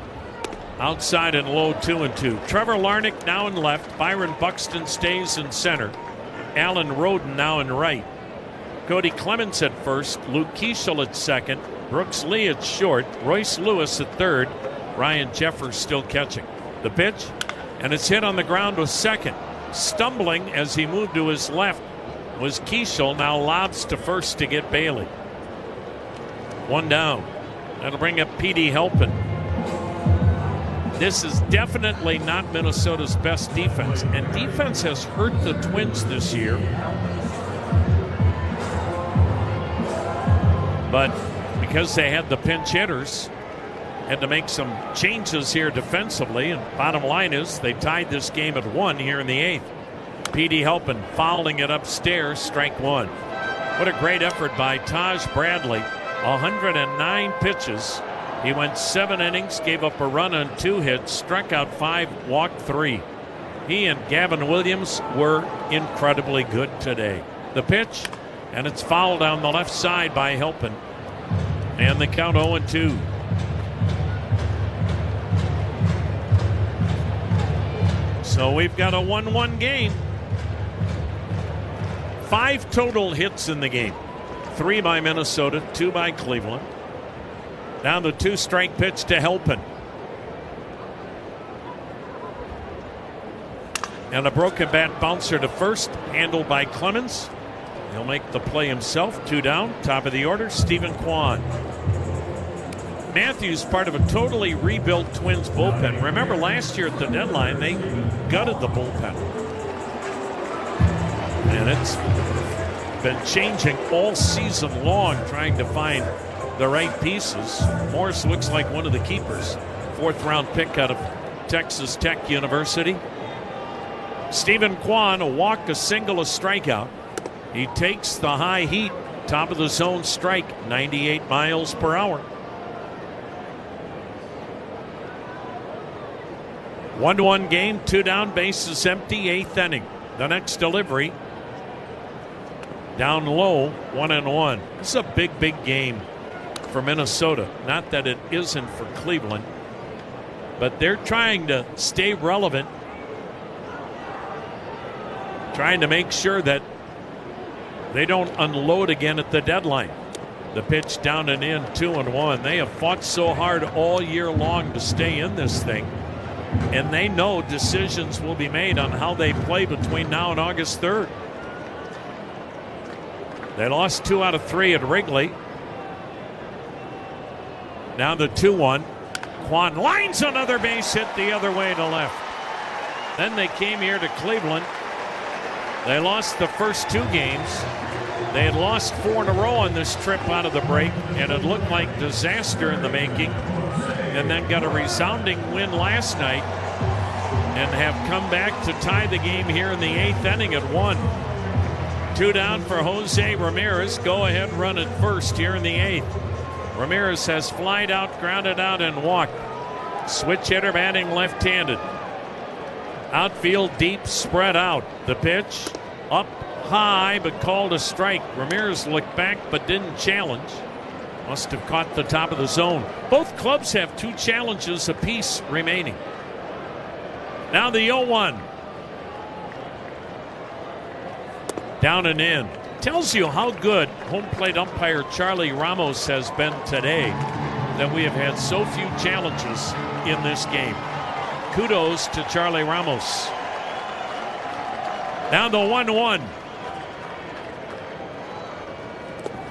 Outside and low, 2-2. Trevor Larnach now in left. Byron Buxton stays in center. Alan Roden now in right. Cody Clemens at first. Luke Keeschel at second. Brooks Lee at short. Royce Lewis at third. Ryan Jeffers still catching. The pitch, and it's hit on the ground to second. Stumbling as he moved to his left was Keeschel. Now lobs to first to get Bailey. 1 down. That'll bring up Petey Helpin. This is definitely not Minnesota's best defense, and defense has hurt the Twins this year. But because they had the pinch hitters, had to make some changes here defensively, and bottom line is they tied this game at 1 here in the 8th. Petey Helpin fouling it upstairs, strike 1. What a great effort by Taj Bradley. 109 pitches, He went 7 innings, gave up a run on 2 hits, struck out 5, walked 3. He and Gavin Williams were incredibly good today. The pitch, and it's fouled down the left side by Halpin. And the count 0-2. So we've got a 1-1 game. 5 total hits in the game. 3 by Minnesota, 2 by Cleveland. Now the 2-strike pitch to Halpin. And a broken bat bouncer to first, handled by Clemens. He'll make the play himself. 2 down, top of the order, Stephen Kwan. Matthews, part of a totally rebuilt Twins bullpen. Remember last year at the deadline, they gutted the bullpen. And it's been changing all season long, trying to find the right pieces. Morris looks like one of the keepers. 4th-round pick out of Texas Tech University. Stephen Kwan, a walk, a single, a strikeout. He takes the high heat, top of the zone strike, 98 miles per hour. 1-1 game, 2 down, bases empty, 8th inning. The next delivery down low, 1-1. This is a big game for Minnesota. Not that it isn't for Cleveland, but they're trying to stay relevant, trying to make sure that they don't unload again at the deadline. The pitch down and in, 2-1. They have fought so hard all year long to stay in this thing, and they know decisions will be made on how they play between now and August 3rd. They lost 2 out of 3 at Wrigley. Now the 2-1. Kwan lines another base hit the other way to left. Then they came here to Cleveland. They lost the first 2 games. They had lost 4 in a row on this trip out of the break, and it looked like disaster in the making. And then got a resounding win last night and have come back to tie the game here in the 8th inning at 1. 2 down for Jose Ramirez. Go ahead run at first here in the 8th. Ramirez has flied out, grounded out, and walked. Switch hitter batting left-handed. Outfield deep, spread out. The pitch up high, but called a strike. Ramirez looked back but didn't challenge. Must have caught the top of the zone. Both clubs have 2 challenges apiece remaining. Now the 0-1. Down and in. Tells you how good home plate umpire Charlie Ramos has been today, that we have had so few challenges in this game. Kudos to Charlie Ramos. Now the 1-1.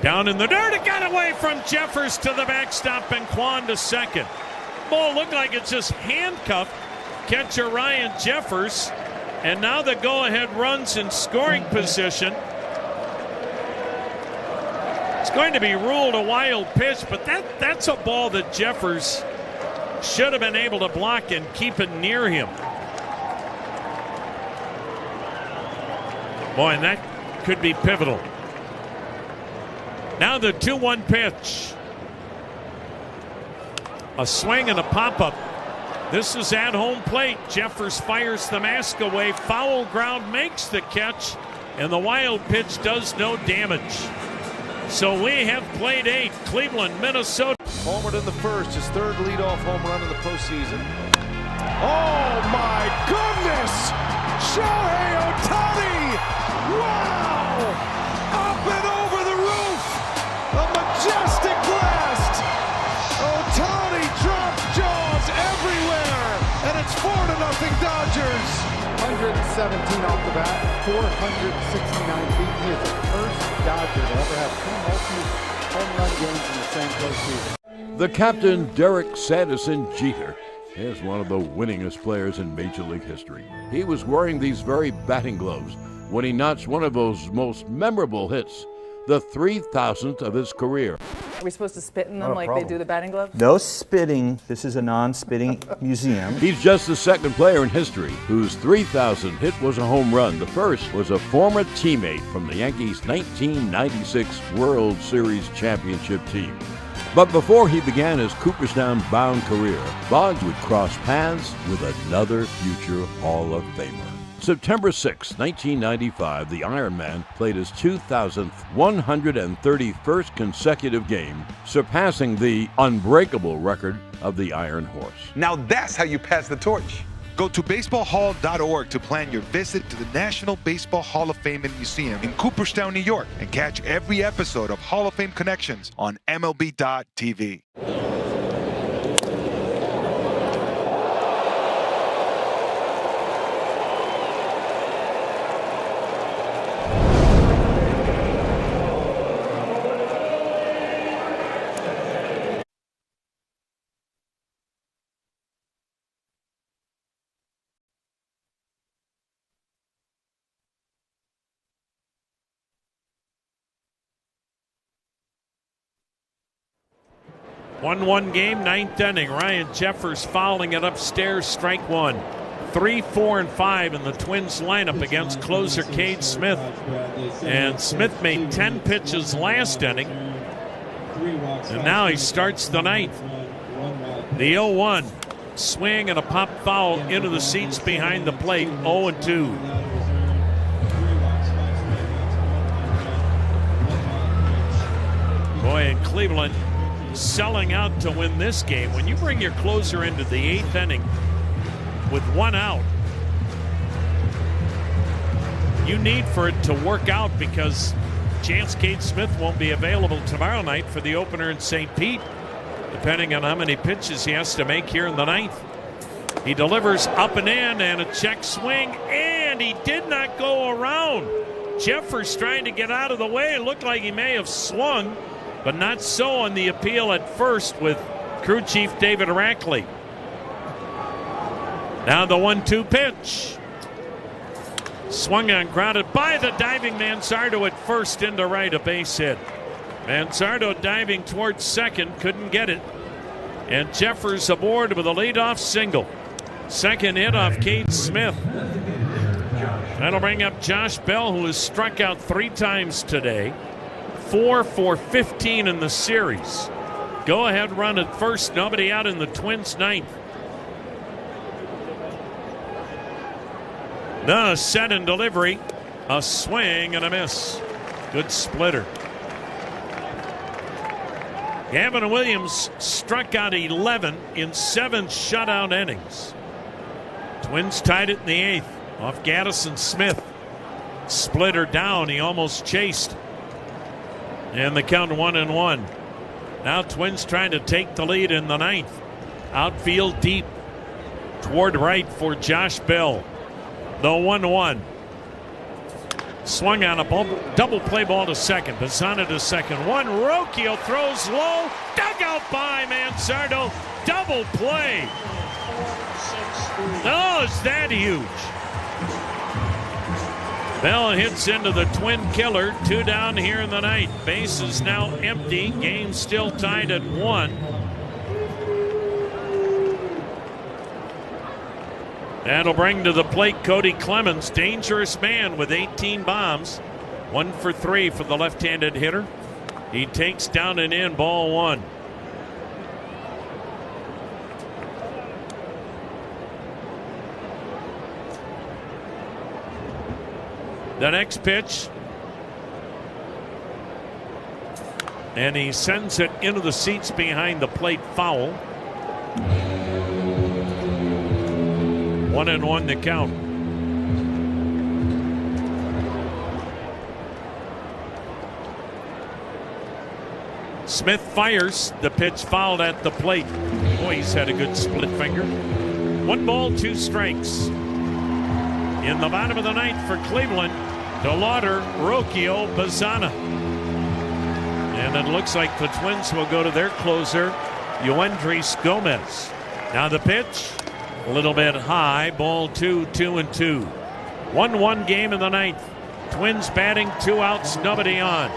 Down in the dirt, it got away from Jeffers to the backstop and Kwan to second. Ball looked like it's just handcuffed catcher Ryan Jeffers, and now the go-ahead runs in scoring position. It's going to be ruled a wild pitch, but that's a ball that Jeffers should have been able to block and keep it near him. Boy, and that could be pivotal. Now the 2-1 pitch. A swing and a pop-up. This is at home plate. Jeffers fires the mask away. Foul ground makes the catch, and the wild pitch does no damage. So we have played 8. Cleveland, Minnesota. Homered in the first, his 3rd leadoff home run in the postseason. Oh my goodness! Shohei Ohtani! Wow! Up and over the roof! A majestic blast! Ohtani dropped jaws everywhere! And it's 4-0 Dodgers! 117 off the bat, 469 feet. He is the first Dodger to ever have 2 multi-home run games in the same postseason. The captain, Derek Sanderson Jeter, is one of the winningest players in Major League history. He was wearing these very batting gloves when he notched one of those most memorable hits, the 3,000th of his career. Are we supposed to spit in them like they do the batting gloves? No spitting. This is a non-spitting museum. He's just the 2nd player in history whose 3,000th hit was a home run. The first was a former teammate from the Yankees' 1996 World Series championship team. But before he began his Cooperstown-bound career, Boggs would cross paths with another future Hall of Famer. September 6, 1995, the Ironman played his 2,000th 131st consecutive game, surpassing the unbreakable record of the Iron Horse. Now that's how you pass the torch. Go to baseballhall.org to plan your visit to the National Baseball Hall of Fame and Museum in Cooperstown, New York, and catch every episode of Hall of Fame Connections on MLB.tv. One game, ninth inning. Ryan Jeffers fouling it upstairs, strike one. 3, 4, and 5 in the Twins lineup against closer Cade Smith. And Smith made 10 pitches last inning. And now he starts the ninth. The 0-1 swing and a pop foul into the seats behind the plate. 0-2. Boy, in Cleveland, selling out to win this game. When you bring your closer into the 8th inning with 1 out, you need for it to work out, because chance Cade Smith won't be available tomorrow night for the opener in St. Pete, depending on how many pitches he has to make here in the 9th. He delivers up and in, and a check swing, and he did not go around. Jeffers trying to get out of the way. It looked like he may have swung, but not so on the appeal at first with crew chief David Rackley. Now the 1-2 pitch. Swung on, grounded by the diving Manzardo at first into right, a base hit. Manzardo diving towards second, couldn't get it. And Jeffers aboard with a leadoff single. Second hit off Cade Smith. That'll bring up Josh Bell, who has struck out 3 times today. 4 for 15 in the series. Go ahead run at first, nobody out in the Twins' 9th. The set and delivery, a swing and a miss. Good splitter. Gavin Williams struck out 11 in 7 shutout innings. Twins tied it in the 8th off Gaddison Smith. Splitter down, he almost chased. And the count 1-1. Now Twins trying to take the lead in the 9th. Outfield deep toward right for Josh Bell. The 1-1. Swung on a double play ball to second. Bazzana to second. Rocchio throws low. Dugout by Manzardo. Double play. Oh, is that huge? Bell hits into the twin killer. 2 down here in the 9th. Base is now empty. Game still tied at 1. That'll bring to the plate Cody Clemens. Dangerous man with 18 bombs. 1 for 3 for the left-handed hitter. He takes down and in, ball 1. The next pitch. And he sends it into the seats behind the plate, foul. 1-1 the count. Smith fires. The pitch fouled at the plate. Boy, he's had a good split finger. 1 ball, 2 strikes. In the bottom of the 9th for Cleveland, DeLauder, Rocchio, Bazzana. And it looks like the Twins will go to their closer, Yoendris Gomez. Now the pitch, a little bit high, ball 2, 2-2. 1-1 game in the 9th. Twins batting, 2 outs, nobody on.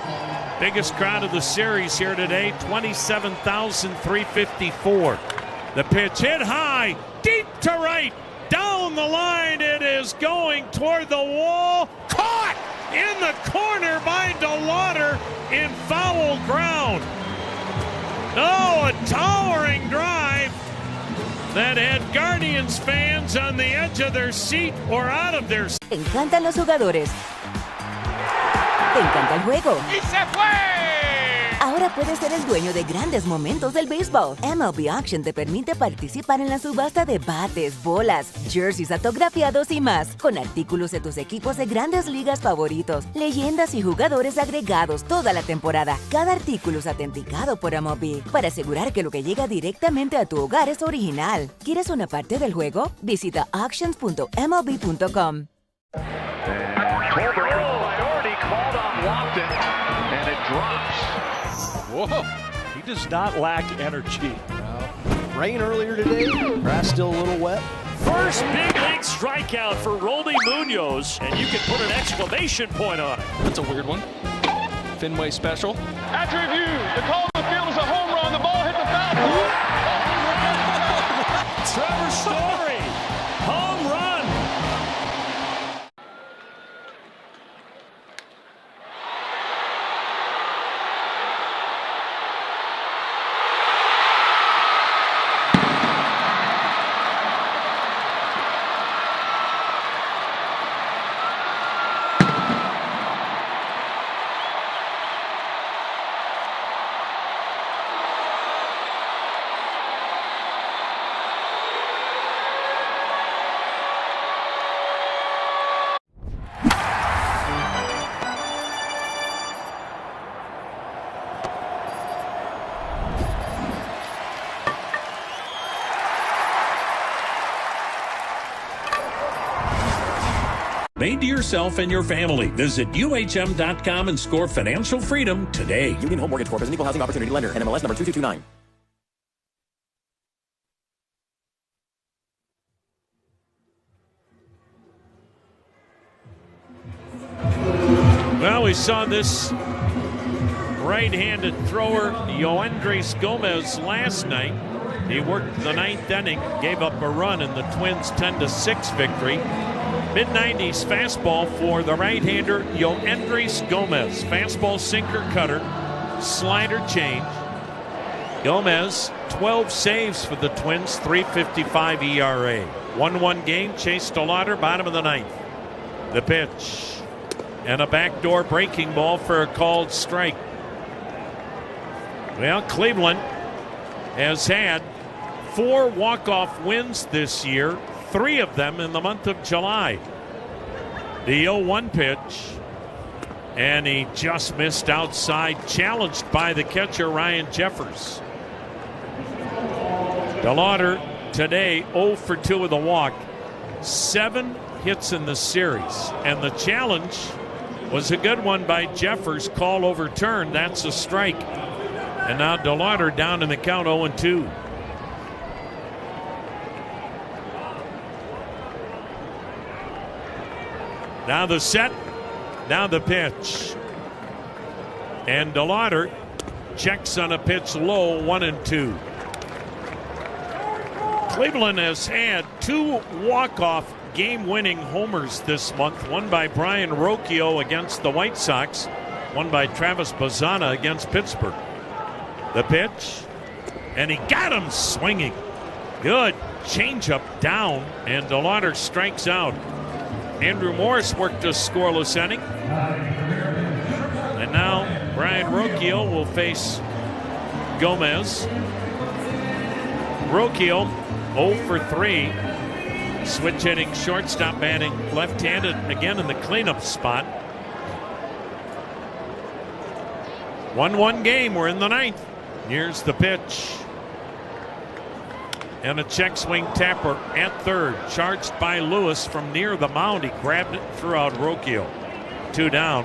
Biggest crowd of the series here today, 27,354. The pitch hit high, deep to right. Down the line, it is going toward the wall. Caught in the corner by DeLauder in foul ground. Oh, a towering drive that had Guardians fans on the edge of their seat or out of their seat. Te encantan los jugadores. Te encanta el juego. ¡Y se fue! Ahora puedes ser el dueño de grandes momentos del béisbol. MLB Auction te permite participar en la subasta de bates, bolas, jerseys autografiados y más, con artículos de tus equipos de grandes ligas favoritos, leyendas y jugadores agregados toda la temporada. Cada artículo es autenticado por MLB para asegurar que lo que llega directamente a tu hogar es original. ¿Quieres una parte del juego? Visita auctions.mlb.com. Whoa, he does not lack energy. Rain earlier today, grass still a little wet. First big league strikeout for Roldy Munoz, and you can put an exclamation point on it. That's a weird one. Fenway special. After review, the call of the field is a home run. The ball hit the foul pole. Trevor Story, home run. Made to yourself and your family. Visit UHM.com and score financial freedom today. Union Home Mortgage Corp is an equal housing opportunity lender. NMLS number 2229. Well, we saw this right-handed thrower, Yoendrys Gomez, last night. He worked the ninth inning, gave up a run in the Twins' 10-6 victory. Mid-90s fastball for the right-hander, Yoendrys Gomez. Fastball, sinker, cutter, slider change. Gomez, 12 saves for the Twins, 3.55 ERA. 1-1 game, Chase DeLauder, bottom of the ninth. The pitch. And a backdoor breaking ball for a called strike. Well, Cleveland has had 4 walk-off wins this year, 3 of them in the month of July. The 0-1 pitch, and he just missed outside, challenged by the catcher Ryan Jeffers. DeLauder today 0 for 2 with a walk, 7 hits in the series, and the challenge was a good one by Jeffers, call overturned. That's a strike. And now DeLauder down in the count 0-2. Now the set, now the pitch. And DeLauder checks on a pitch low, 1-2. Cleveland has had 2 walk-off game-winning homers this month. One by Brian Rocchio against the White Sox, one by Travis Bazzana against Pittsburgh. The pitch, and he got him swinging. Good changeup down, and DeLauder strikes out. Andrew Morris worked a scoreless inning. And now Brian Rocchio will face Gomez. Rocchio 0 for 3. Switch hitting shortstop, batting left-handed again in the cleanup spot. 1-1 game. We're in the ninth. Here's the pitch. And a check swing tapper at third. Charged by Lewis from near the mound. He grabbed it and threw out Rocchio. 2 down.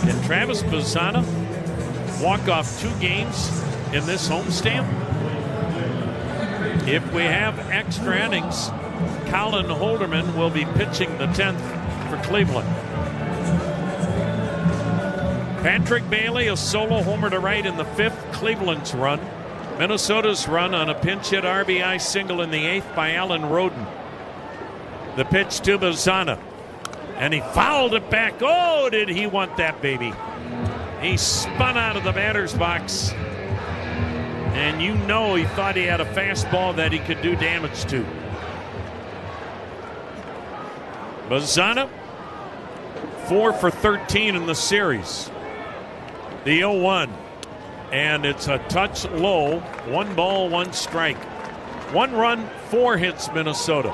Can Travis Bazzana walk off 2 games in this homestand? If we have extra innings, Colin Holderman will be pitching the 10th for Cleveland. Patrick Bailey, a solo homer to right in the 5th. Cleveland's run. Minnesota's run on a pinch hit RBI single in the 8th by Alan Roden. The pitch to Bazzana. And he fouled it back. Oh, did he want that baby? He spun out of the batter's box. and you know he thought he had a fastball that he could do damage to. Bazzana, 4 for 13 in the series. The 0-1, and it's a touch low. 1 ball, 1 strike. 1 run, 4 hits Minnesota.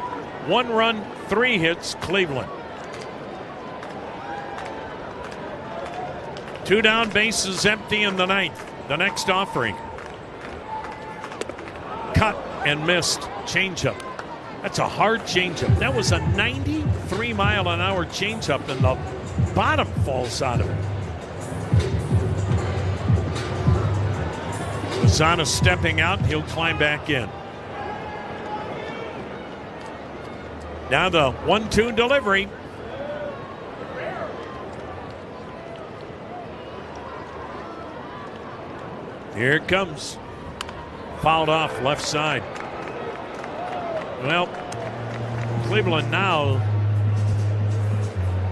1 run, 3 hits Cleveland. 2 down, bases empty in the 9th. The next offering. Cut and missed. Changeup. That's a hard changeup. That was a 93-mile-an-hour changeup, and the bottom falls out of it. Bazzana stepping out. He'll climb back in. Now the 1-2 delivery. Here it comes. Fouled off left side. Well, Cleveland now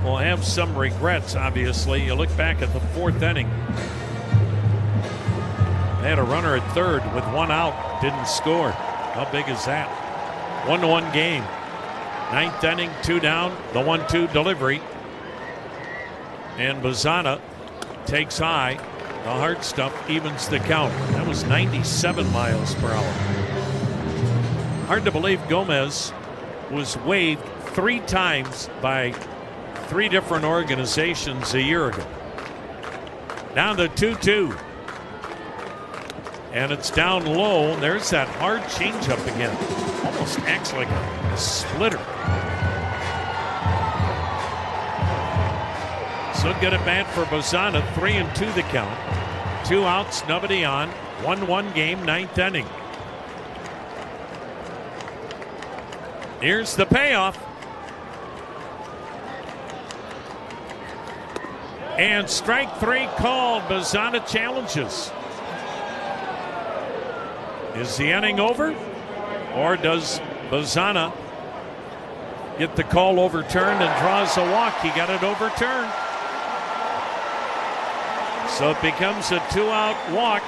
will have some regrets, obviously. You look back at the 4th inning. They had a runner at 3rd with 1 out. Didn't score. How big is that? 1-1 game. 9th inning, 2 down. The 1-2 delivery. And Bazzana takes high. The hard stuff evens the count. That was 97 miles per hour. Hard to believe Gomez was waived 3 times by 3 different organizations a year ago. Now the 2-2. And it's down low. There's that hard changeup again. Almost acts like a splitter. So good at bat for Bazzana. 3-2 the count. 2 outs, nobody on. 1-1 game, 9th inning. Here's the payoff. And strike 3 called. Bazzana challenges. Is the inning over? Or does Bazzana get the call overturned and draws a walk? He got it overturned. So it becomes a 2-out walk,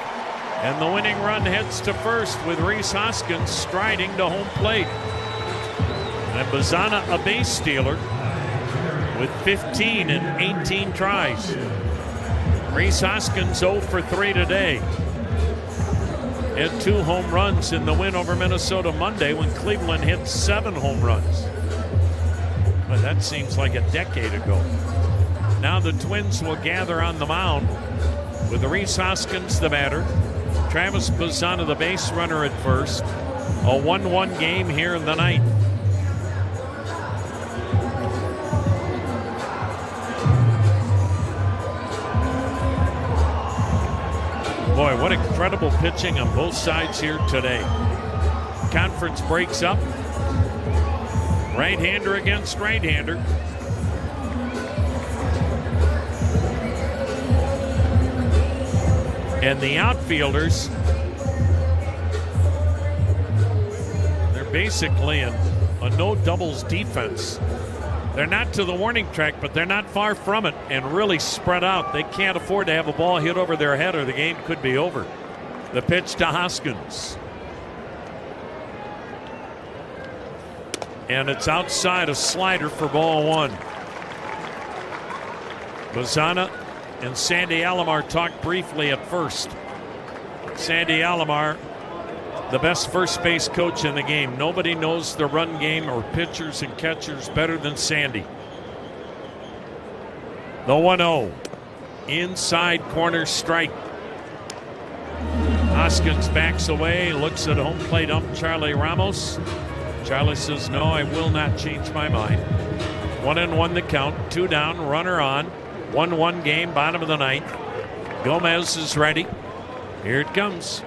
and the winning run heads to first with Rhys Hoskins striding to home plate. And Bazzana a base stealer with 15 in 18 tries. Rhys Hoskins 0 for 3 today. Had 2 home runs in the win over Minnesota Monday when Cleveland hit 7 home runs. But that seems like a decade ago. Now the Twins will gather on the mound with Rhys Hoskins the batter, Travis Bazzana the base runner at first. A 1-1 game here in the 9th. Boy, what incredible pitching on both sides here today. Conference breaks up. Right-hander against right-hander. And the outfielders, they're basically in a no doubles defense. They're not to the warning track, but they're not far from it and really spread out. They can't afford to have a ball hit over their head or the game could be over. The pitch to Hoskins. And it's outside, a slider for ball 1. Bazzana and Sandy Alomar talked briefly at first. Sandy Alomar, the best first base coach in the game. Nobody knows the run game or pitchers and catchers better than Sandy. The 1-0. Inside corner strike. Hoskins backs away, looks at home plate ump Charlie Ramos. Charlie says, no, I will not change my mind. 1-1 the count, 2 down, runner on. 1-1 game, bottom of the 9th. Gomez is ready. Here it comes.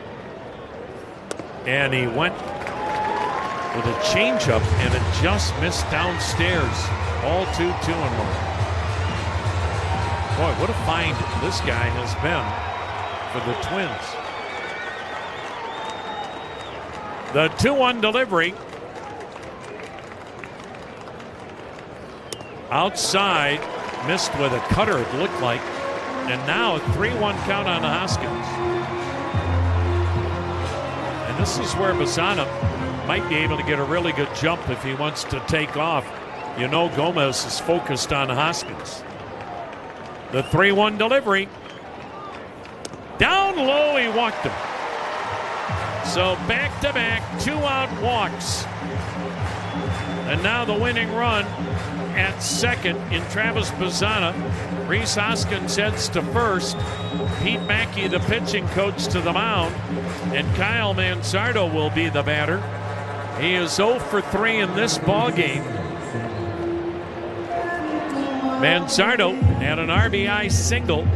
And he went with a changeup, and it just missed downstairs. All 2-1. Boy, what a find this guy has been for the Twins. The 2-1 delivery. Outside, missed with a cutter, it looked like. And now a 3-1 count on Hoskins. And this is where Bazzana might be able to get a really good jump if he wants to take off. You know Gomez is focused on Hoskins. The 3-1 delivery. Down low, he walked him. So back-to-back 2-out walks. And now the winning run at second in Travis Bazzana. Rhys Hoskins heads to first. Pete Mackey, the pitching coach, to the mound. And Kyle Manzardo will be the batter. He is 0 for 3 in this ballgame. Manzardo had an RBI single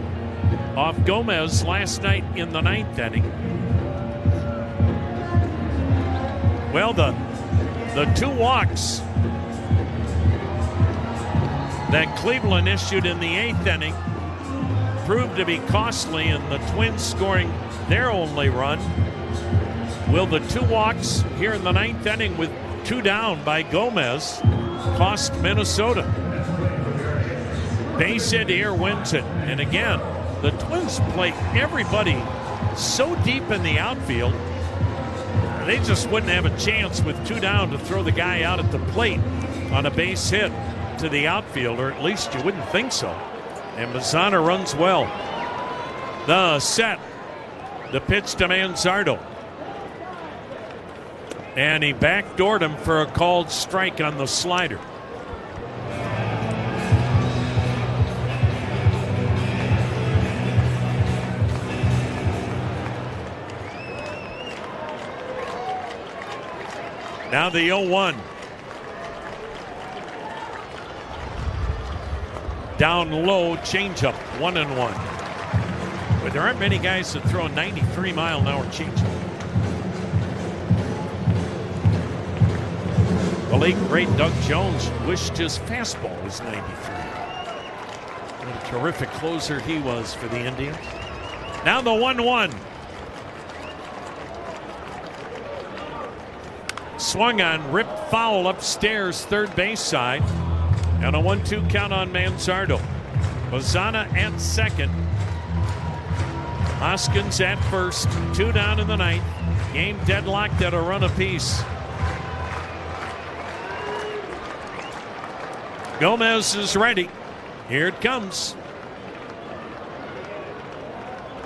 off Gomez last night in the 9th inning. Well, the 2 walks that Cleveland issued in the 8th inning proved to be costly, and the Twins scoring their only run. Will the 2 walks here in the 9th inning with 2 down by Gomez cost Minnesota? Base hit here wins it. And again, the Twins play everybody so deep in the outfield, they just wouldn't have a chance with 2 down to throw the guy out at the plate on a base hit to the outfield, or at least you wouldn't think so. And Bazzana runs well. The set. The pitch to Manzardo. And he backdoored him for a called strike on the slider. Now the 0-1. Down low, changeup, 1-1. But there aren't many guys that throw a 93-mile-an-hour changeup. The late great Doug Jones wished his fastball was 93. What a terrific closer he was for the Indians. Now the 1-1. Swung on, ripped foul upstairs, third base side. And a 1-2 count on Manzardo. Bazzana at second. Hoskins at first. 2 down in the 9th. Game deadlocked at a run apiece. Gomez is ready. Here it comes.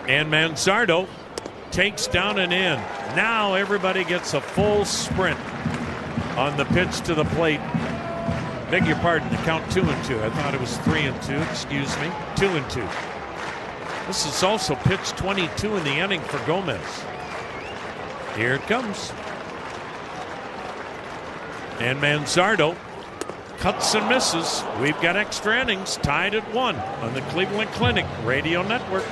And Manzardo takes down and in. Now everybody gets a full sprint on the pitch to the plate. Beg your pardon, the count 2-2. I thought it was 3-2. Excuse me. 2-2. This is also pitch 22 in the inning for Gomez. Here it comes. And Manzardo cuts and misses. We've got extra innings tied at 1 on the Cleveland Clinic Radio Network.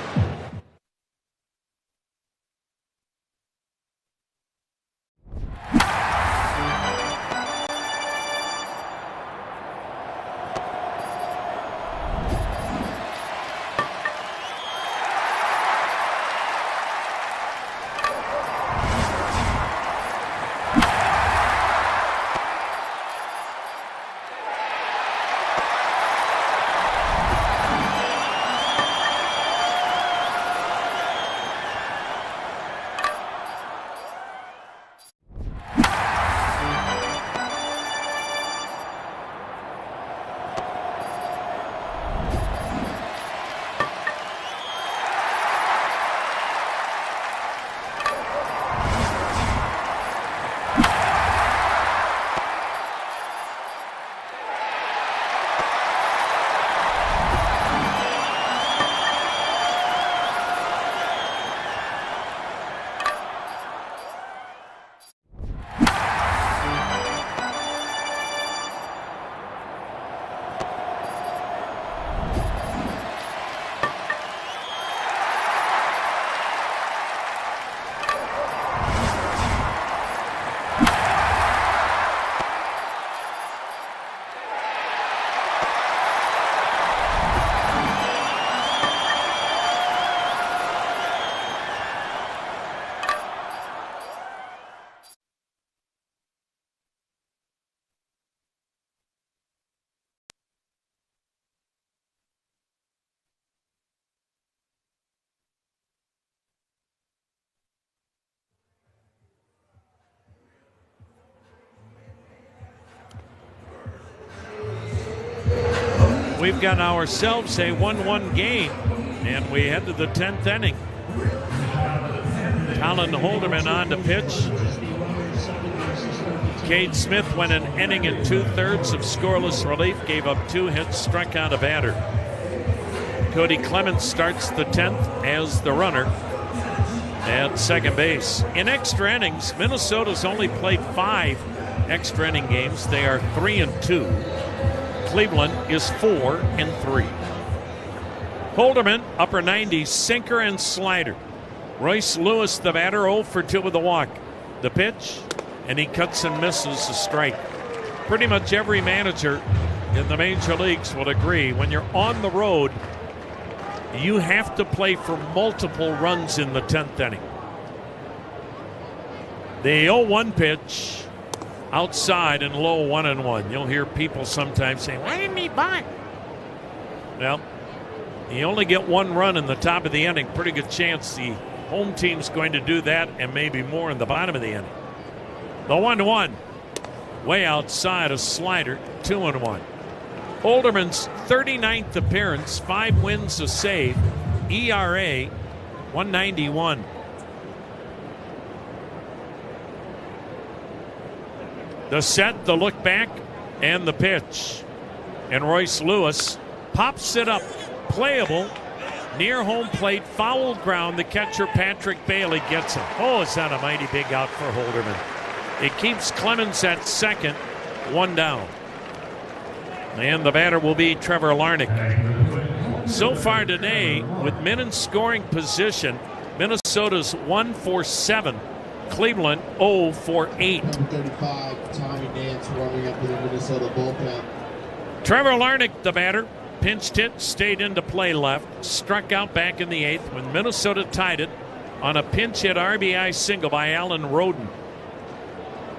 we've got ourselves a 1-1 game, and we head to the 10th inning. Colin Holderman on to pitch. Cade Smith went an inning and 2/3 of scoreless relief, gave up 2 hits, struck out a batter. Cody Clemens starts the 10th as the runner at second base. In extra innings, Minnesota's only played 5 extra inning games. They are 3-2. Cleveland is 4-3. Holderman, upper 90s, sinker and slider. Royce Lewis, the batter, 0 for 2 with a walk. The pitch, and he cuts and misses a strike. Pretty much every manager in the major leagues will agree when you're on the road, you have to play for multiple runs in the 10th inning. The 0-1 pitch outside and low, 1-1. You'll hear people sometimes say, why didn't he bunt? Well, you only get 1 run in the top of the inning. Pretty good chance the home team's going to do that and maybe more in the bottom of the inning. The 1-1, way outside, a slider, 2-1. Holderman's 39th appearance, 5 wins, a save, ERA 191. The set, the look back, and the pitch. And Royce Lewis pops it up, playable, near home plate, foul ground. The catcher, Patrick Bailey, gets it. Oh, is that a mighty big out for Holderman. It keeps Clemens at second, 1 down. And the batter will be Trevor Larnach. So far today, with men in scoring position, Minnesota's 1 for 7. Cleveland 0 for 8. 35, Tommy Nance warming up with the Minnesota bullpen. Trevor Larnach, the batter, pinched hit, stayed into play left, struck out back in the 8th when Minnesota tied it on a pinch hit RBI single by Alan Roden.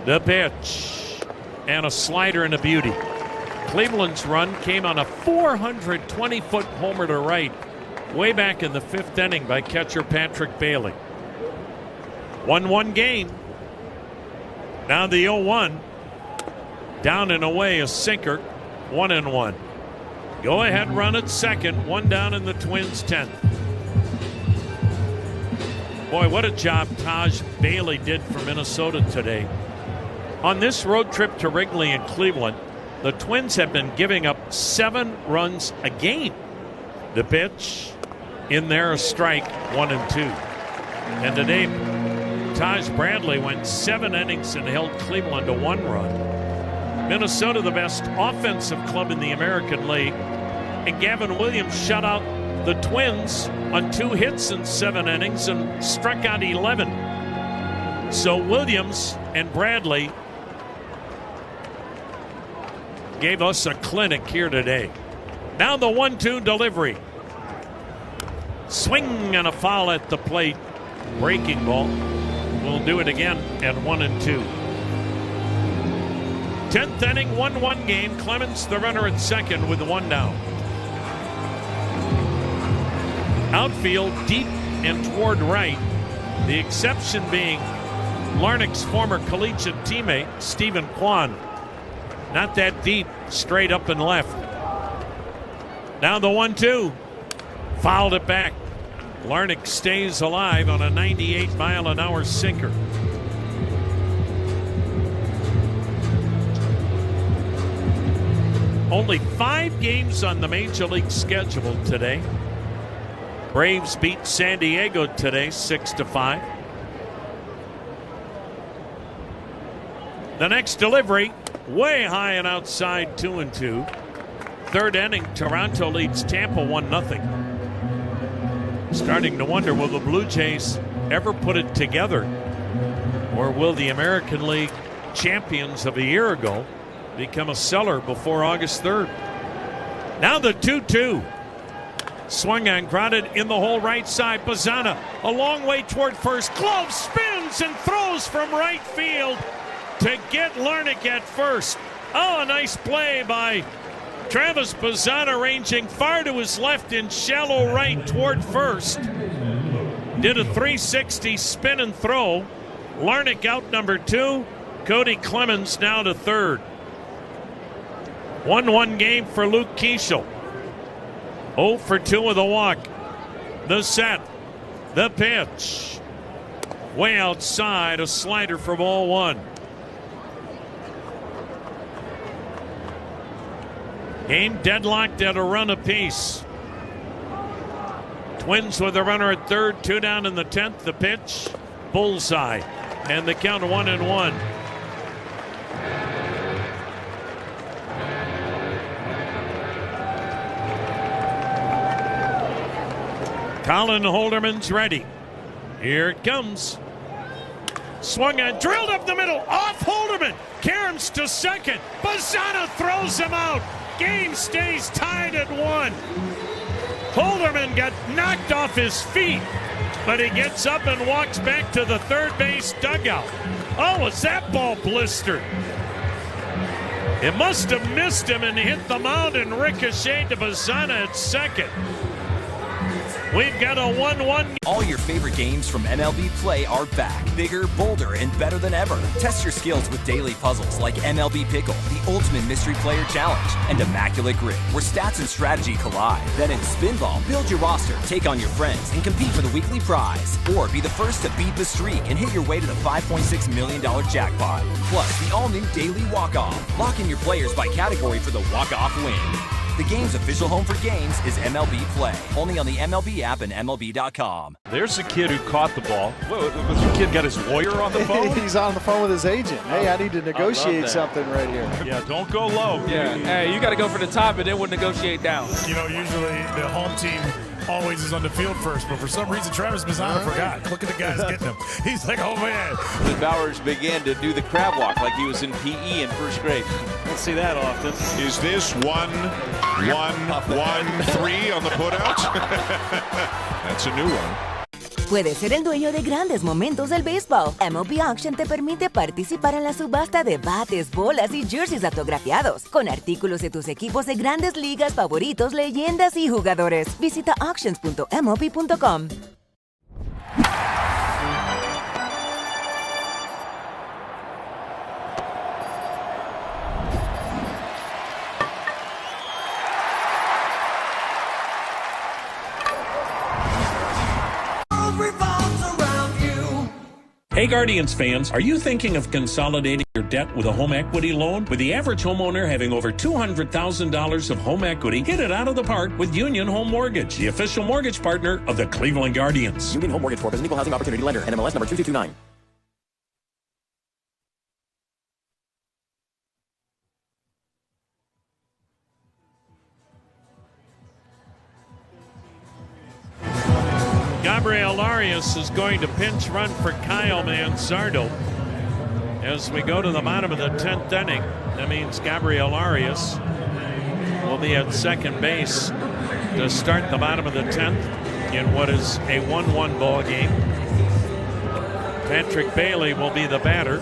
The pitch, and a slider and a beauty. Cleveland's run came on a 420-foot homer to right, way back in the 5th inning by catcher Patrick Bailey. 1-1 game. Now the 0-1. Down and away, a sinker, 1-1. Go ahead run at second, 1 down in the Twins' 10th. Boy, what a job Taj Bailey did for Minnesota today. On this road trip to Wrigley and Cleveland, the Twins have been giving up 7 runs a game. The pitch, in there, a strike, 1-2. And today, Taj Bradley went 7 innings and held Cleveland to 1 run. Minnesota, the best offensive club in the American League. And Gavin Williams shut out the Twins on 2 hits in 7 innings and struck out 11. So Williams and Bradley gave us a clinic here today. Now the 1-2 delivery. Swing and a foul at the plate. Breaking ball. We'll do it again at 1-2. 10th inning, 1-1 game. Clemens, the runner at second with 1 down. Outfield deep and toward right. The exception being Larnach's former collegiate teammate, Stephen Kwan. Not that deep, straight up and left. Now the 1-2. Fouled it back. Larnach stays alive on a 98-mile-an-hour sinker. Only 5 games on the Major League schedule today. Braves beat San Diego today 6-5. The next delivery, way high and outside, 2-2. 3rd inning, Toronto leads Tampa 1-0. Starting to wonder, will the Blue Jays ever put it together? Or will the American League champions of a year ago become a seller before August 3rd? Now the 2-2. Swung on, grounded in the hole right side. Bazzana a long way toward first. Glove spins and throws from right field to get Larnach at first. Oh, a nice play by Travis Bazzana, ranging far to his left in shallow right toward first. Did a 360 spin and throw. Larnach out number 2. Cody Clemens now to third. 1-1 game for Luke Keeschel. 0 for 2 with a walk. The set. The pitch. Way outside, a slider for ball 1. Game deadlocked at a run apiece. Twins with a runner at third, 2 down in the 10th. The pitch, bullseye, and the count 1-1. Colin Holderman's ready. Here it comes. Swung and drilled up the middle. Off Holderman. Caroms to second. Bazzana throws him out. Game stays tied at 1. Holderman got knocked off his feet, but he gets up and walks back to the third base dugout. Oh, was that ball blistered? It must have missed him and hit the mound and ricocheted to Bazzana at second. We've got a 1-1. All your favorite games from MLB Play are back, bigger, bolder, and better than ever. Test your skills with daily puzzles like MLB Pickle, the Ultimate Mystery Player Challenge, and Immaculate Grip, where stats and strategy collide. Then in Spinball, build your roster, take on your friends, and compete for the weekly prize. Or be the first to beat the streak and hit your way to the $5.6 million jackpot. Plus, the all-new Daily Walk-Off. Lock in your players by category for the walk-off win. The game's official home for games is MLB Play. Only on the MLB app and MLB.com. There's a kid who caught the ball. What, the kid got his lawyer on the phone? He's on the phone with his agent. Hey, I need to negotiate something right here. Yeah, don't go low. Yeah, hey, you got to go for the top and then we'll negotiate down. You know, usually the home team always is on the field first, but for some reason Travis Bazzana forgot. Look at the guys getting him. He's like, oh man. The Bowers began to do the crab walk like he was in PE in first grade. Don't see that often. Is this 1-1-1-3 on the putout? That's a new one. Puedes ser el dueño de grandes momentos del béisbol. MLB Auction te permite participar en la subasta de bates, bolas y jerseys autografiados, con artículos de tus equipos de grandes ligas favoritos, leyendas y jugadores. Visita auctions.mlb.com. Hey Guardians fans, are you thinking of consolidating your debt with a home equity loan? With the average homeowner having over $200,000 of home equity, hit it out of the park with Union Home Mortgage, the official mortgage partner of the Cleveland Guardians. Union Home Mortgage Corp is an equal housing opportunity lender, NMLS number 2229. Gabriel Arias is going to pinch run for Kyle Manzardo. As we go to the bottom of the 10th inning, that means Gabriel Arias will be at second base to start the bottom of the 10th in what is a 1-1 ball game. Patrick Bailey will be the batter.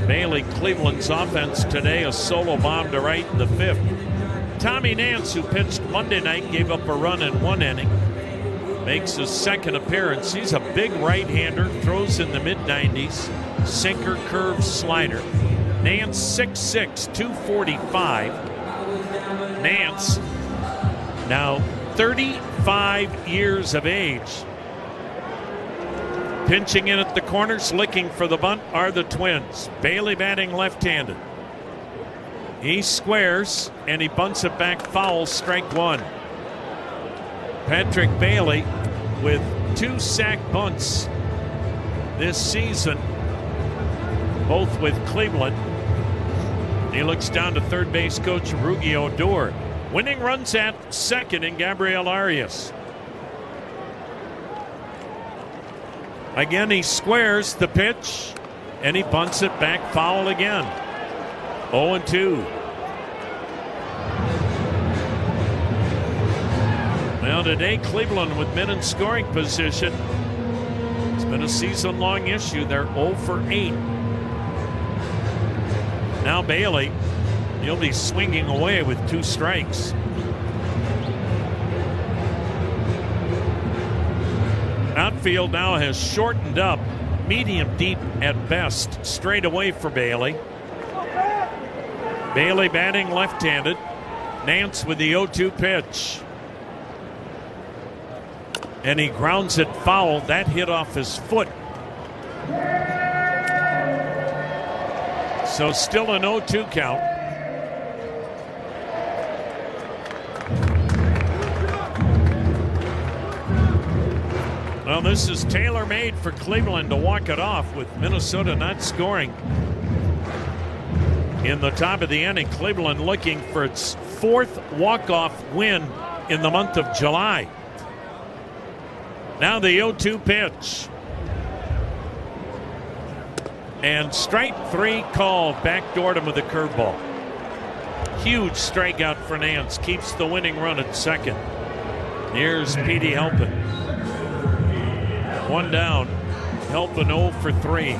Bailey, Cleveland's offense today, a solo bomb to right in the 5th. Tommy Nance, who pitched Monday night, gave up a run in 1 inning. Makes his second appearance. He's a big right-hander, throws in the mid-90s, sinker, curve, slider. Nance 6'6", 245. Nance, now 35 years of age. Pinching in at the corners, looking for the bunt are the Twins. Bailey batting left-handed. He squares, and he bunts it back foul, strike 1. Patrick Bailey with 2 sack bunts this season, both with Cleveland. He looks down to third base coach Rugi Odor. Winning runs at second in Gabriel Arias. Again, he squares the pitch, and he bunts it back foul again. 0-2. Now today, Cleveland with men in scoring position. It's been a season-long issue. They're 0 for 8. Now Bailey, he'll be swinging away with 2 strikes. Outfield now has shortened up, medium deep at best, straight away for Bailey. Bailey batting left-handed. Nance with the 0-2 pitch. And he grounds it foul. That hit off his foot. So still an 0-2 count. Well, this is tailor-made for Cleveland to walk it off with Minnesota not scoring. In the top of the inning, Cleveland looking for its 4th walk-off win in the month of July. Now the 0-2 pitch. And strike 3 called. Backdoored him with a curveball. Huge strikeout for Nance. Keeps the winning run at second. Here's Petey Helpin. 1 down. Helpin 0 for 3.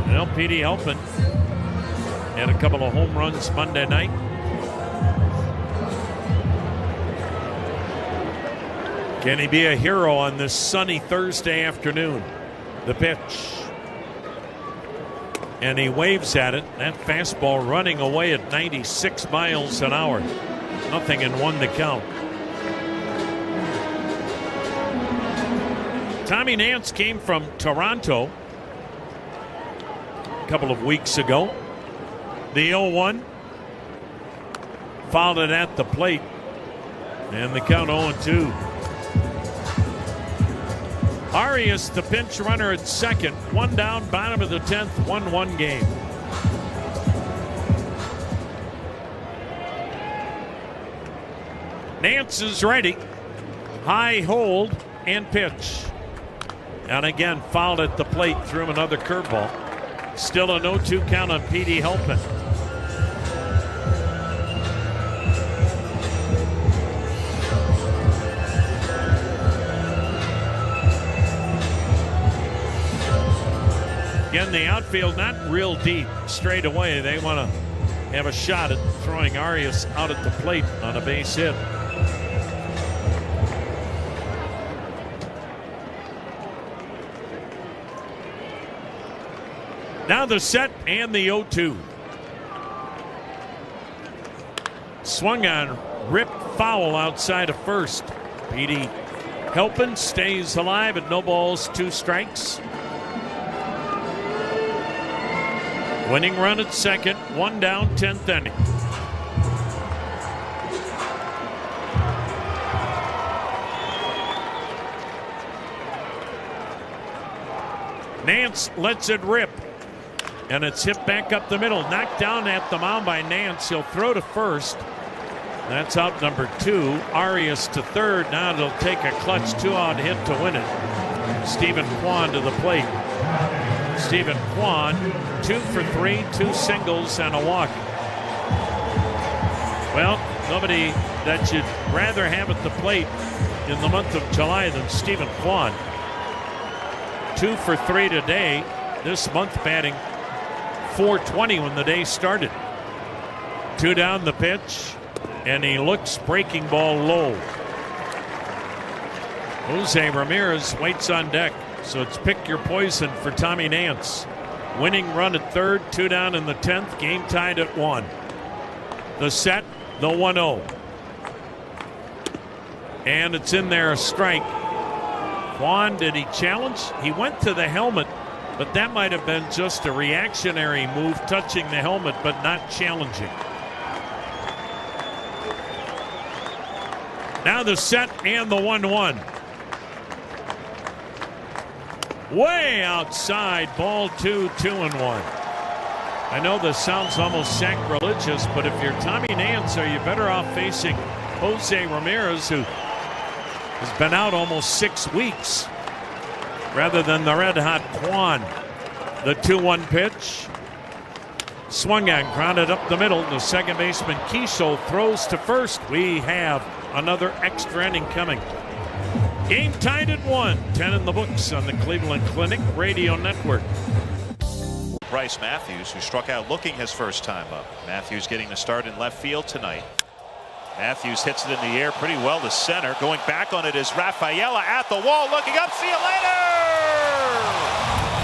Well, Petey Helpin had a couple of home runs Monday night. Can he be a hero on this sunny Thursday afternoon? The pitch. And he waves at it. That fastball running away at 96 miles an hour. 0-1 to count. Tommy Nance came from Toronto a couple of weeks ago. The 0-1. Fouled it at the plate. And the count 0-2. Arias, the pinch runner at second. 1 down, bottom of the 10th, 1-1 game. Nance is ready. High hold and pitch. And again, fouled at the plate, threw him another curveball. Still a 0-2 count on Petey Helpin. Again, the outfield not real deep straight away. They want to have a shot at throwing Arias out at the plate on a base hit. Now the set and the 0-2. Swung on, ripped foul outside of first. Petey Helpin stays alive at no balls, 2 strikes. Winning run at second, 1 down, 10th inning. Nance lets it rip. And it's hit back up the middle. Knocked down at the mound by Nance. He'll throw to first. That's out number 2. Arias to third. Now it'll take a clutch 2-out hit to win it. Stephen Kwan to the plate. Stephen Kwan, 2 for 3, 2 singles and a walk. Well, nobody that you'd rather have at the plate in the month of July than Stephen Kwan. 2 for 3 today. This month batting .420 when the day started. 2 down the pitch, and he looks breaking ball low. Jose Ramirez waits on deck, so it's pick your poison for Tommy Nance. Winning run at third, 2 down in the 10th, game tied at 1. The set, the 1-0. And it's in there, a strike. Kwan, did he challenge? He went to the helmet, but that might have been just a reactionary move, touching the helmet but not challenging. Now the set and the 1-1. Way outside, ball 2, 2-1. I know this sounds almost sacrilegious, but if you're Tommy Nance, are you better off facing Jose Ramirez, who has been out almost 6 weeks, rather than the red-hot Kwan? The 2-1 pitch. Swung on, grounded up the middle. The second baseman, Keishel, throws to first. We have another extra inning coming. Game tied at 1. 10 in the books on the Cleveland Clinic Radio Network. Bryce Matthews, who struck out looking his first time up. Matthews getting the start in left field tonight. Matthews hits it in the air pretty well to center. Going back on it is Rafaela at the wall, looking up. See you later!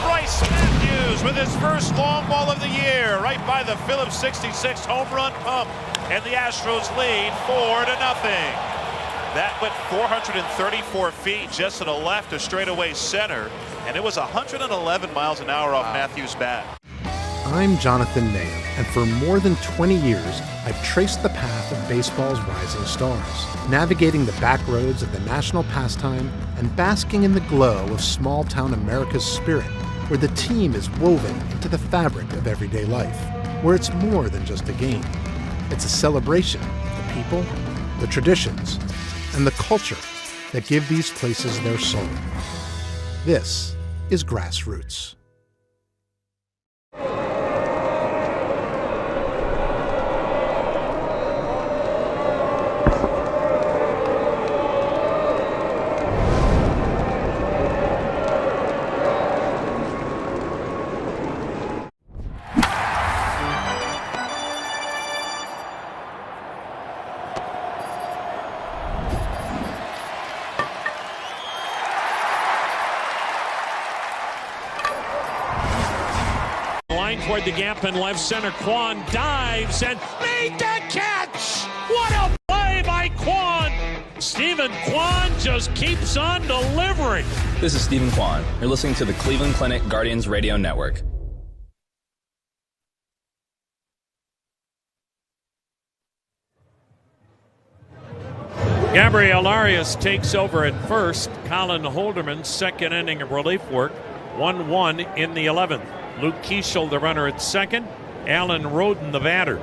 Bryce Matthews with his first long ball of the year, right by the Phillips 66 home run pump, and the Astros lead 4-0. That went 434 feet just to the left of straightaway center, and it was 111 miles an hour off Matthews' bat. I'm Jonathan Nahum, and for more than 20 years, I've traced the path of baseball's rising stars, navigating the back roads of the national pastime and basking in the glow of small-town America's spirit, where the team is woven into the fabric of everyday life, where it's more than just a game. It's a celebration of the people, the traditions, and the culture that give these places their soul. This is Grassroots. Toward the gap in left center. Kwan dives and made the catch. What a play by Kwan. Stephen Kwan just keeps on delivering. This is Stephen Kwan. You're listening to the Cleveland Clinic Guardians Radio Network. Gabriel Arias takes over at first. Colin Holderman's second inning of relief work. 1-1 in the 11th. Luke Keeschel, the runner at second. Alan Roden, the batter.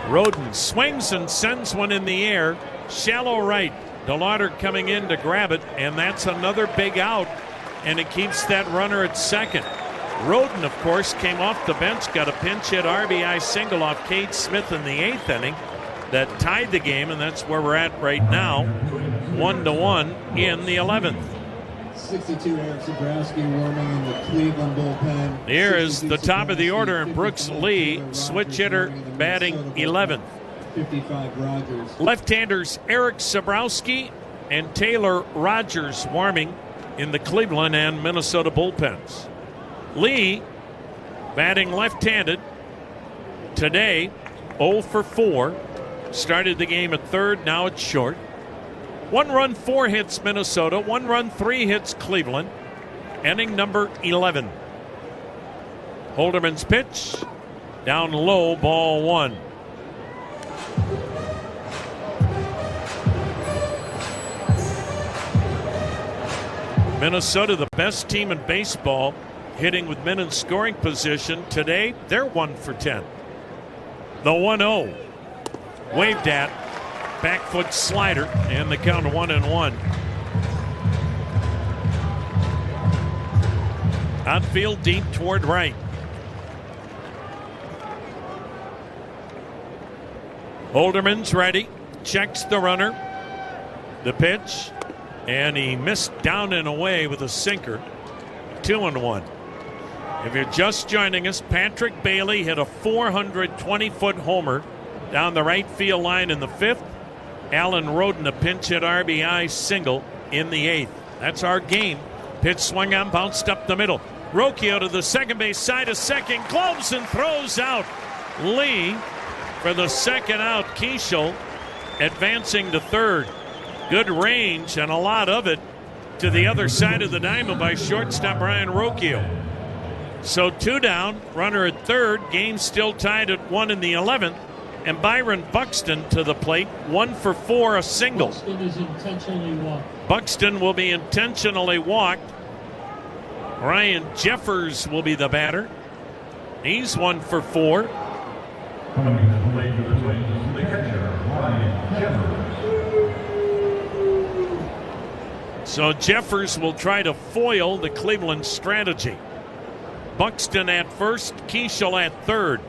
Roden swings and sends one in the air. Shallow right. DeLauder coming in to grab it, and that's another big out, and it keeps that runner at second. Roden, of course, came off the bench, got a pinch hit RBI single off Cade Smith in the 8th inning that tied the game, and that's where we're at right now. 1-1 in the 11th. 62, Eric Zabrowski warming in the Cleveland bullpen. Here is the top of the order, and Brooks Lee, switch hitter, batting 11th. 55, Rogers. Left-handers Eric Zabrowski and Taylor Rogers warming in the Cleveland and Minnesota bullpens. Lee, batting left-handed today, 0 for 4. Started the game at third, now it's short. 1 run, 4 hits Minnesota. 1 run, 3 hits Cleveland. Inning number 11. Holderman's pitch. Down low, ball 1. Minnesota, the best team in baseball, hitting with men in scoring position. Today, they're 1 for 10. The 1-0. Waved at. Back foot slider, and the count 1-1. Outfield deep toward right. Holderman's ready. Checks the runner. The pitch. And he missed down and away with a sinker. 2-1. If you're just joining us, Patrick Bailey hit a 420-foot homer down the right field line in the 5th. Alan Roden a pinch hit RBI single in the 8th. That's our game. Pitch swung on, bounced up the middle. Rocchio to the second base side of second, gloves and throws out. Lee for the second out. Keeschel advancing to third. Good range and a lot of it to the other side of the diamond by shortstop Brian Rocchio. So 2 down, runner at third. Game still tied at 1 in the 11th. And Byron Buxton to the plate, 1 for 4, a single. Buxton is intentionally walked. Buxton will be intentionally walked. Ryan Jeffers will be the batter. He's 1 for 4. So Jeffers will try to foil the Cleveland strategy. Buxton at first, Keeschel at third.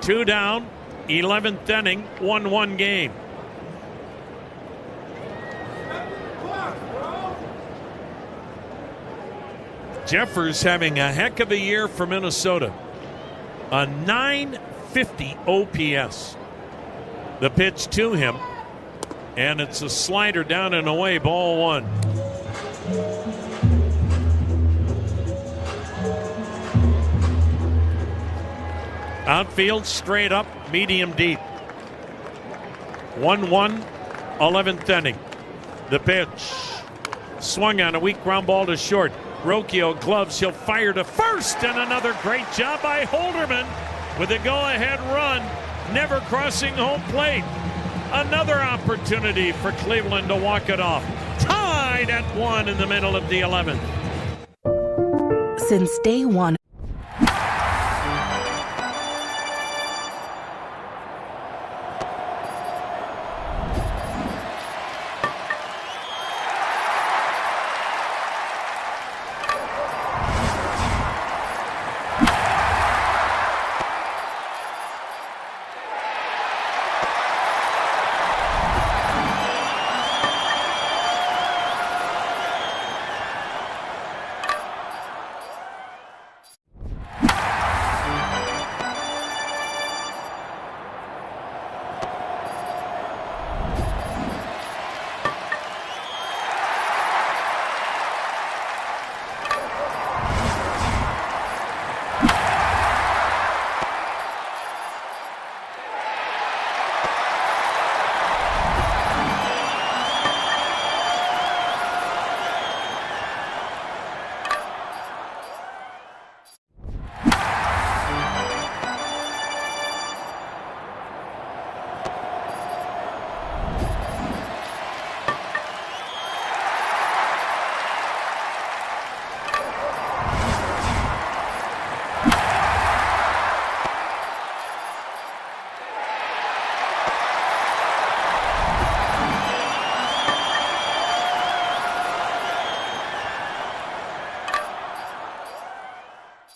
2 down. 11th inning, 1-1 game. Jeffers having a heck of a year for Minnesota. A 950 OPS. The pitch to him, and it's a slider down and away, ball 1. Outfield straight up, medium deep. 1-1, 11th inning. The pitch. Swung on a weak ground ball to short. Rocchio gloves. He'll fire to first, and another great job by Holderman with a go-ahead run, never crossing home plate. Another opportunity for Cleveland to walk it off. Tied at 1 in the middle of the 11th. Since day one.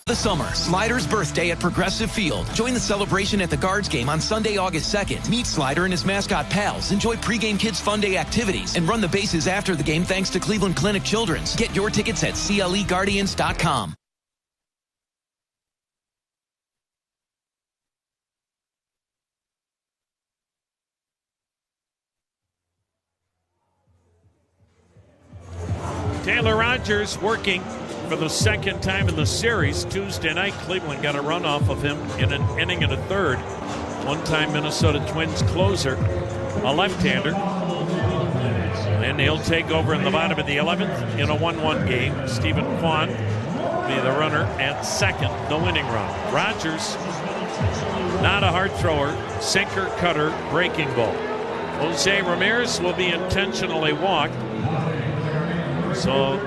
The summer, Slider's birthday at Progressive Field. Join the celebration at the Guards game on Sunday, August 2nd. Meet Slider and his mascot pals. Enjoy pregame kids fun day activities and run the bases after the game thanks to Cleveland Clinic Children's. Get your tickets at CLEGuardians.com. Taylor Rogers working for the second time in the series. Tuesday night, Cleveland got a run off of him in an inning and a third. One-time Minnesota Twins closer, a left-hander. And he'll take over in the bottom of the 11th in a 1-1 game. Stephen Kwan will be the runner at second, the winning run. Rogers, not a hard thrower, sinker, cutter, breaking ball. Jose Ramirez will be intentionally walked. So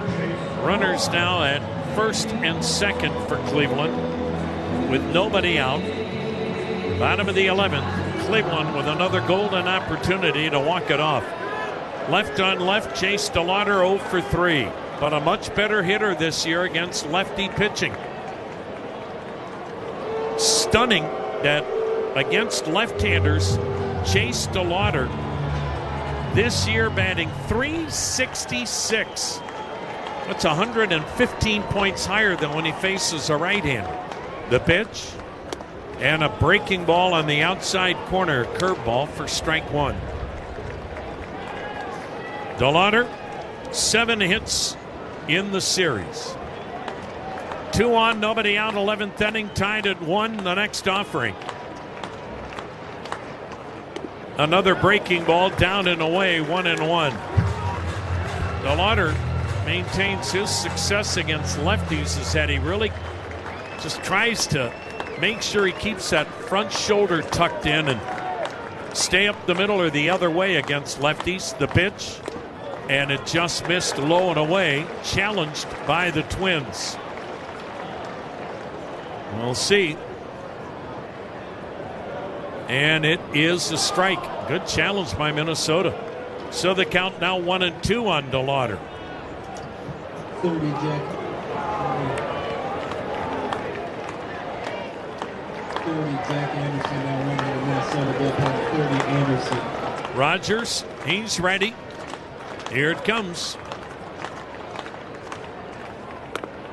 runners now at first and second for Cleveland with nobody out. Bottom of the 11th, Cleveland with another golden opportunity to walk it off. Left on left, Chase DeLauder 0 for 3, but a much better hitter this year against lefty pitching. Stunning that against left-handers, Chase DeLauder this year batting .366. That's 115 points higher than when he faces a right-hander. The pitch and a breaking ball on the outside corner, curveball for strike one. DeLauder, 7 hits in the series. 2 on, nobody out, 11th inning, tied at 1, the next offering. Another breaking ball down and away, 1-1. DeLauder maintains his success against lefties is that he really just tries to make sure he keeps that front shoulder tucked in and stay up the middle or the other way against lefties. The pitch, and it just missed low and away, challenged by the Twins. We'll see. And it is a strike. Good challenge by Minnesota. So the count now 1-2 on DeLauder. 30, Jack. 30, Jack Anderson now running the Minnesota bullpen. 30, Anderson. Rogers, he's ready. Here it comes.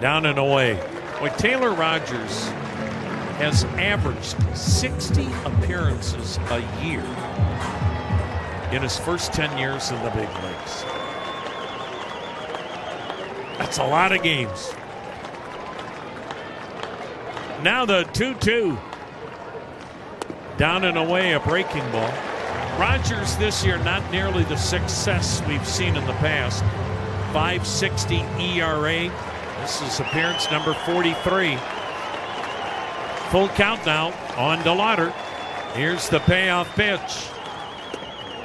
Down and away. Boy, Taylor Rogers has averaged 60 appearances a year in his first 10 years in the big leagues. That's a lot of games. Now the 2-2. Down and away, a breaking ball. Rogers this year, not nearly the success we've seen in the past. 5.60 ERA. This is appearance number 43. Full count now on DeLauder. Here's the payoff pitch.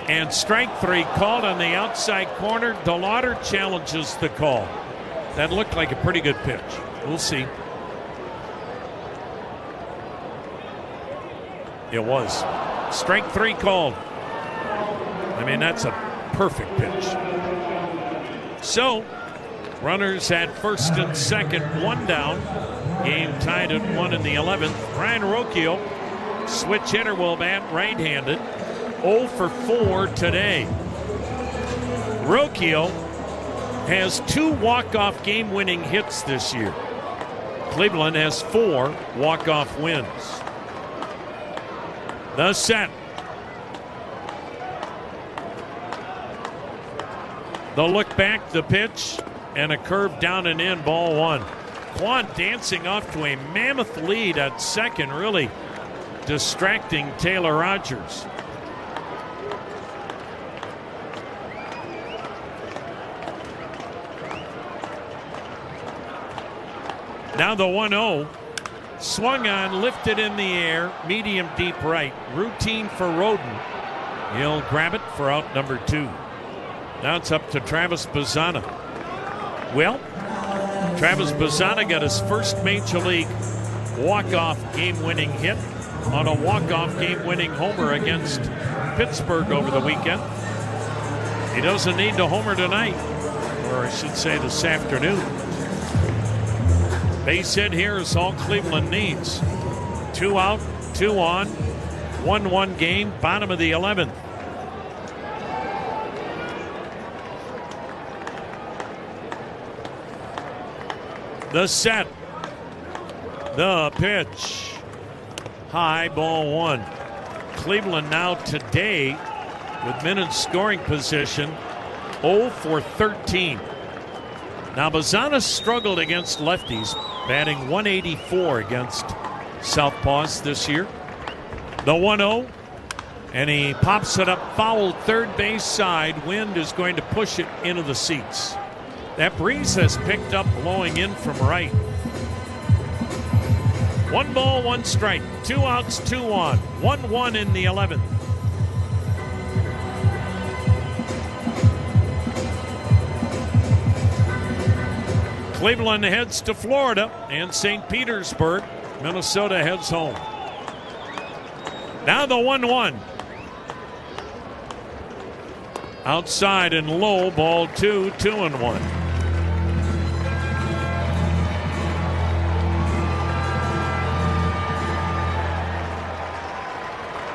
And strike 3 called on the outside corner. DeLauder challenges the call. That looked like a pretty good pitch. We'll see. It was. Strike 3 called. I mean, that's a perfect pitch. So, runners at first and second, 1 down. Game tied at 1 in the 11th. Ryan Rocchio, switch hitter, will bat right-handed. 0 for 4 today. Rocchio has 2 walk-off game-winning hits this year. Cleveland has 4 walk-off wins. The set. The look back, the pitch, and a curve down and in, ball 1. Quan dancing off to a mammoth lead at second, really distracting Taylor Rogers. Now the 1-0. Swung on, lifted in the air, medium deep right. Routine for Roden. He'll grab it for out number 2. Now it's up to Travis Bazzana. Well, Travis Bazzana got his first Major League walk-off game-winning hit on a walk-off game-winning homer against Pittsburgh over the weekend. He doesn't need to homer tonight, or I should say this afternoon. Base hit here is all Cleveland needs. 2 out, 2 on, 1-1 game, bottom of the 11th. The set. The pitch. High, ball 1. Cleveland now today with men in scoring position 0 for 13. Now Bazzana struggled against lefties, batting 184 against southpaws this year. The 1-0, and he pops it up foul third base side. Wind is going to push it into the seats. That breeze has picked up, blowing in from right. 1 ball, 1 strike. 2 outs, 2 on. 1-1 in the 11th. Cleveland heads to Florida and St. Petersburg. Minnesota heads home. Now the 1-1. Outside and low, ball 2, 2-1.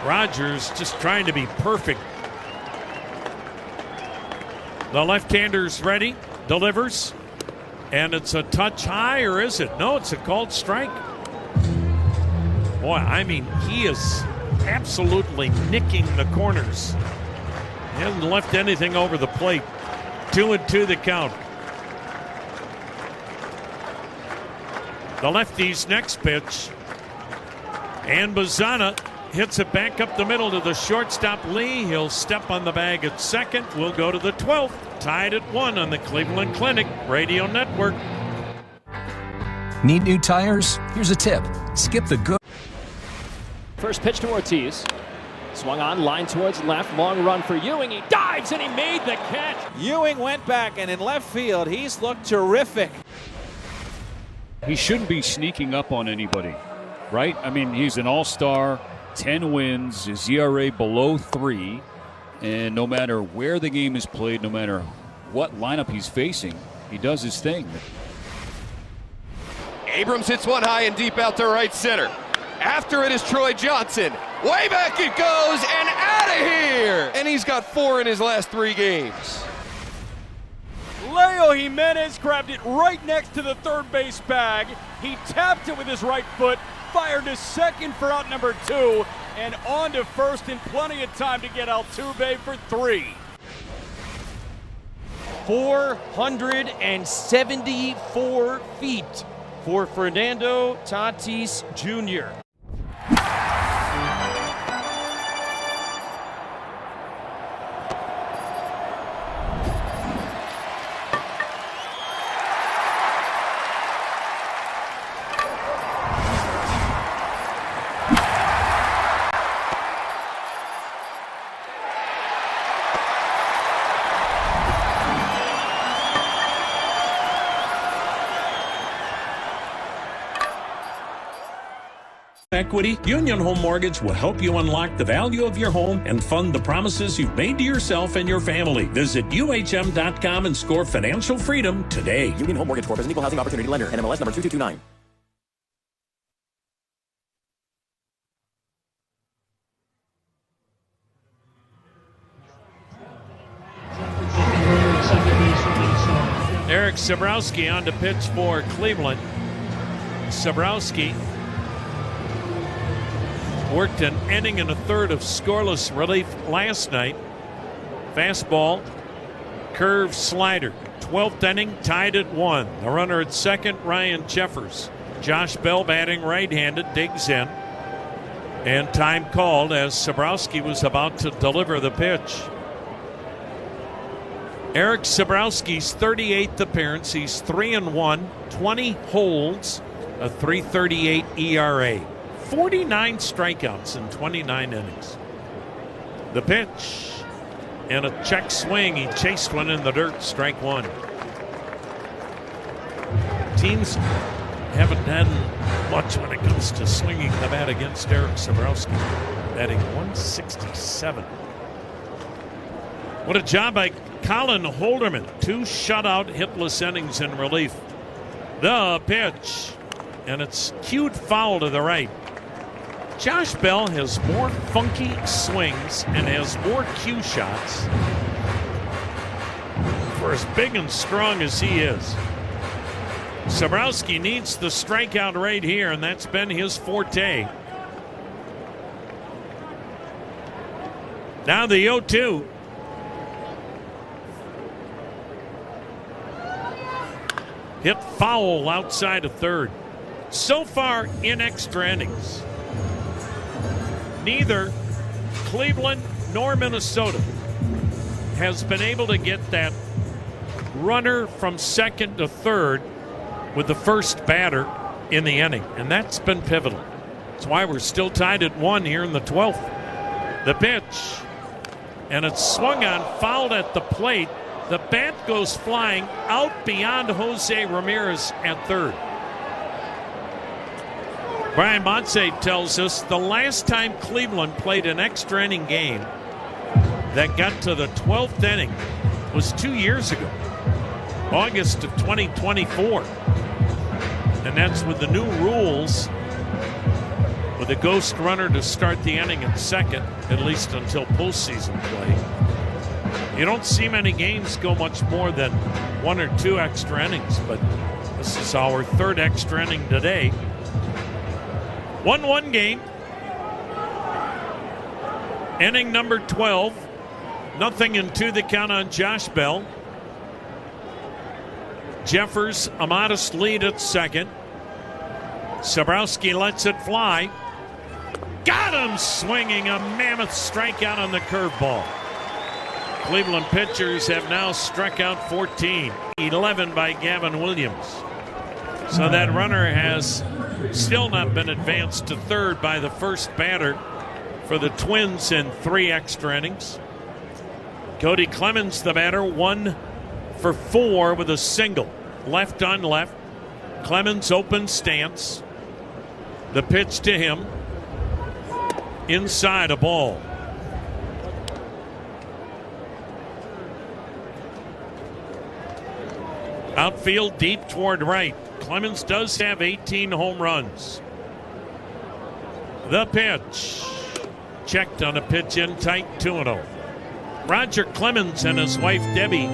Rogers just trying to be perfect. The left-hander's ready, delivers, and it's a touch high, or is it? No, it's a called strike. Boy, I mean, he is absolutely nicking the corners. He hasn't left anything over the plate. 2-2 the count. The lefty's next pitch. And Bazzana hits it back up the middle to the shortstop Lee. He'll step on the bag at second. We'll go to the 12th. Tied at 1 on the Cleveland Clinic Radio Network. Need new tires? Here's a tip. Skip the good. First pitch to Ortiz. Swung on, line towards left. Long run for Ewing. He dives and he made the catch. Ewing went back, and in left field, he's looked terrific. He shouldn't be sneaking up on anybody, right? I mean, he's an all-star, 10 wins, his ERA below 3, and no matter where the game is played, no matter what lineup he's facing, he does his thing. Abrams hits one high and deep out to right center. After it is Troy Johnson. Way back it goes and out of here! And he's got 4 in his last 3 games. Leo Jimenez grabbed it right next to the third base bag. He tapped it with his right foot, fired to second for out number 2, and on to first in plenty of time to get Altuve for 3. 474 feet for Fernando Tatis Jr. equity, Union Home Mortgage will help you unlock the value of your home and fund the promises you've made to yourself and your family. Visit UHM.com and score financial freedom today. Union Home Mortgage Corp is an equal housing opportunity lender. NMLS number 2229. Eric Sabrowski on to pitch for Cleveland. Sabrowski worked an inning and a third of scoreless relief last night. Fastball, curve, slider. 12th inning, tied at 1. The runner at second, Ryan Jeffers. Josh Bell batting right-handed, digs in. And time called as Sabrowski was about to deliver the pitch. Eric Sabrowski's 38th appearance. He's 3-1, 20 holds, a .338 ERA. 49 strikeouts in 29 innings. The pitch and a check swing. He chased one in the dirt, strike one. Teams haven't done much when it comes to swinging the bat against Eric Sabrowski, batting .167. What a job by Colin Holderman. 2 shutout hitless innings in relief. The pitch, and it's cued foul to the right. Josh Bell has more funky swings and has more cue shots for as big and strong as he is. Sabrowski needs the strikeout right here, and that's been his forte. Now the 0-2. Hit foul outside of third. So far in extra innings, neither Cleveland nor Minnesota has been able to get that runner from second to third with the first batter in the inning, and that's been pivotal. That's why we're still tied at 1 here in the 12th. The pitch, and it's swung on, fouled at the plate. The bat goes flying out beyond Jose Ramirez at third. Brian Montse tells us the last time Cleveland played an extra inning game that got to the 12th inning was 2 years ago, August of 2024. And that's with the new rules, with a ghost runner to start the inning at second, at least until postseason play. You don't see many games go much more than 1 or 2 extra innings, but this is our 3rd extra inning today. 1-1 game. Inning number 12. 0-2 the count on Josh Bell. Jeffers a modest lead at second. Sabrowski lets it fly. Got him swinging a mammoth strikeout on the curveball. Cleveland pitchers have now struck out 14. 11 by Gavin Williams. So that runner has still not been advanced to third by the first batter for the Twins in 3 extra innings. Cody Clemens, the batter, 1 for 4 with a single. Left on left. Clemens open stance. The pitch to him. Inside, a ball. Outfield deep toward right. Clemens does have 18 home runs. The pitch. Checked on a pitch in tight, 2-0. Roger Clemens and his wife Debbie,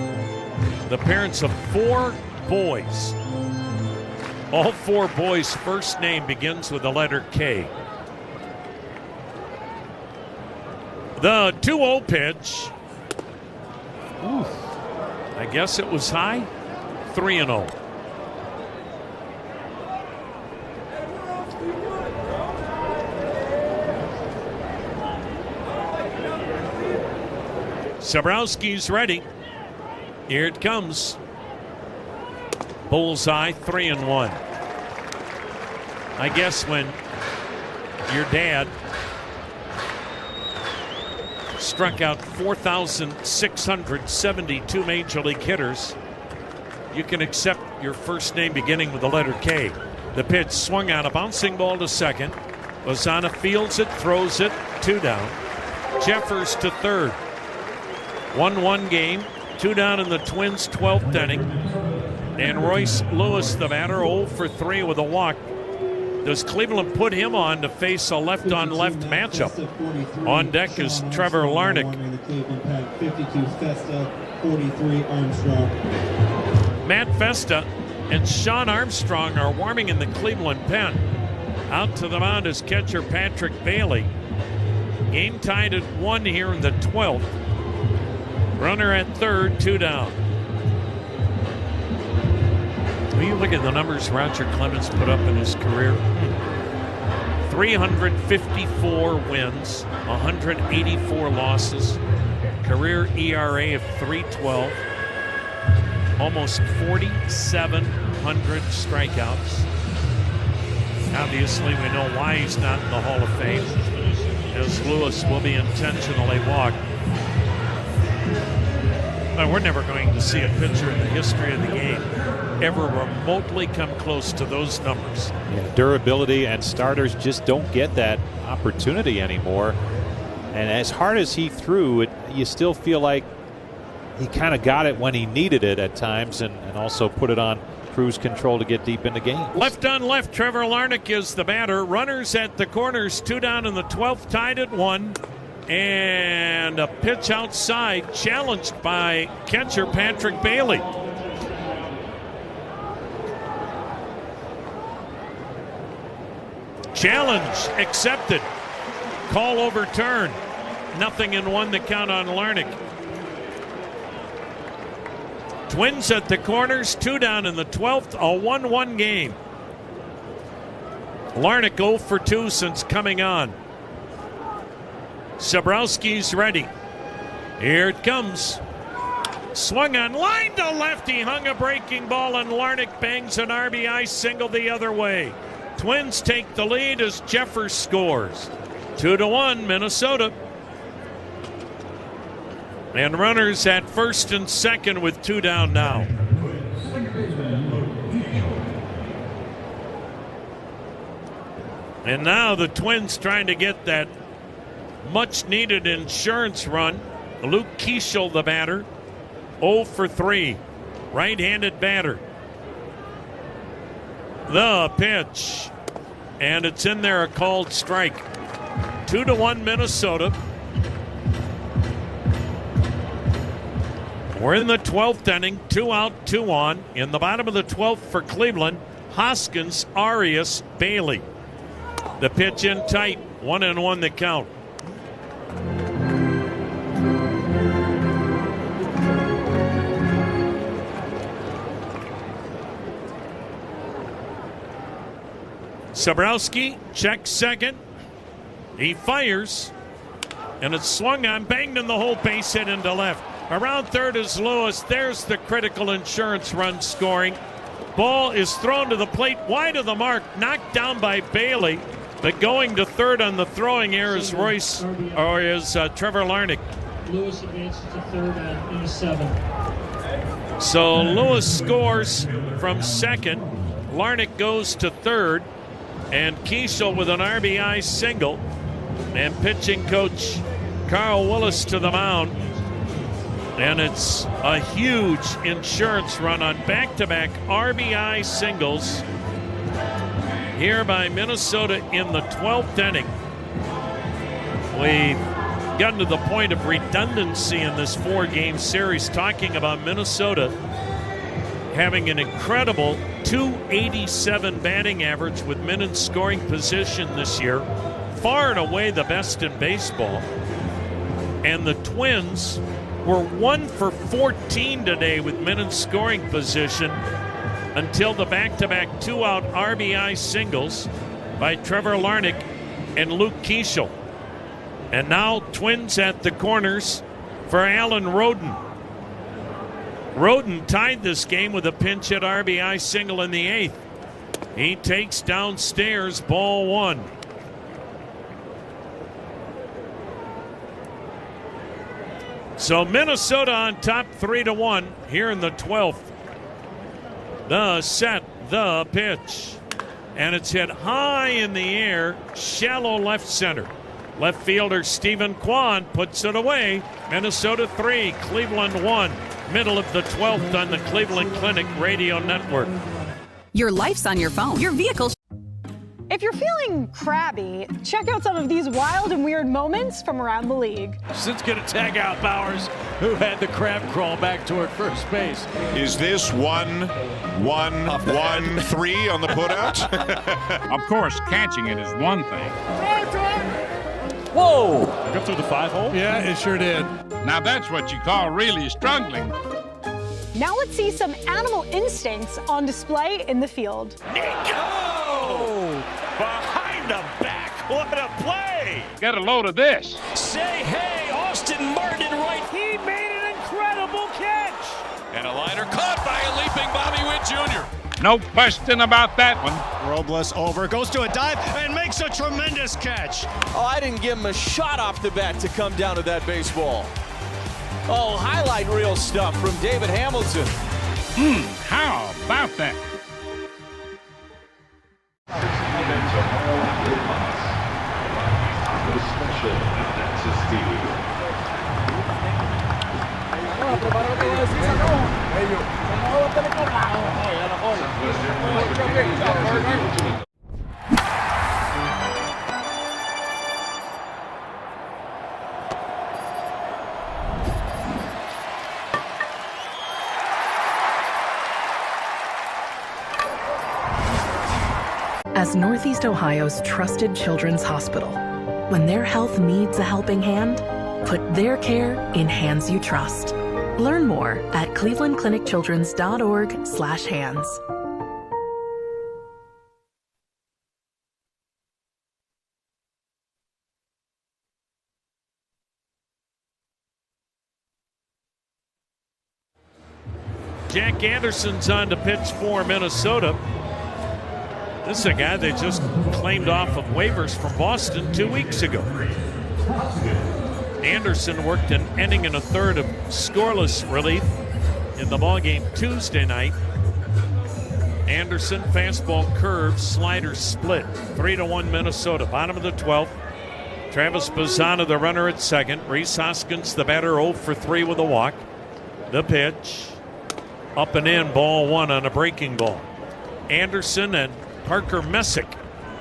the parents of 4 boys. All 4 boys' first name begins with the letter K. The 2-0 pitch. Ooh, I guess it was high. 3-0. Sabrowski's ready. Here it comes. Bullseye, 3-1. I guess when your dad struck out 4,672 major league hitters, you can accept your first name beginning with the letter K. The pitch swung on, a bouncing ball to second. Lozana fields it, throws it, 2 down. Jeffers to third. 1-1 game, 2 down in the Twins' 12th inning. And Royce Lewis, the batter, 0 for 3 with a walk. Does Cleveland put him on to face a left-on-left matchup? On deck is Trevor Larnach. 52 Festa, 43 Armstrong. Matt Festa and Sean Armstrong are warming in the Cleveland pen. Out to the mound is catcher Patrick Bailey. Game tied at 1 here in the 12th. Runner at third, 2 down. When you look at the numbers Roger Clemens put up in his career, 354 wins, 184 losses, career ERA of 3.12, almost 4,700 strikeouts. Obviously, we know why he's not in the Hall of Fame, as Lewis will be intentionally walked. But we're never going to see a pitcher in the history of the game ever remotely come close to those numbers. Yeah, durability, and starters just don't get that opportunity anymore. And as hard as he threw it, you still feel like he kind of got it when he needed it at times, and also put it on cruise control to get deep into games. Left on left, Trevor Larnach is the batter. Runners at the corners, 2 down in the 12th, tied at 1. And a pitch outside, challenged by catcher Patrick Bailey. Challenge accepted. Call overturned. 0-1 the count on Larnach. Twins at the corners, 2 down in the 12th, a 1-1 game. Larnach 0 for 2 since coming on. Sabrowski's ready. Here it comes. Swung on, line to left. He hung a breaking ball, and Larnach bangs an RBI single the other way. Twins take the lead as Jeffers scores. 2-1 Minnesota. And runners at first and second with 2 down now. And now the Twins trying to get that much-needed insurance run. Luke Keeschel, the batter, 0 for 3. Right-handed batter. The pitch. And it's in there, a called strike. 2-1 Minnesota. We're in the 12th inning, 2 out, 2 on. In the bottom of the 12th for Cleveland, Hoskins, Arias, Bailey. The pitch in tight, 1-1 the count. Sabrowski checks second. He fires, and it's swung on, banged in the hole, base hit into left. Around third is Lewis. There's the critical insurance run scoring. Ball is thrown to the plate, wide of the mark, knocked down by Bailey. But going to third on the throwing error is Trevor Larnach. Lewis advances to third on E7. So Lewis scores from second. Larnach goes to third. And Keeschel with an RBI single. And pitching coach Carl Willis to the mound. And it's a huge insurance run on back-to-back RBI singles here by Minnesota in the 12th inning. We've gotten to the point of redundancy in this 4-game series, talking about Minnesota having an incredible .287 batting average with men in scoring position this year, far and away the best in baseball. And the Twins were 1 for 14 today with men in scoring position until the back-to-back 2-out RBI singles by Trevor Larnach and Luke Keeschel. And now Twins at the corners for Alan Roden. Roden tied this game with a pinch hit RBI single in the 8th. He takes downstairs, ball 1. So Minnesota on top 3-1 here in the 12th. The set, the pitch. and it's hit high in the air, shallow left center. Left fielder Stephen Kwan puts it away. Minnesota 3, Cleveland 1. Middle of the 12th on the Cleveland Clinic Radio Network. Your life's on your phone. Your vehicle. If you're feeling crabby, check out some of these wild and weird moments from around the league. Since going to tag out Bowers, who had the crab crawl back toward first base. Is this 1-1-1-3 on the putout? Of course, catching it is one thing. Whoa! Go through the 5-hole? Yeah, it sure did. Now that's what you call really struggling. Now let's see some animal instincts on display in the field. Nico! Behind the back, what a play! Get a load of this. Say hey, Austin Martin right. He made an incredible catch! And a liner caught by a leaping Bobby Witt Jr. No question about that one. Robles over, goes to a dive, and makes a tremendous catch. Oh, I didn't give him a shot off the bat to come down to that baseball. Oh, highlight reel stuff from David Hamilton. How about that? As Northeast Ohio's trusted children's hospital, when their health needs a helping hand, put their care in hands you trust. Learn more at clevelandclinicchildrens.org/hands. Jack Anderson's on to pitch for Minnesota. This is a guy they just claimed off of waivers from Boston 2 weeks ago. Anderson worked an inning and a third of scoreless relief in the ballgame Tuesday night. Anderson, fastball curve, slider split. 3-1 Minnesota. Bottom of the 12th. Travis Bazzana, the runner at second. Rhys Hoskins, the batter, 0 for 3 with a walk. The pitch. Up and in, ball one on a breaking ball. Anderson and Parker Messick,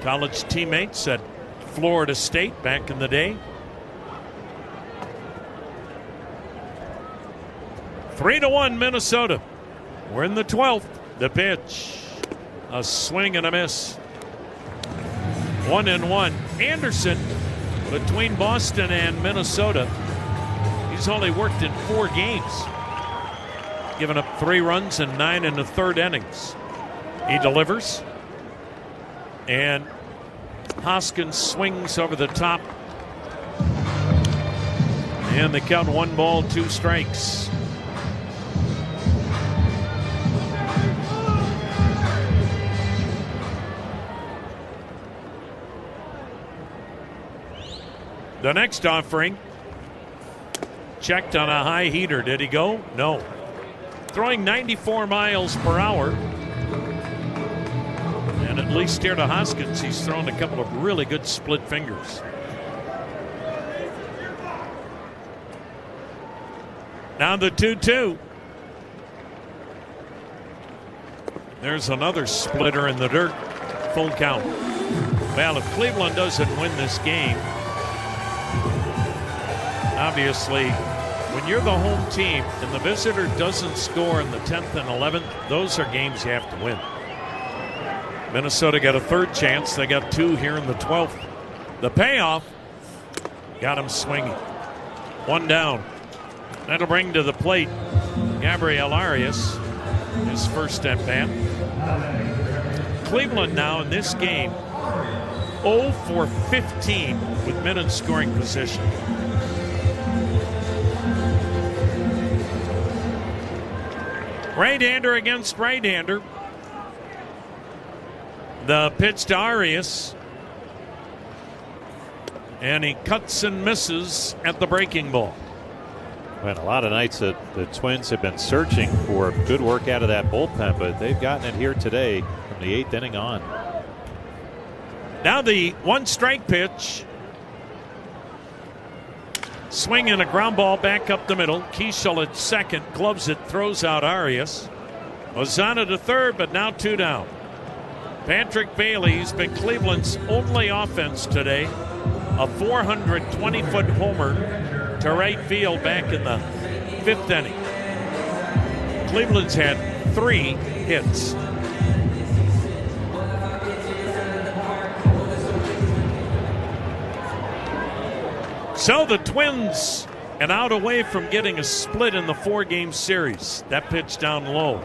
college teammates at Florida State back in the day. 3-1 Minnesota. We're in the 12th. The pitch. A swing and a miss. 1-1. Anderson, between Boston and Minnesota, he's only worked in 4 games. Given up 3 runs and 9 in the third innings. He delivers. And Hoskins swings over the top. And they count 1 ball, 2 strikes. The next offering, checked on a high heater. Did he go? No. Throwing 94 miles per hour. And at least here to Hoskins, he's thrown a couple of really good split fingers. Now the 2-2. There's another splitter in the dirt. Full count. Well, if Cleveland doesn't win this game, obviously, when you're the home team and the visitor doesn't score in the 10th and 11th, those are games you have to win. Minnesota got a third chance. They got 2 here in the 12th. The payoff got him swinging. 1 down. That'll bring to the plate Gabriel Arias, his first at bat. Cleveland now in this game 0 for 15 with men in scoring position. Right-hander against right-hander. The pitch to Arias. And he cuts and misses at the breaking ball. Well, a lot of nights that the Twins have been searching for good work out of that bullpen, but they've gotten it here today from the 8th inning on. Now the 1-strike pitch. Swing and a ground ball back up the middle. Kiesel at second, gloves it, throws out Arias. Ozana to third, but now 2 down. Patrick Bailey's been Cleveland's only offense today. A 420-foot homer to right field back in the 5th inning. Cleveland's had 3 hits. So the Twins an out away from getting a split in the 4-game series. That pitch down low.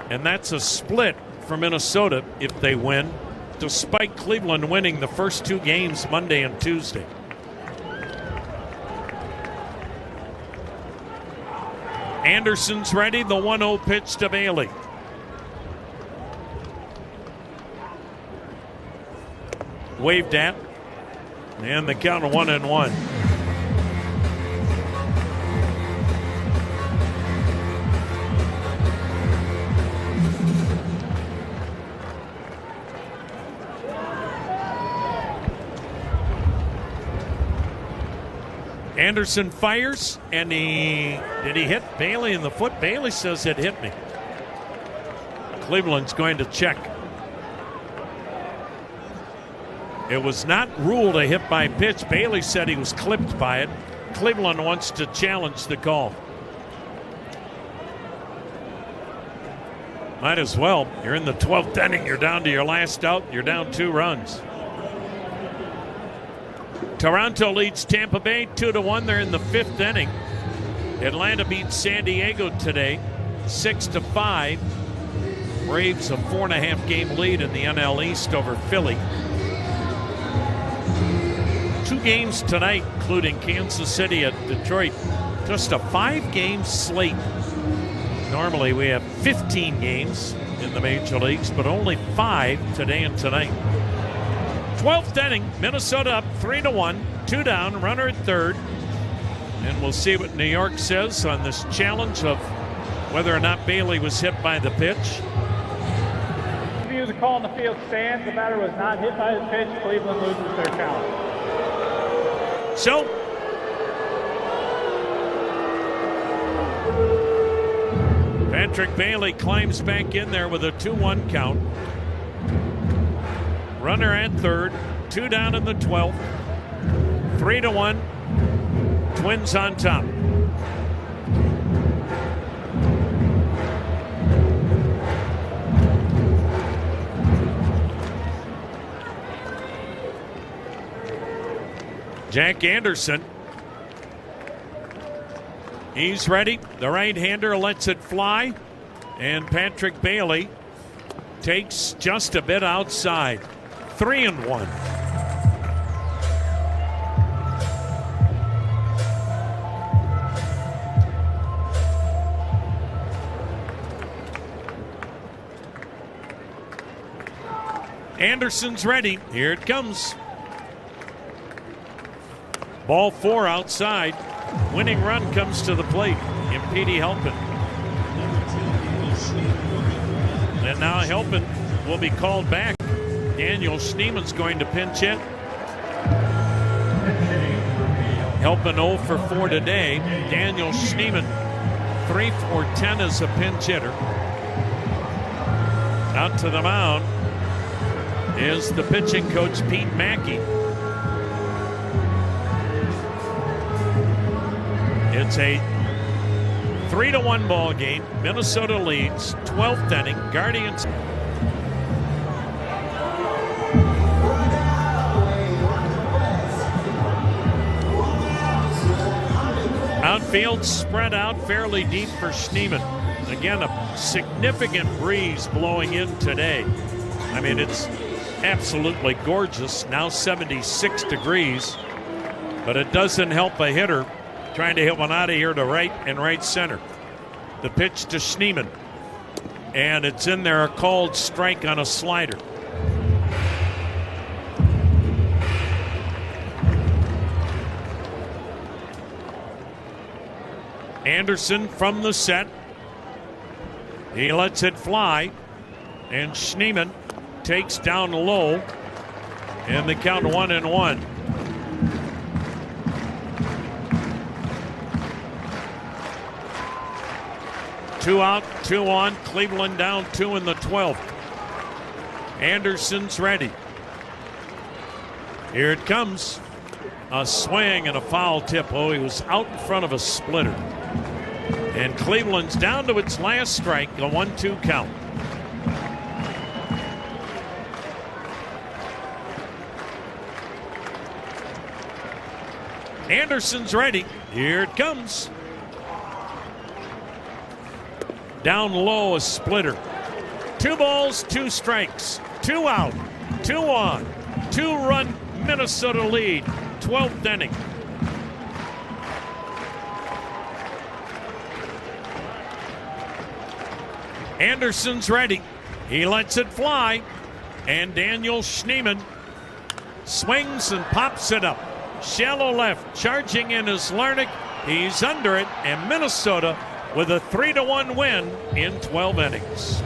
And that's a split for Minnesota if they win, despite Cleveland winning the first 2 games Monday and Tuesday. Anderson's ready. The 1-0 pitch to Bailey. Waved at. And the count of 1-1. Anderson fires, and did he hit Bailey in the foot? Bailey says it hit me. Cleveland's going to check. It was not ruled a hit by pitch. Bailey said he was clipped by it. Cleveland wants to challenge the call. Might as well. You're in the 12th inning. You're down to your last out. You're down 2 runs. Toronto leads Tampa Bay 2-1. They're in the 5th inning. Atlanta beats San Diego today 6-5. Braves a 4.5 game lead in the NL East over Philly. 2 games tonight, including Kansas City at Detroit. Just a 5-game slate. Normally we have 15 games in the major leagues, but only 5 today and tonight. 12th inning, Minnesota up 3-1, 2 down, runner at third. And we'll see what New York says on this challenge of whether or not Bailey was hit by the pitch. If he was a call in the field stands, the batter was not hit by the pitch, Cleveland loses their count. So, Patrick Bailey climbs back in there with a 2-1 count. Runner at third, 2 down in the 12th. 3-1. Twins on top. Jack Anderson. He's ready. The right-hander lets it fly. And Patrick Bailey takes just a bit outside. 3-1. Anderson's ready. Here it comes. Ball 4 outside. Winning run comes to the plate. Impede Helpin. And now Helpin will be called back. Daniel Schneeman's going to pinch hit. Helpin 0 for 4 today. Daniel Schneeman 3 for 10 as a pinch hitter. Out to the mound is the pitching coach Pete Mackey. It's a 3-1 ball game. Minnesota leads. 12th inning. Guardians. Outfield spread out fairly deep for Schneeman. Again, a significant breeze blowing in today. I mean, it's absolutely gorgeous. Now 76 degrees. But it doesn't help a hitter trying to hit one out of here to right and right center. The pitch to Schneeman. And it's in there, a called strike on a slider. Anderson from the set. He lets it fly. And Schneeman takes down low. And the count 1-1. Two out, 2 on. Cleveland down 2 in the 12th. Anderson's ready. Here it comes. A swing and a foul tip. Oh, he was out in front of a splitter. And Cleveland's down to its last strike, a 1-2 count. Anderson's ready. Here it comes. Down low, a splitter. 2 balls, 2 strikes. 2 out, 2 on. 2-run Minnesota lead. 12th inning. Anderson's ready. He lets it fly. And Daniel Schneemann swings and pops it up. Shallow left, charging in is Larnach. He's under it, and Minnesota with a 3-1 win in 12 innings.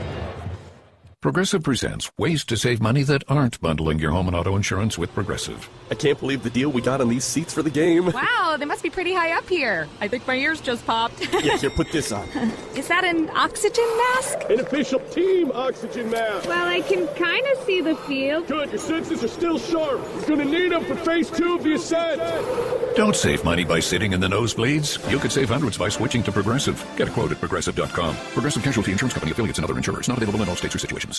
Progressive presents ways to save money that aren't bundling your home and auto insurance with Progressive. I can't believe the deal we got on these seats for the game. Wow, they must be pretty high up here. I think my ears just popped. Yeah, here, put this on. Is that an oxygen mask? An official team oxygen mask. Well, I can kind of see the field. Good, your senses are still sharp. You're going to need them for phase 2 of the ascent. Don't save money by sitting in the nosebleeds. You could save hundreds by switching to Progressive. Get a quote at Progressive.com. Progressive Casualty Insurance Company, affiliates, and other insurers. Not available in all states or situations.